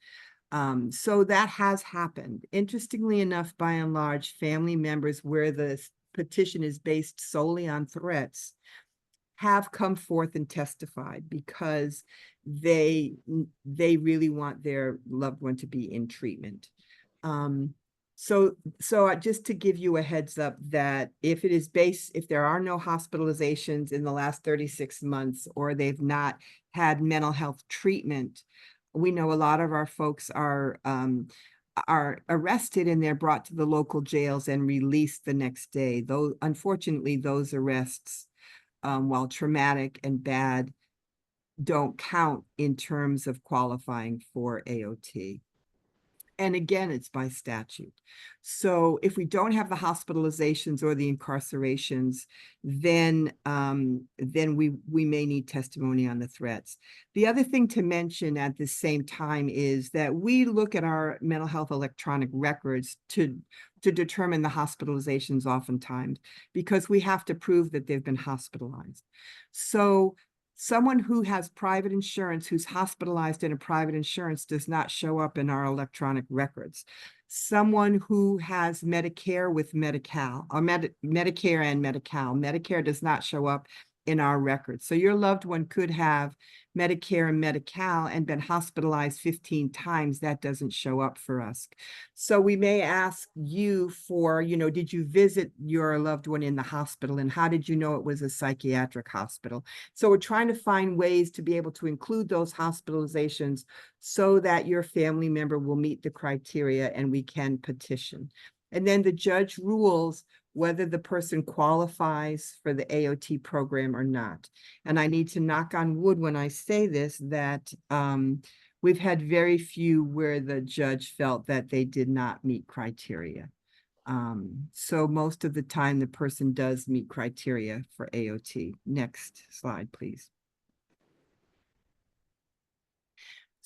So that has happened. Interestingly enough, by and large, family members where the petition is based solely on threats have come forth and testified because they really want their loved one to be in treatment. So just to give you a heads up that if it is based, if there are no hospitalizations in the last 36 months or they've not had mental health treatment, we know a lot of our folks are arrested and they're brought to the local jails and released the next day. Though, unfortunately, those arrests, while traumatic and bad, don't count in terms of qualifying for AOT. And again, it's by statute. So if we don't have the hospitalizations or the incarcerations, then we may need testimony on the threats. The other thing to mention at the same time is that we look at our mental health electronic records to determine the hospitalizations oftentimes because we have to prove that they've been hospitalized. So someone who has private insurance, who's hospitalized in a private insurance, does not show up in our electronic records. Someone who has Medicare with Medi-Cal, or Medicare and Medi-Cal, Medicare does not show up in our records. So your loved one could have Medicare and Medi-Cal and been hospitalized 15 times. That doesn't show up for us. So we may ask you for, did you visit your loved one in the hospital and how did you know it was a psychiatric hospital? So we're trying to find ways to be able to include those hospitalizations so that your family member will meet the criteria and we can petition. And then the judge rules whether the person qualifies for the AOT program or not. And I need to knock on wood when I say this, that we've had very few where the judge felt that they did not meet criteria. So most of the time the person does meet criteria for AOT. Next slide, please.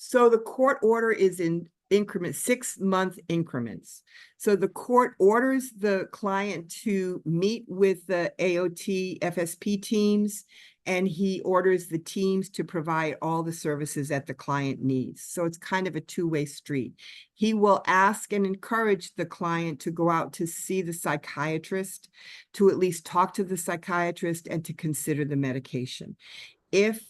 So the court order is in increment 6-month increments. So the court orders the client to meet with the AOT FSP teams, and he orders the teams to provide all the services that the client needs. So it's kind of a two-way street. He will ask and encourage the client to go out to see the psychiatrist, to at least talk to the psychiatrist, and to consider the medication. If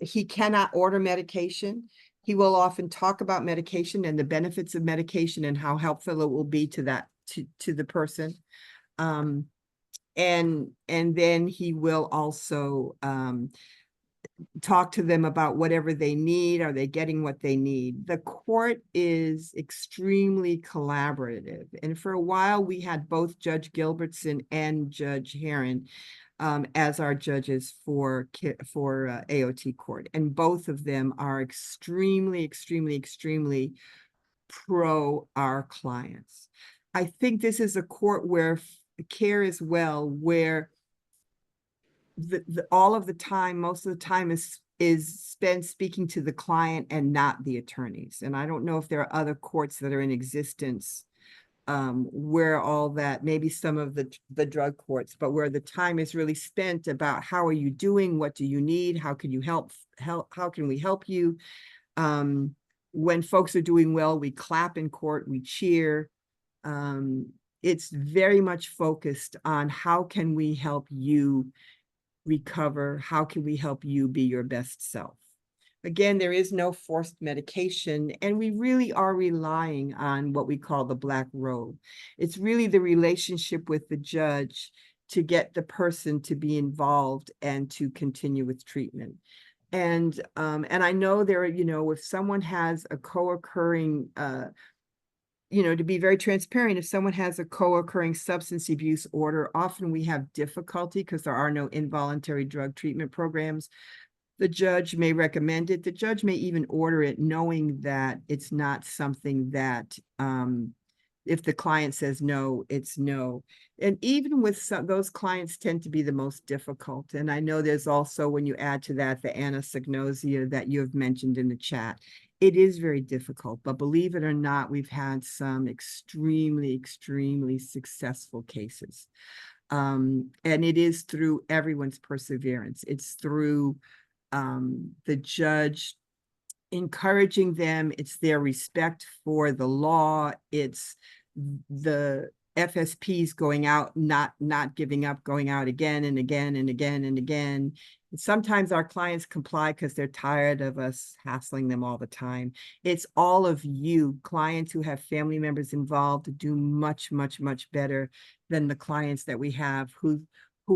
he cannot order medication, he will often talk about medication and the benefits of medication and how helpful it will be to that to the person. And then he will also talk to them about whatever they need. Are they getting what they need? The court is extremely collaborative. And for a while, we had both Judge Gilbertson and Judge Heron as our judges for AOT court. And both of them are extremely, extremely, extremely pro our clients. I think this is a court where care is well, where all of the time, most of the time is spent speaking to the client and not the attorneys. And I don't know if there are other courts that are in existence where all that, maybe some of the drug courts, but where the time is really spent about how are you doing, what do you need, how can you help, how can we help you? When folks are doing well, we clap in court, we cheer. It's very much focused on how can we help you recover, how can we help you be your best self? Again, there is no forced medication, and we really are relying on what we call the Black robe. It's really the relationship with the judge to get the person to be involved and to continue with treatment. And I know there are, you know, if someone has a co-occurring, you know, to be very transparent, if someone has a co-occurring substance abuse order, often we have difficulty because there are no involuntary drug treatment programs. The judge may recommend it. The judge may even order it, knowing that it's not something that, if the client says no, it's no. And even with those clients tend to be the most difficult. And I know there's also, when you add to that, the anosognosia that you have mentioned in the chat. It is very difficult, but believe it or not, we've had some extremely, extremely successful cases. And it is through everyone's perseverance. It's through the judge encouraging them. It's their respect for the law. It's the FSPs going out, not giving up, going out again and again and again and again. And sometimes our clients comply because they're tired of us hassling them all the time. It's all of you, clients who have family members involved, to do much, much, much better than the clients that we have who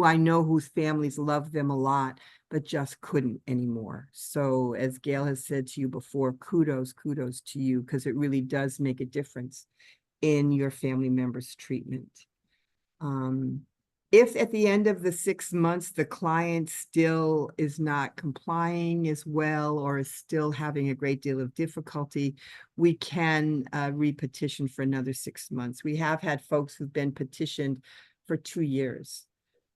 I know whose families love them a lot, but just couldn't anymore. So as Gail has said to you before, kudos to you, because it really does make a difference in your family members' treatment. If at the end of the 6 months, the client still is not complying as well, or is still having a great deal of difficulty, we can re-petition for another 6 months. We have had folks who've been petitioned for 2 years.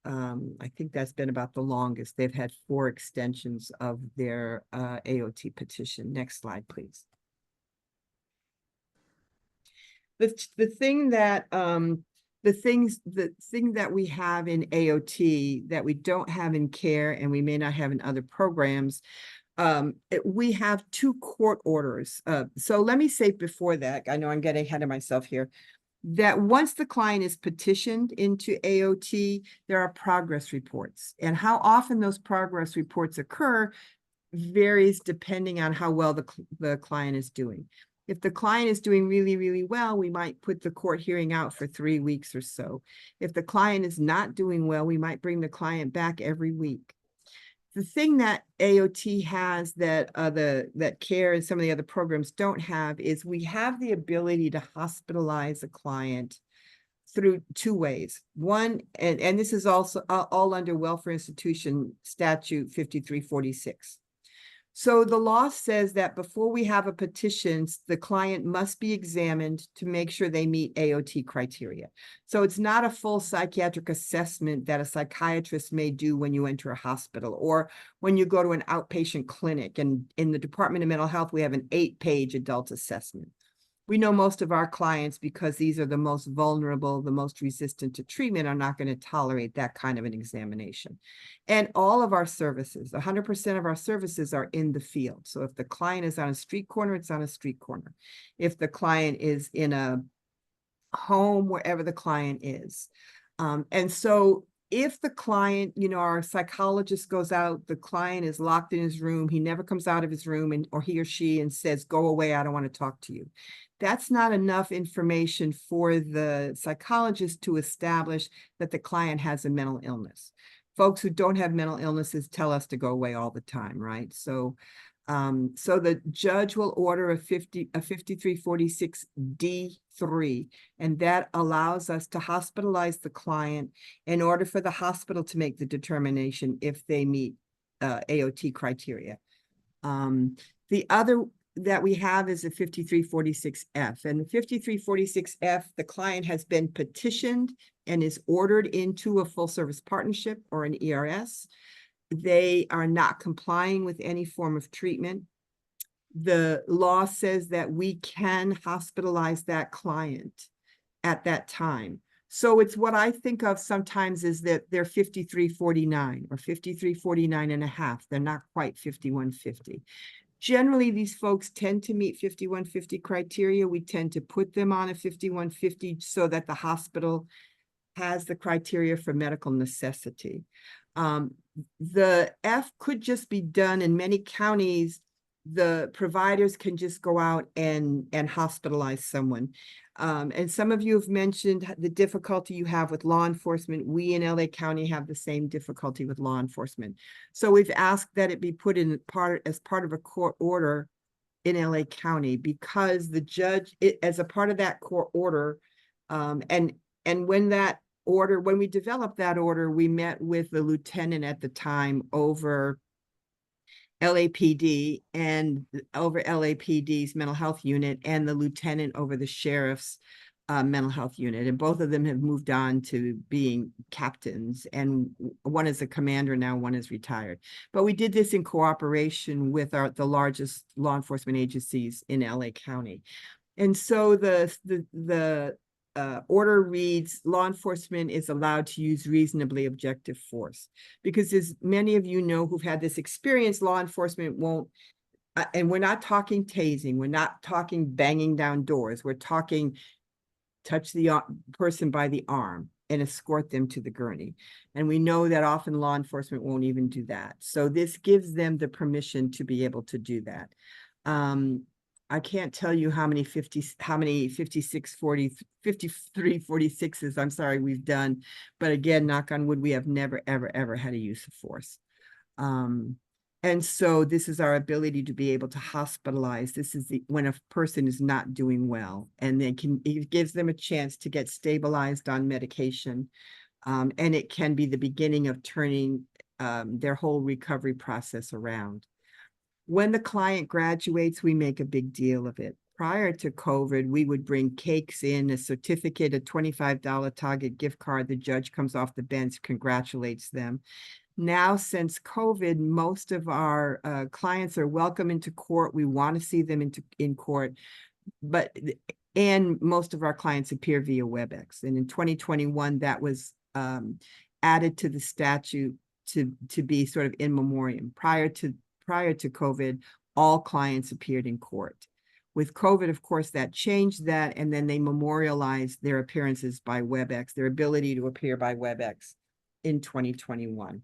I think that's been about the longest. They've had 4 extensions of their AOT petition. Next slide, please. The thing that we have in AOT that we don't have in care, and we may not have in other programs, we have 2 court orders. So let me say before that, I know I'm getting ahead of myself here, that once the client is petitioned into AOT, there are progress reports. And how often those progress reports occur varies depending on how well the client is doing. If the client is doing really, really well, we might put the court hearing out for 3 weeks or so. If the client is not doing well, we might bring the client back every week. The thing that AOT has that that CARE and some of the other programs don't have is we have the ability to hospitalize a client through 2 ways. One, and this is also all under Welfare Institution Statute 5346. So the law says that before we have a petition, the client must be examined to make sure they meet AOT criteria. So it's not a full psychiatric assessment that a psychiatrist may do when you enter a hospital or when you go to an outpatient clinic. And in the Department of Mental Health, we have an 8-page adult assessment. We know most of our clients, because these are the most vulnerable, the most resistant to treatment, are not going to tolerate that kind of an examination. And all of our services, 100% of our services are in the field. So if the client is on a street corner, it's on a street corner. If the client is in a home, wherever the client is. And so if the client, you know, our psychologist goes out, the client is locked in his room, he never comes out of his room, and or he or she and says, go away, I don't want to talk to you. That's not enough information for the psychologist to establish that the client has a mental illness. Folks who don't have mental illnesses tell us to go away all the time, right? So the judge will order a 5346D3, and that allows us to hospitalize the client in order for the hospital to make the determination if they meet AOT criteria. The other that we have is a 5346F, and the 5346F, the client has been petitioned and is ordered into a full service partnership or an ERS. They are not complying with any form of treatment. The law says that we can hospitalize that client at that time. So it's what I think of sometimes is that they're 5349 or 5349 and a half. They're not quite 5150. Generally, these folks tend to meet 5150 criteria. We tend to put them on a 5150 so that the hospital has the criteria for medical necessity. The F could just be done in many counties. The providers can just go out and hospitalize someone. And some of you have mentioned the difficulty you have with law enforcement. We in LA County have the same difficulty with law enforcement. So we've asked that it be put in as part of a court order in LA County, because the judge, as a part of that court order, and when we developed that order, we met with the lieutenant at the time over LAPD and over LAPD's mental health unit, and the lieutenant over the sheriff's mental health unit. And both of them have moved on to being captains, and one is a commander now, one is retired. But we did this in cooperation with the largest law enforcement agencies in LA County. And so the order reads, law enforcement is allowed to use reasonably objective force, because as many of you know who've had this experience, law enforcement won't, and we're not talking tasing, we're not talking banging down doors, we're talking touch the person by the arm and escort them to the gurney. And we know that often law enforcement won't even do that. So this gives them the permission to be able to do that. I can't tell you how many 5346s, I'm sorry, we've done. But again, knock on wood, we have never, ever had a use of force. And so this is our ability to be able to hospitalize. This is when a person is not doing well, and it gives them a chance to get stabilized on medication. And it can be the beginning of turning their whole recovery process around. When the client graduates, we make a big deal of it. Prior to COVID, we would bring cakes in, a certificate, a $25 Target gift card. The judge comes off the bench, congratulates them. Now, since COVID, most of our clients are welcome into court. We want to see them in court, and most of our clients appear via WebEx. And in 2021, that was added to the statute to be sort of in memoriam. Prior to COVID, all clients appeared in court. With COVID, of course, that changed that, and then they memorialized their appearances by WebEx, their ability to appear by WebEx in 2021.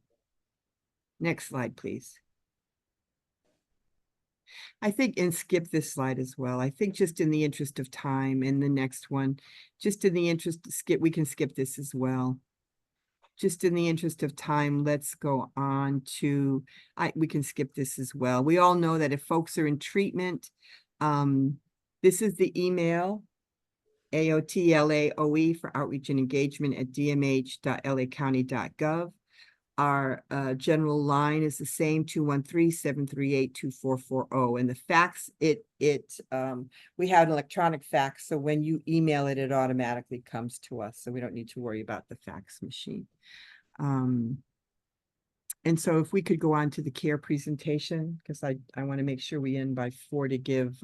Next slide, please. I think, and skip this slide as well. I think just in the interest of time, and the next one, just in the interest, we can skip this as well. Just in the interest of time, let's go on to, we can skip this as well. We all know that if folks are in treatment, this is the email, AOTLAOE for outreach and engagement at dmh.lacounty.gov. Our general line is the same, 213-738-2440. And the fax, we have an electronic fax, so when you email it, it automatically comes to us, so we don't need to worry about the fax machine. And so if we could go on to the care presentation, because I want to make sure we end by 4 to give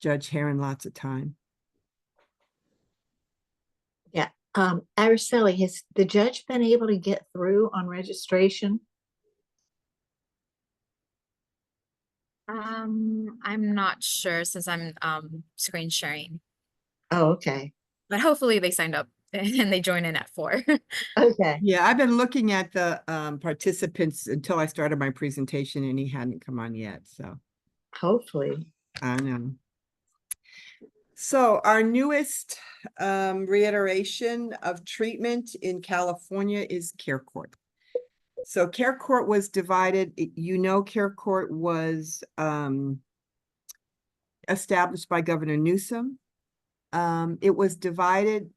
Judge Herron lots of time. Yeah. Araceli, has the judge been able to get through on registration? I'm not sure since I'm screen sharing, Oh, okay. but hopefully they signed up and they join in at 4. Okay. Yeah, I've been looking at the participants until I started my presentation and he hadn't come on yet, so Hopefully. I know. So our newest reiteration of treatment in California is Care Court. So Care Court was divided, Care Court was established by Governor Newsom. It was divided,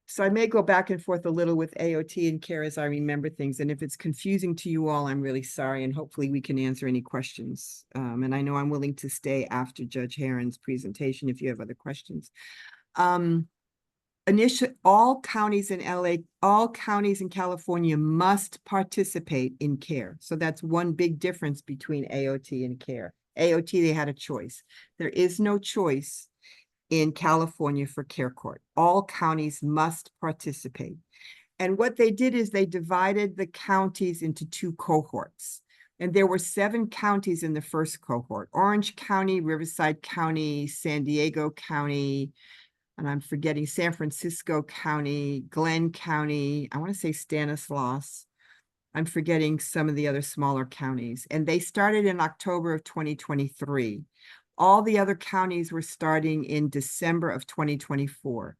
so I may go back and forth a little with AOT and care as I remember things. And if it's confusing to you all, I'm really sorry. And hopefully we can answer any questions. And I know I'm willing to stay after Judge Herron's presentation if you have other questions. All counties in California must participate in care. So that's one big difference between AOT and care. AOT, they had a choice. There is no choice in California for Care Court. All counties must participate. And what they did is they divided the counties into 2 cohorts. And there were 7 counties in the first cohort: Orange County, Riverside County, San Diego County, and I'm forgetting San Francisco County, Glenn County, I want to say Stanislaus. I'm forgetting some of the other smaller counties. And they started in October of 2023. All the other counties were starting in December of 2024.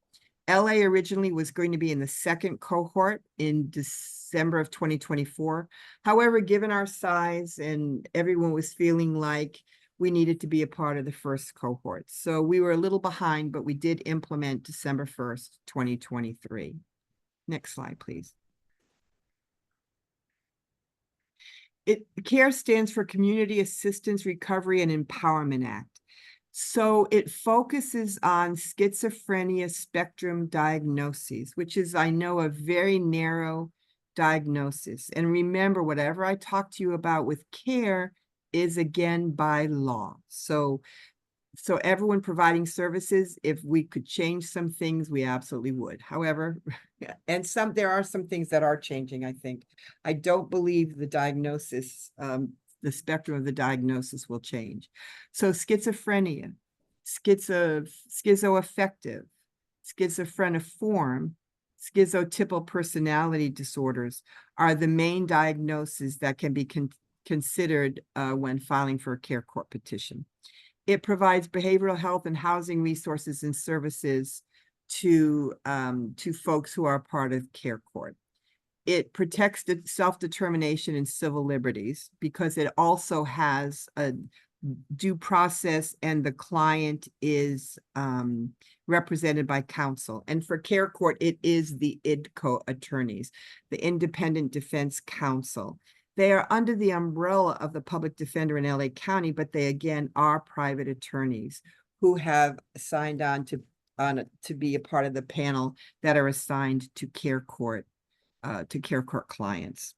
LA originally was going to be in the second cohort in December of 2024. However, given our size and everyone was feeling like we needed to be a part of the first cohort. So we were a little behind, but we did implement December 1st, 2023. Next slide, please. CARE stands for Community Assistance, Recovery, and Empowerment Act. So it focuses on schizophrenia spectrum diagnoses, which is, I know, a very narrow diagnosis. And remember, whatever I talk to you about with CARE is, again, by law. So everyone providing services, if we could change some things, we absolutely would. However, and there are some things that are changing, I think. I don't believe the diagnosis, the spectrum of the diagnosis will change. So schizophrenia, schizoaffective, schizophreniform, schizotypal personality disorders are the main diagnoses that can be considered when filing for a Care Court petition. It provides behavioral health and housing resources and services to folks who are part of Care Court. It protects the self-determination and civil liberties because it also has a due process and the client is represented by counsel. And for Care Court, it is the IDCO attorneys, the Independent Defense Counsel. They are under the umbrella of the public defender in LA County, but they again are private attorneys who have signed on to be a part of the panel that are assigned to Care Court clients.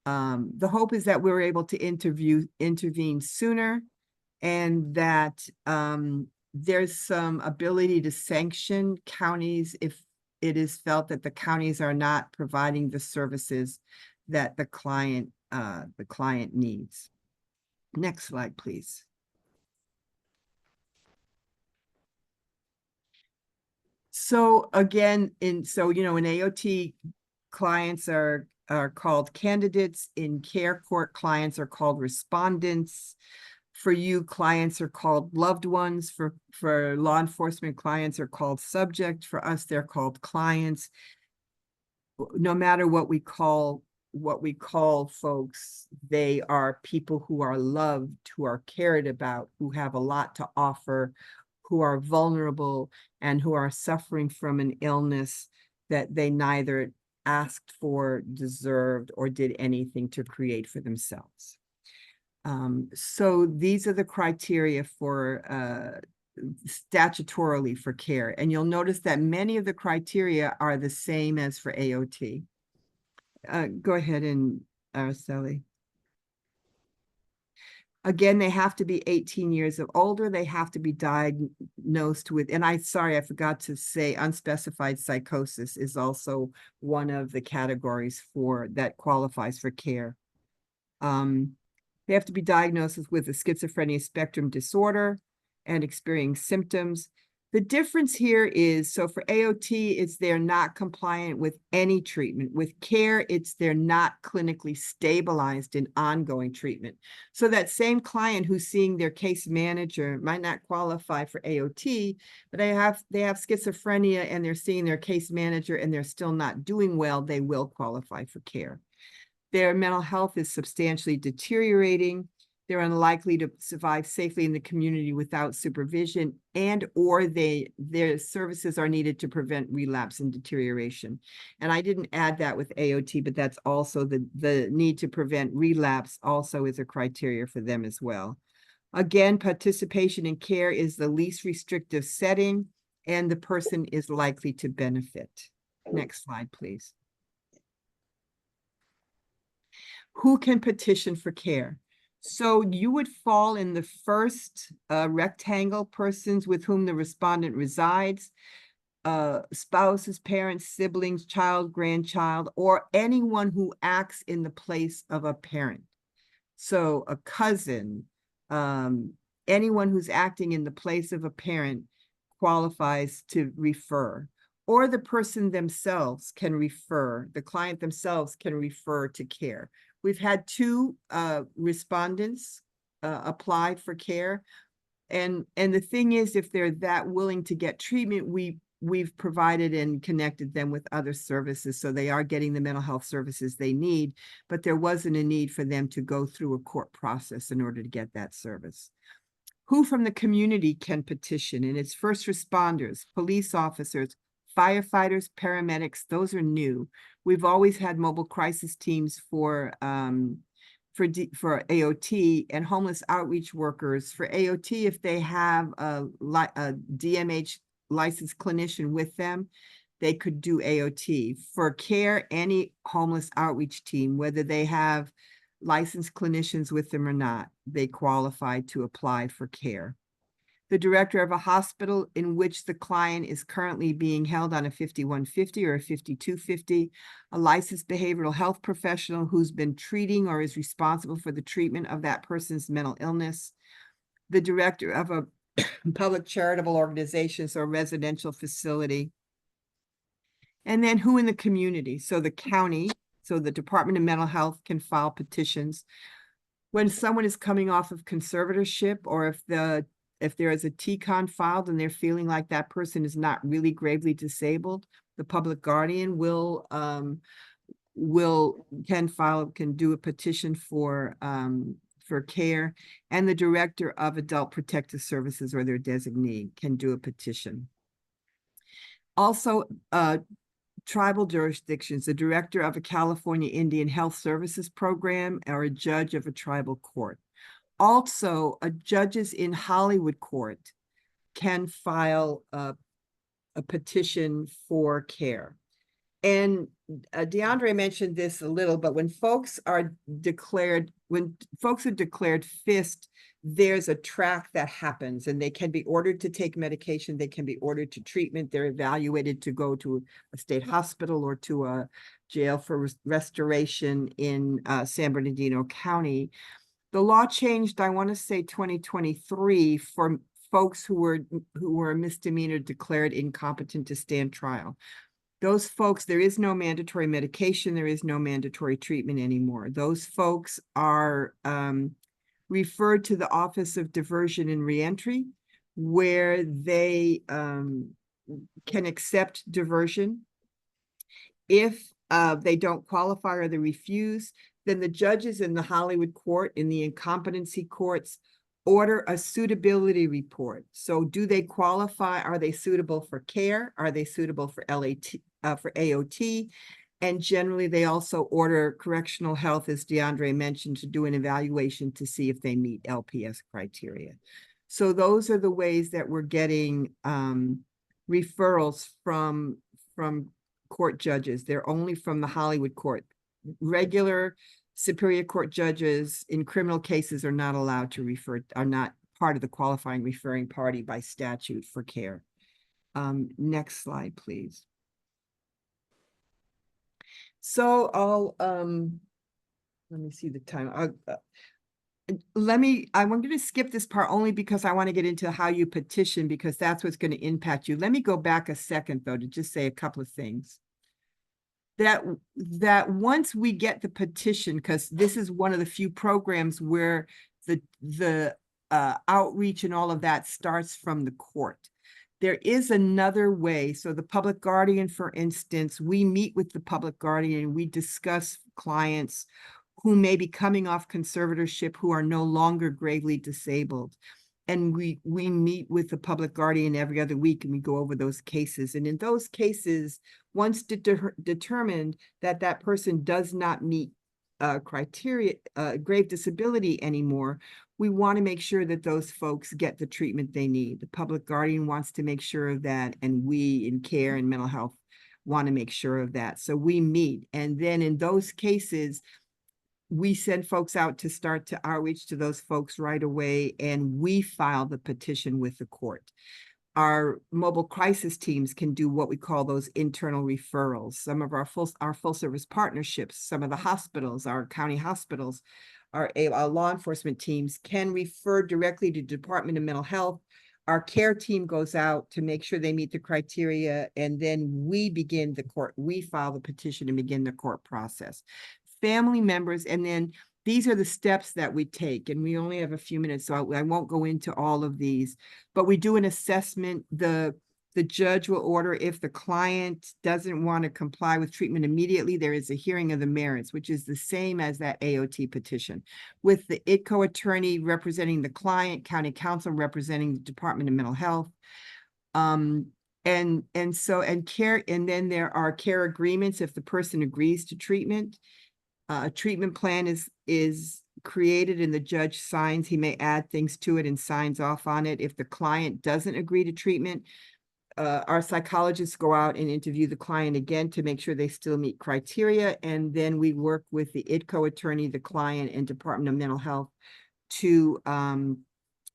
The hope is that we're able to intervene sooner, and that there's some ability to sanction counties if it is felt that the counties are not providing the services that the client needs. Next slide, please. So again, in AOT, clients are called candidates. In Care Court, clients are called respondents. For you, clients are called loved ones. For law enforcement, clients are called subject. For us, they're called clients. No matter what we call folks, they are people who are loved, who are cared about, who have a lot to offer, who are vulnerable, and who are suffering from an illness that they neither asked for, deserved, or did anything to create for themselves. So these are the criteria for statutorily for care. And you'll notice that many of the criteria are the same as for AOT. Go ahead, and Araceli. Again, they have to be 18 years of older. They have to be diagnosed with, and I forgot to say, unspecified psychosis is also one of the categories for that qualifies for care. They have to be diagnosed with a schizophrenia spectrum disorder and experience symptoms. The difference here is, so for AOT, it's they're not compliant with any treatment. With care, it's they're not clinically stabilized in ongoing treatment. So that same client who's seeing their case manager might not qualify for AOT, but they have schizophrenia and they're seeing their case manager and they're still not doing well, they will qualify for care. Their mental health is substantially deteriorating. They're unlikely to survive safely in the community without supervision, and or their services are needed to prevent relapse and deterioration. And I didn't add that with AOT, but that's also the need to prevent relapse also is a criteria for them as well. Again, participation in care is the least restrictive setting, and the person is likely to benefit. Next slide, please. Who can petition for care? So you would fall in the first rectangle, persons with whom the respondent resides, spouses, parents, siblings, child, grandchild, or anyone who acts in the place of a parent. So a cousin, anyone who's acting in the place of a parent qualifies to refer, or the person themselves can refer, the client themselves can refer to care. We've had 2 respondents applied for care. And the thing is, if they're that willing to get treatment, we've provided and connected them with other services. So they are getting the mental health services they need, but there wasn't a need for them to go through a court process in order to get that service. Who from the community can petition? And it's first responders, police officers, firefighters, paramedics, those are new. We've always had mobile crisis teams for AOT, and homeless outreach workers. For AOT, if they have a DMH licensed clinician with them, they could do AOT. For care, any homeless outreach team, whether they have licensed clinicians with them or not, they qualify to apply for care. The director of a hospital in which the client is currently being held on a 5150 or a 5250, a licensed behavioral health professional who's been treating or is responsible for the treatment of that person's mental illness, the director of a public charitable organization or residential facility, and then who in the community. So the county, so the Department of Mental Health can file petitions. When someone is coming off of conservatorship, or if there is a TCON filed and they're feeling like that person is not really gravely disabled, the public guardian can do a petition for care, and the director of adult protective services or their designee can do a petition. Also, tribal jurisdictions, the director of a California Indian Health Services program or a judge of a tribal court. Also, judges in Hollywood court can file a petition for care. And DeAndre mentioned this a little, but when folks are declared FIST, there's a track that happens, and they can be ordered to take medication. They can be ordered to treatment. They're evaluated to go to a state hospital or to a jail for restoration in San Bernardino County. The law changed, I want to say 2023, for folks who were misdemeanor declared incompetent to stand trial. Those folks, there is no mandatory medication, there is no mandatory treatment anymore. Those folks are referred to the Office of Diversion and Reentry, where they can accept diversion. If they don't qualify or they refuse, then the judges in the Hollywood court, in the incompetency courts, order a suitability report. So do they qualify? Are they suitable for care? Are they suitable for for AOT. And generally, they also order correctional health, as DeAndre mentioned, to do an evaluation to see if they meet LPS criteria. So those are the ways that we're getting referrals from court judges. They're only from the Hollywood court. Regular Superior Court judges in criminal cases are not allowed to refer, are not part of the qualifying referring party by statute for care. Next slide, please. So I'll, let me see the time. I'm going to skip this part only because I want to get into how you petition, because that's what's going to impact you. Let me go back a second though, to just say a couple of things. That once we get the petition, because this is one of the few programs where the outreach and all of that starts from the court. There is another way. So the public guardian, for instance, we meet with the public guardian, we discuss clients who may be coming off conservatorship, who are no longer gravely disabled. And we meet with the public guardian every other week, and we go over those cases. And in those cases, once determined that that person does not meet criteria, grave disability anymore, we want to make sure that those folks get the treatment they need. The public guardian wants to make sure of that, and we in care and mental health want to make sure of that. So we meet, and then in those cases, we send folks out to start to outreach to those folks right away, and we file the petition with the court. Our mobile crisis teams can do what we call those internal referrals. Some of our full service partnerships, some of the hospitals, our county hospitals, our law enforcement teams can refer directly to Department of Mental Health. Our care team goes out to make sure they meet the criteria, and then we begin the court. We file the petition and begin the court process. Family members, and then these are the steps that we take, and we only have a few minutes, so I won't go into all of these, but we do an assessment. The judge will order if the client doesn't want to comply with treatment immediately, there is a hearing of the merits, which is the same as that AOT petition, with the ITCO attorney representing the client, county counsel representing the Department of Mental Health. And then there are care agreements if the person agrees to treatment. A treatment plan is created and the judge signs. He may add things to it and signs off on it. If the client doesn't agree to treatment, our psychologists go out and interview the client again to make sure they still meet criteria. And then we work with the ITCO attorney, the client, and Department of Mental Health to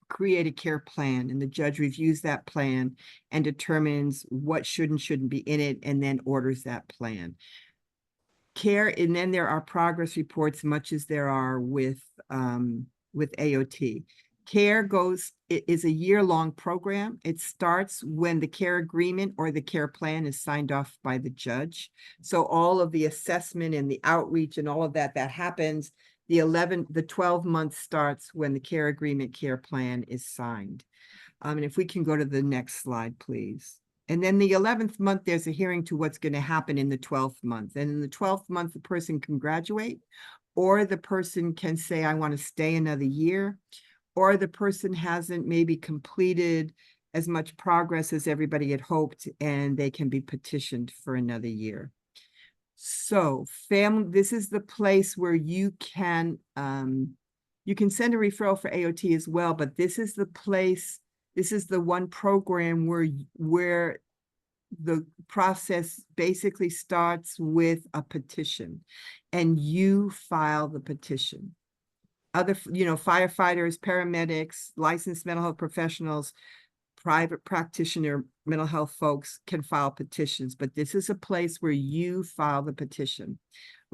create a care plan. And the judge reviews that plan and determines what should and shouldn't be in it, and then orders that plan. Care, and then there are progress reports, much as there are with AOT. Care is a year-long program. It starts when the care agreement or the care plan is signed off by the judge. So all of the assessment and the outreach and all of that happens. The 12 month starts when the care agreement care plan is signed. And if we can go to the next slide, please. And then the 11th month, there's a hearing to what's going to happen in the 12th month. And in the 12th month, the person can graduate, or the person can say, I want to stay another year, or the person hasn't maybe completed as much progress as everybody had hoped, and they can be petitioned for another year. So this is the place where you can send a referral for AOT as well, but this is the place, this is the one program where the process basically starts with a petition, and you file the petition. Other, firefighters, paramedics, licensed mental health professionals, private practitioner mental health folks can file petitions, but this is a place where you file the petition.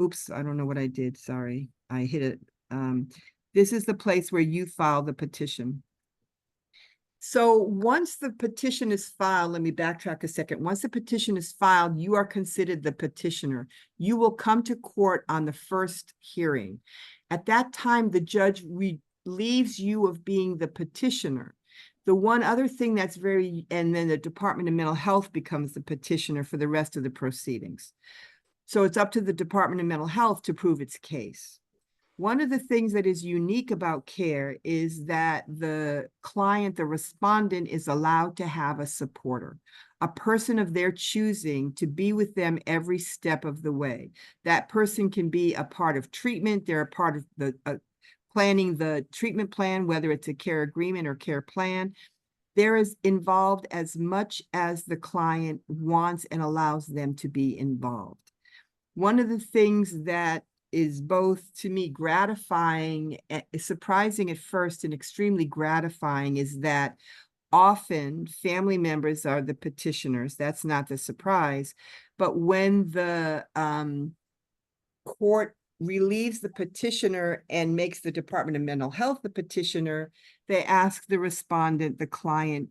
Oops, I don't know what I did. Sorry, I hit it. This is the place where you file the petition. So once the petition is filed, let me backtrack a second. Once the petition is filed, you are considered the petitioner. You will come to court on the first hearing. At that time, the judge relieves you of being the petitioner. The one other thing and then the Department of Mental Health becomes the petitioner for the rest of the proceedings. So it's up to the Department of Mental Health to prove its case. One of the things that is unique about care is that the client, the respondent, is allowed to have a supporter, a person of their choosing to be with them every step of the way. That person can be a part of treatment. They're a part of the planning the treatment plan, whether it's a care agreement or care plan. They're as involved as much as the client wants and allows them to be involved. One of the things that is both to me gratifying, surprising at first and extremely gratifying is that often family members are the petitioners. That's not the surprise. But when the court relieves the petitioner and makes the Department of Mental Health the petitioner, they ask the respondent, the client,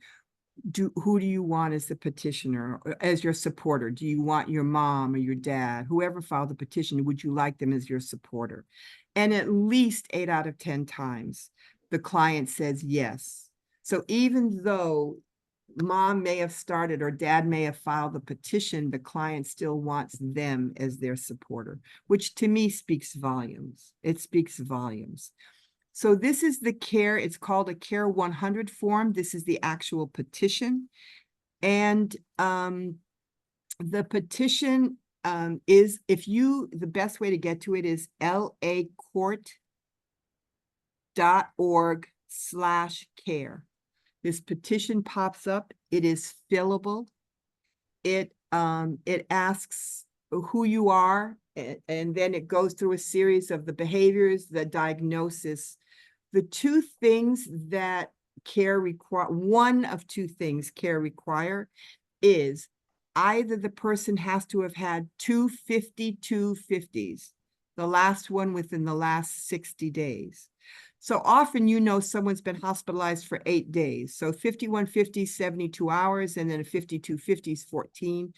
who do you want as the petitioner, as your supporter? Do you want your mom or your dad, whoever filed the petition, would you like them as your supporter? And at least 8 out of 10 times, the client says yes. So even though mom may have started or dad may have filed the petition, the client still wants them as their supporter, which to me speaks volumes. It speaks volumes. So this is the care, it's called a Care 100 form. This is the actual petition. And the petition is, the best way to get to it is lacourt.org/care. This petition pops up. It is fillable. It asks who you are, and then it goes through a series of the behaviors, the diagnosis. The two things that care require, one of two things care require is either the person has to have had 2 5250s, the last one within the last 60 days. So often, someone's been hospitalized for 8 days. So 5150, 72 hours, and then a 5250 is 14.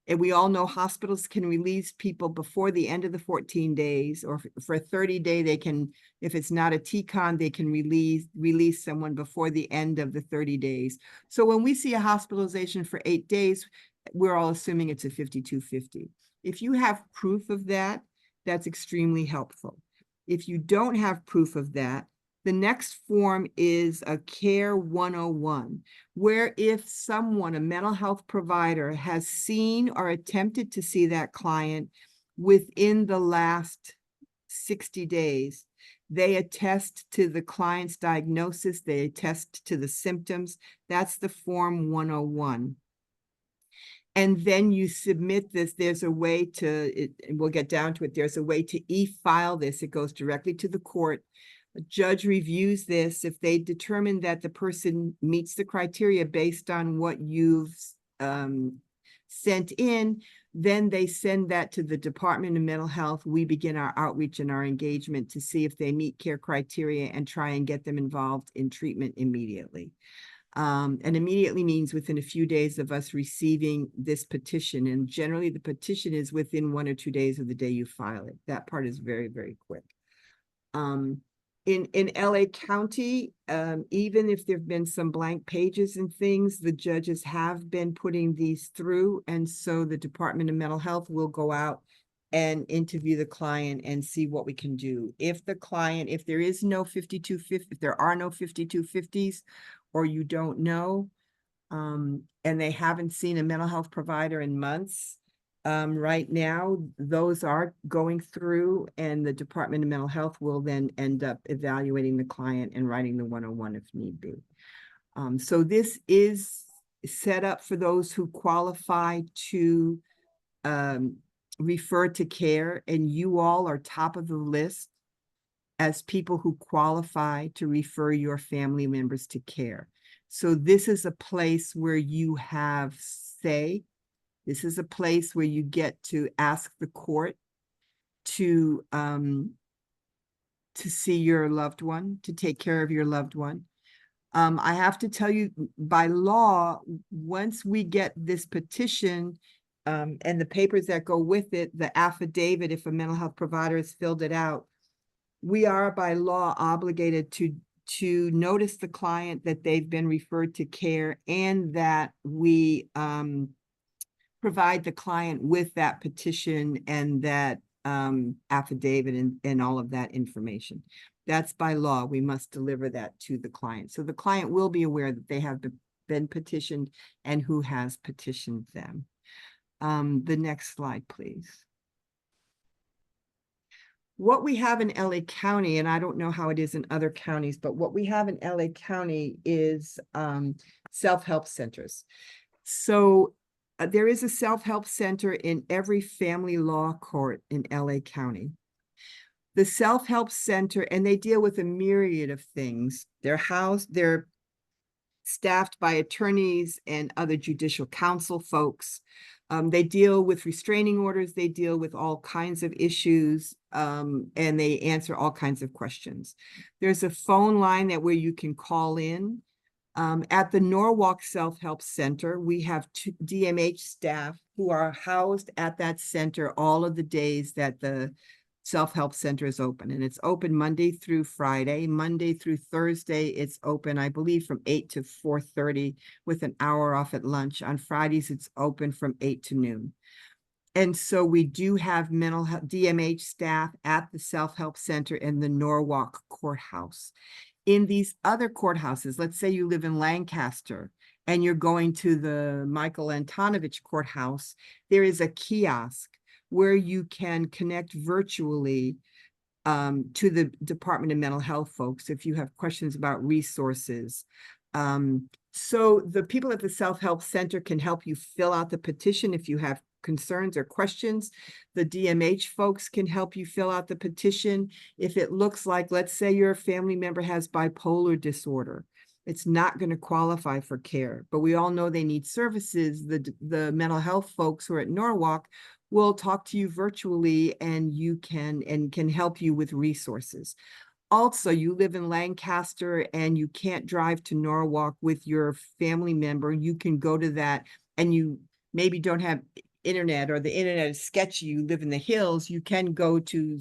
And we all know hospitals can release people before the end of the 14 days, or for a 30-day, they can, if it's not a TCON, they can release someone before the end of the 30 days. So when we see a hospitalization for 8 days, we're all assuming it's a 5250. If you have proof of that, that's extremely helpful. If you don't have proof of that, the next form is a Care 101, where if someone, a mental health provider, has seen or attempted to see that client within the last 60 days, they attest to the client's diagnosis, they attest to the symptoms. That's the Form 101. And then you submit this. There's a way to, and we'll get down to it, there's a way to e-file this. It goes directly to the court. A judge reviews this. If they determine that the person meets the criteria based on what you've sent in, then they send that to the Department of Mental Health. We begin our outreach and our engagement to see if they meet care criteria and try and get them involved in treatment immediately. And immediately means within a few days of us receiving this petition. And generally the petition is within 1 or 2 days of the day you file it. That part is very, very quick. In LA County, even if there've been some blank pages and things, the judges have been putting these through. And so the Department of Mental Health will go out and interview the client and see what we can do. If the client, if there is no 5250, if there are no 5250s, or you don't know, and they haven't seen a mental health provider in months, right now, those are going through, and the Department of Mental Health will then end up evaluating the client and writing the 101 if need be. So this is set up for those who qualify to refer to care, and you all are top of the list as people who qualify to refer your family members to care. So this is a place where you have say. This is a place where you get to ask the court to see your loved one, to take care of your loved one. I have to tell you, by law, once we get this petition and the papers that go with it, the affidavit, if a mental health provider has filled it out, we are by law obligated to notice the client that they've been referred to care, and that we provide the client with that petition and that affidavit and all of that information. That's by law. We must deliver that to the client. So the client will be aware that they have been petitioned and who has petitioned them. The next slide, please. What we have in LA County, and I don't know how it is in other counties, but what we have in LA County is self-help centers. So there is a self-help center in every family law court in LA County. The self-help center, and they deal with a myriad of things. They're staffed by attorneys and other judicial counsel folks. They deal with restraining orders. They deal with all kinds of issues, and they answer all kinds of questions. There's a phone line where you can call in. At the Norwalk Self-Help Center, we have two DMH staff who are housed at that center all of the days that the Self-Help Center is open. And it's open Monday through Friday. Monday through Thursday, it's open, I believe, from 8 to 4:30 with an hour off at lunch. On Fridays, it's open from 8 to noon. And so we do have mental health DMH staff at the Self-Help Center in the Norwalk Courthouse. In these other courthouses, let's say you live in Lancaster and you're going to the Michael Antonovich Courthouse, there is a kiosk where you can connect virtually to the Department of Mental Health folks if you have questions about resources. So the people at the Self-Help Center can help you fill out the petition if you have concerns or questions. The DMH folks can help you fill out the petition. If it looks like, let's say your family member has bipolar disorder, it's not going to qualify for care, but we all know they need services. The mental health folks who are at Norwalk will talk to you virtually and can help you with resources. Also, you live in Lancaster and you can't drive to Norwalk with your family member. You can go to that, and you maybe don't have internet, or the internet is sketchy, you live in the hills, you can go to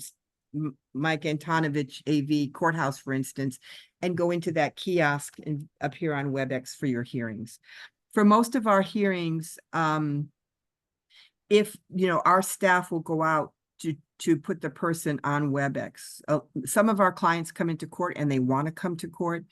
Mike Antonovich AV Courthouse, for instance, and go into that kiosk and appear on WebEx for your hearings. For most of our hearings, if, our staff will go out to put the person on WebEx. Some of our clients come into court and they want to come to court.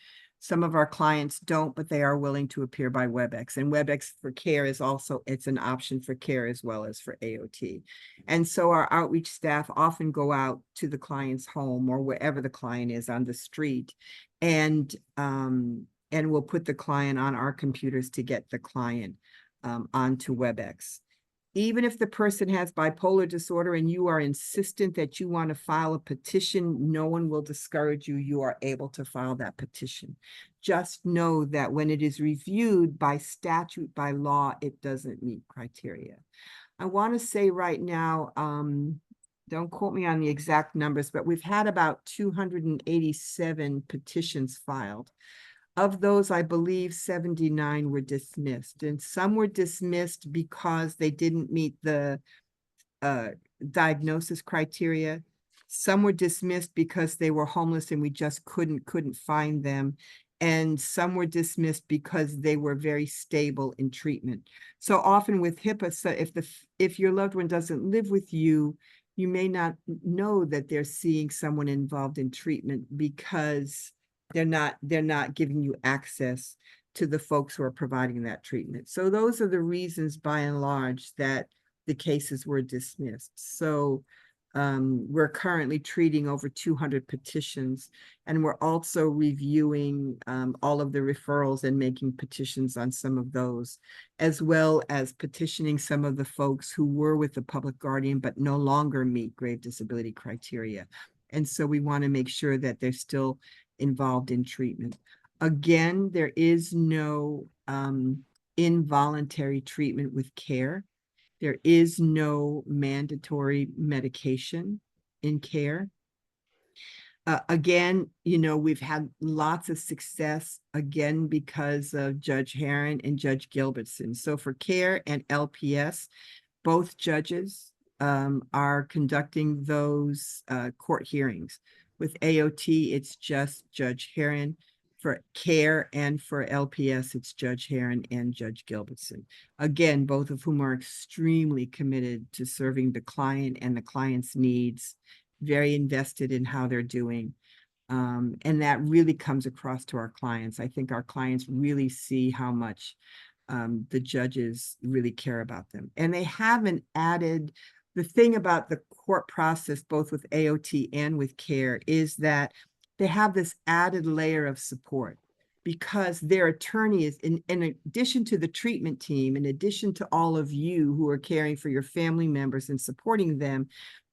Some of our clients don't, but they are willing to appear by WebEx. And WebEx for care is also, it's an option for care as well as for AOT. And so our outreach staff often go out to the client's home or wherever the client is on the street, and we'll put the client on our computers to get the client onto WebEx. Even if the person has bipolar disorder and you are insistent that you want to file a petition, no one will discourage you. You are able to file that petition. Just know that when it is reviewed by statute, by law, it doesn't meet criteria. I want to say right now, don't quote me on the exact numbers, but we've had about 287 petitions filed. Of those, I believe 79 were dismissed, and some were dismissed because they didn't meet the diagnosis criteria. Some were dismissed because they were homeless and we just couldn't find them. And some were dismissed because they were very stable in treatment. So often with HIPAA, so if your loved one doesn't live with you, you may not know that they're seeing someone involved in treatment because they're not giving you access to the folks who are providing that treatment. So those are the reasons, by and large, that the cases were dismissed. So we're currently treating over 200 petitions, and we're also reviewing all of the referrals and making petitions on some of those, as well as petitioning some of the folks who were with the public guardian but no longer meet grave disability criteria. And so we want to make sure that they're still involved in treatment. Again, there is no involuntary treatment with care. There is no mandatory medication in care. Again, we've had lots of success, again, because of Judge Herron and Judge Gilbertson. So for care and LPS, both judges are conducting those court hearings. With AOT, it's just Judge Herron. For CARE and for LPS, it's Judge Heron and Judge Gilbertson. Again, both of whom are extremely committed to serving the client and the client's needs, very invested in how they're doing. And that really comes across to our clients. I think our clients really see how much the judges really care about them. And they haven't added, the thing about the court process, both with AOT and with CARE, is that they have this added layer of support because their attorney is, in addition to the treatment team, in addition to all of you who are caring for your family members and supporting them,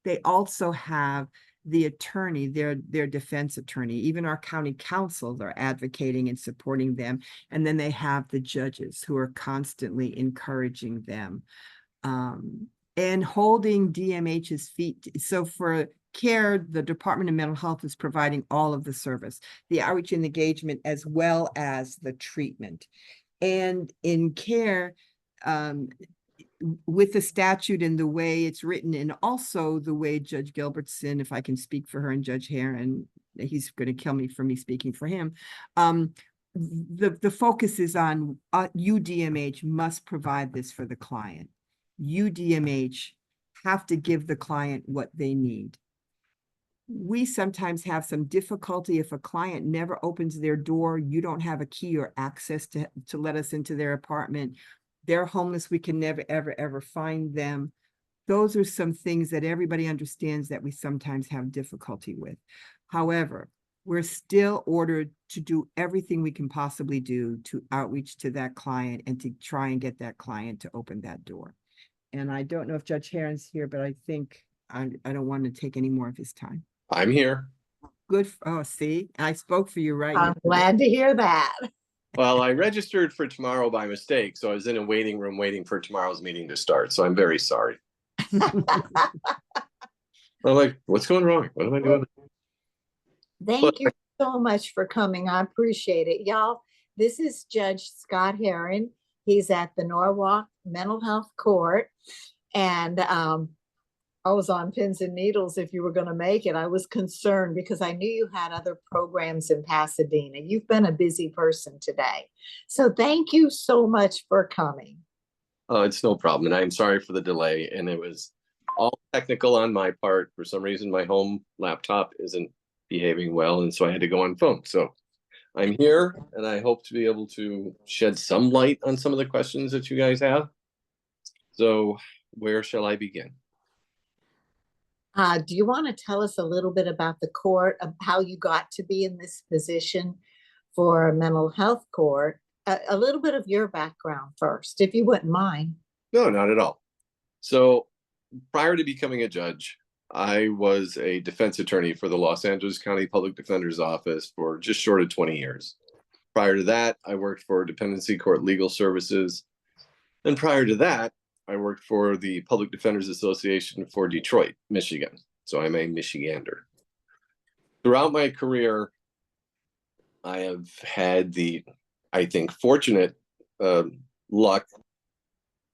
they also have the attorney, their defense attorney. Even our county councils are advocating and supporting them. And then they have the judges who are constantly encouraging them and holding DMH's feet. So for CARE, the Department of Mental Health is providing all of the service, the outreach and engagement, as well as the treatment. And in CARE, with the statute and the way it's written, and also the way Judge Gilbertson, if I can speak for her, and Judge Heron, he's going to kill me for me speaking for him. The focus is on UDMH must provide this for the client. UDMH have to give the client what they need. We sometimes have some difficulty if a client never opens their door, you don't have a key or access to let us into their apartment. They're homeless, we can never, ever find them. Those are some things that everybody understands that we sometimes have difficulty with. However, we're still ordered to do everything we can possibly do to outreach to that client and to try and get that client to open that door. And I don't know if Judge Heron's here, but I think I don't want to take any more of his time. I'm here. Good. Oh, see, I spoke for you, right? I'm glad to hear that. Well, I registered for tomorrow by mistake, so I was in a waiting room waiting for tomorrow's meeting to start. So I'm very sorry. I'm like, what's going wrong? What am I doing? Thank you so much for coming. I appreciate it. Y'all, this is Judge Scott Heron. He's at the Norwalk Mental Health Court. And I was on pins and needles if you were going to make it. I was concerned because I knew you had other programs in Pasadena. You've been a busy person today. So thank you so much for coming. Oh, it's no problem. And I'm sorry for the delay. And it was all technical on my part. For some reason, my home laptop isn't behaving well. And so I had to go on phone. So I'm here and I hope to be able to shed some light on some of the questions that you guys have. So where shall I begin? Do you want to tell us a little bit about the court, of how you got to be in this position for a mental health court? A little bit of your background first, if you wouldn't mind. No, not at all. So prior to becoming a judge, I was a defense attorney for the Los Angeles County Public Defender's Office for just short of 20 years. Prior to that, I worked for Dependency Court Legal Services. And prior to that, I worked for the Public Defenders Association for Detroit, Michigan. So I'm a Michigander. Throughout my career, I have had the, I think, fortunate luck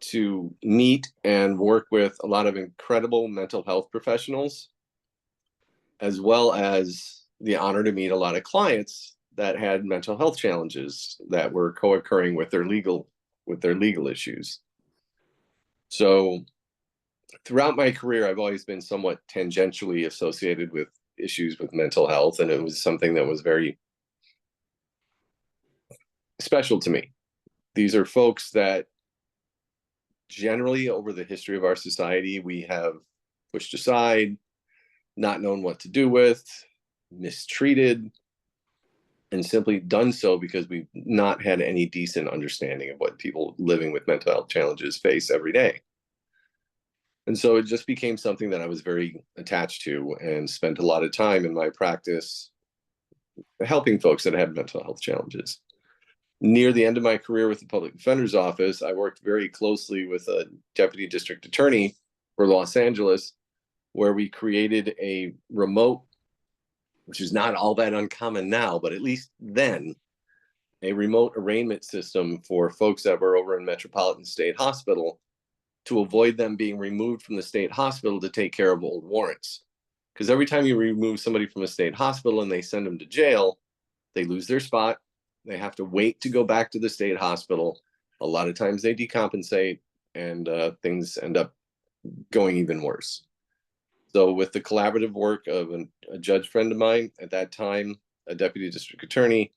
to meet and work with a lot of incredible mental health professionals, as well as the honor to meet a lot of clients that had mental health challenges that were co-occurring with their legal issues. So throughout my career, I've always been somewhat tangentially associated with issues with mental health, and it was something that was very special to me. These are folks that generally over the history of our society, we have pushed aside, not known what to do with, mistreated, and simply done so because we've not had any decent understanding of what people living with mental health challenges face every day. And so it just became something that I was very attached to and spent a lot of time in my practice helping folks that had mental health challenges. Near the end of my career with the Public Defender's Office, I worked very closely with a deputy district attorney for Los Angeles, where we created a remote, which is not all that uncommon now, but at least then, a remote arraignment system for folks that were over in Metropolitan State Hospital to avoid them being removed from the state hospital to take care of old warrants. Because every time you remove somebody from a state hospital and they send them to jail, They lose their spot. They have to wait to go back to the state hospital. A lot of times they decompensate, and things end up going even worse. So with the collaborative work of a judge friend of mine at that time, a deputy district attorney,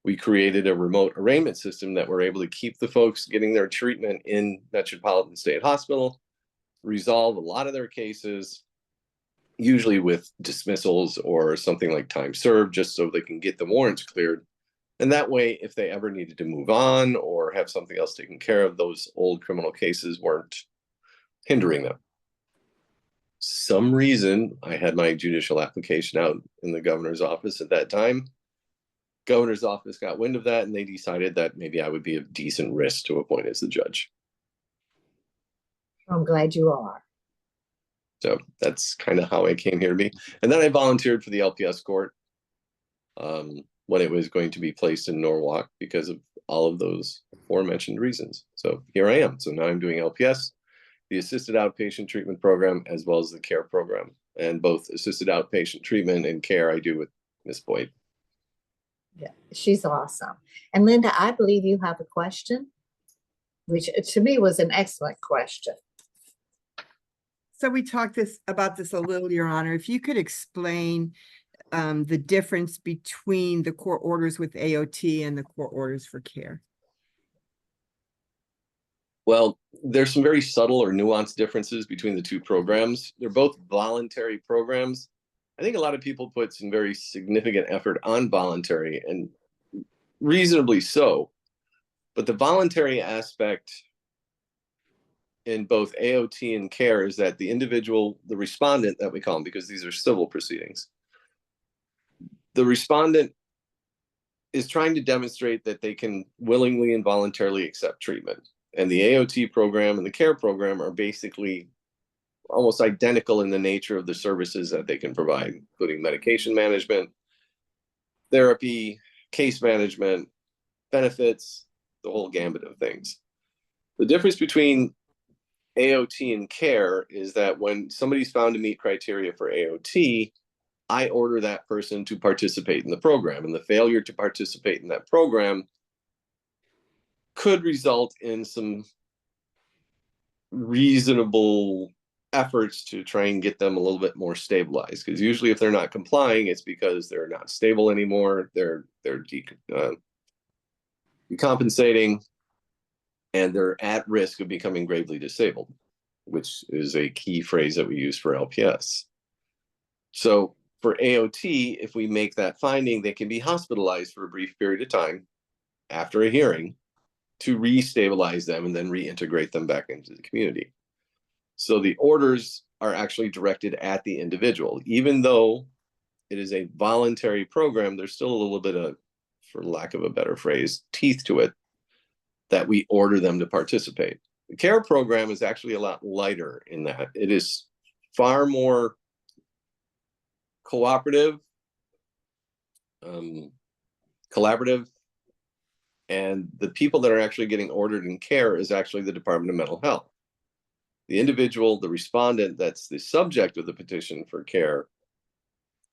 we created a remote arraignment system that we're able to keep the folks getting their treatment in Metropolitan State Hospital, resolve a lot of their cases, usually with dismissals or something like time served, just so they can get the warrants cleared. And that way, if they ever needed to move on or have something else taken care of, those old criminal cases weren't hindering them. Some reason, I had my judicial application out in the governor's office at that time. Governor's office got wind of that, and they decided that maybe I would be a decent risk to appoint as the judge. I'm glad you are. So that's kind of how I came here to be. And then I volunteered for the LPS court when it was going to be placed in Norwalk because of all of those aforementioned reasons. So here I am. So now I'm doing LPS, the assisted outpatient treatment program, as well as the care program. And both assisted outpatient treatment and care I do with Ms. Boyd. Yeah, she's awesome. And Linda, I believe you have a question, which to me was an excellent question. So we talked about this a little, Your Honor. If you could explain the difference between the court orders with AOT and the court orders for care. Well, there's some very subtle or nuanced differences between the two programs. They're both voluntary programs. I think a lot of people put some very significant effort on voluntary, and reasonably so. But the voluntary aspect in both AOT and care is that the individual, the respondent that we call them, because these are civil proceedings, the respondent is trying to demonstrate that they can willingly and voluntarily accept treatment. And the AOT program and the care program are basically almost identical in the nature of the services that they can provide, including medication management, therapy, case management, benefits, the whole gambit of things. The difference between AOT and care is that when somebody's found to meet criteria for AOT, I order that person to participate in the program, and the failure to participate in that program could result in some reasonable efforts to try and get them a little bit more stabilized. Because usually if they're not complying, it's because they're not stable anymore. They're decompensating, and they're at risk of becoming gravely disabled, which is a key phrase that we use for LPS. So for AOT, if we make that finding, they can be hospitalized for a brief period of time after a hearing to re-stabilize them and then reintegrate them back into the community. So the orders are actually directed at the individual. Even though it is a voluntary program, there's still a little bit of, for lack of a better phrase, teeth to it that we order them to participate. The care program is actually a lot lighter in that it is far more cooperative, collaborative, and the people that are actually getting ordered in care is actually the Department of Mental Health. The individual, the respondent that's the subject of the petition for care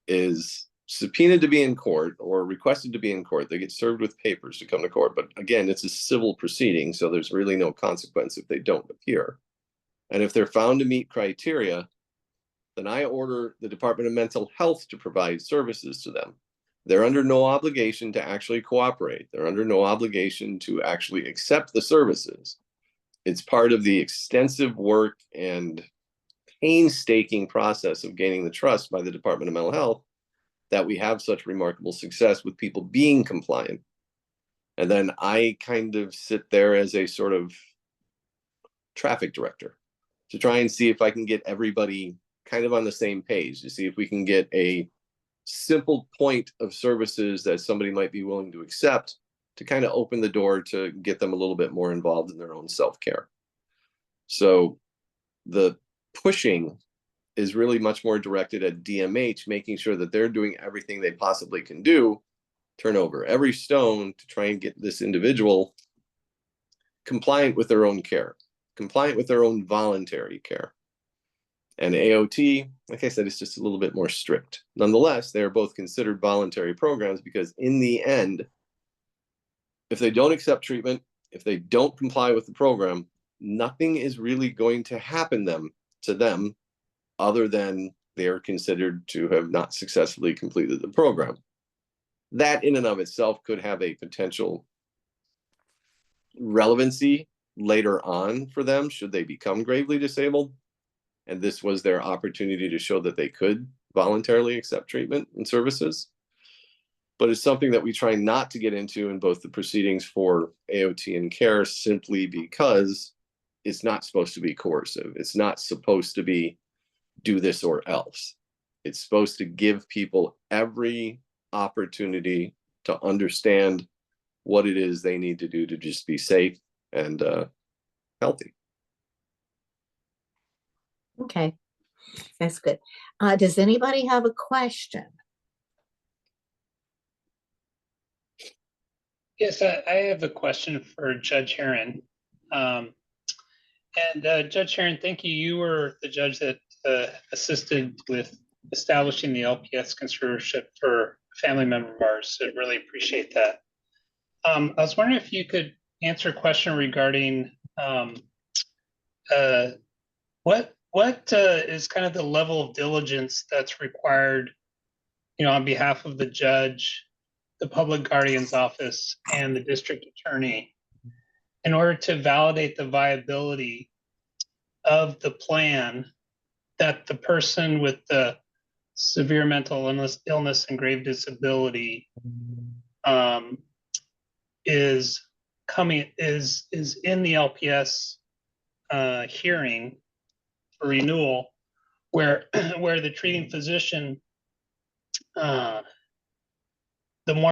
is subpoenaed to be in court or requested to be in court. They get served with papers to come to court. But again, it's a civil proceeding, so there's really no consequence if they don't appear. And if they're found to meet criteria, then I order the Department of Mental Health to provide services to them. They're under no obligation to actually cooperate. They're under no obligation to actually accept the services. It's part of the extensive work and painstaking process of gaining the trust by the Department of Mental Health that we have such remarkable success with people being compliant. And then I kind of sit there as a sort of traffic director to try and see if I can get everybody kind of on the same page, to see if we can get a simple point of services that somebody might be willing to accept to kind of open the door to get them a little bit more involved in their own self-care. So the pushing is really much more directed at DMH, making sure that they're doing everything they possibly can do, turn over every stone to try and get this individual compliant with their own care, compliant with their own voluntary care. And AOT, like I said, it's just a little bit more strict. Nonetheless, they are both considered voluntary programs because in the end, if they don't accept treatment, if they don't comply with the program, nothing is really going to happen to them other than they are considered to have not successfully completed the program. That in and of itself could have a potential relevancy later on for them should they become gravely disabled. And this was their opportunity to show that they could voluntarily accept treatment and services. But it's something that we try not to get into in both the proceedings for AOT and CARE, simply because it's not supposed to be coercive. It's not supposed to be do this or else. It's supposed to give people every opportunity to understand what it is they need to do to just be safe and healthy. Okay, that's good. Does anybody have a question? Yes, I have a question for Judge Heron. Judge Heron, thank you. You were the judge that assisted with establishing the LPS conservatorship for a family member of ours. I really appreciate that. I was wondering if you could answer a question regarding what is kind of the level of diligence that's required, on behalf of the judge, the public guardian's office, and the district attorney in order to validate the viability of the plan that the person with the severe mental illness and grave disability is in the LPS hearing for renewal, where the treating physician, the more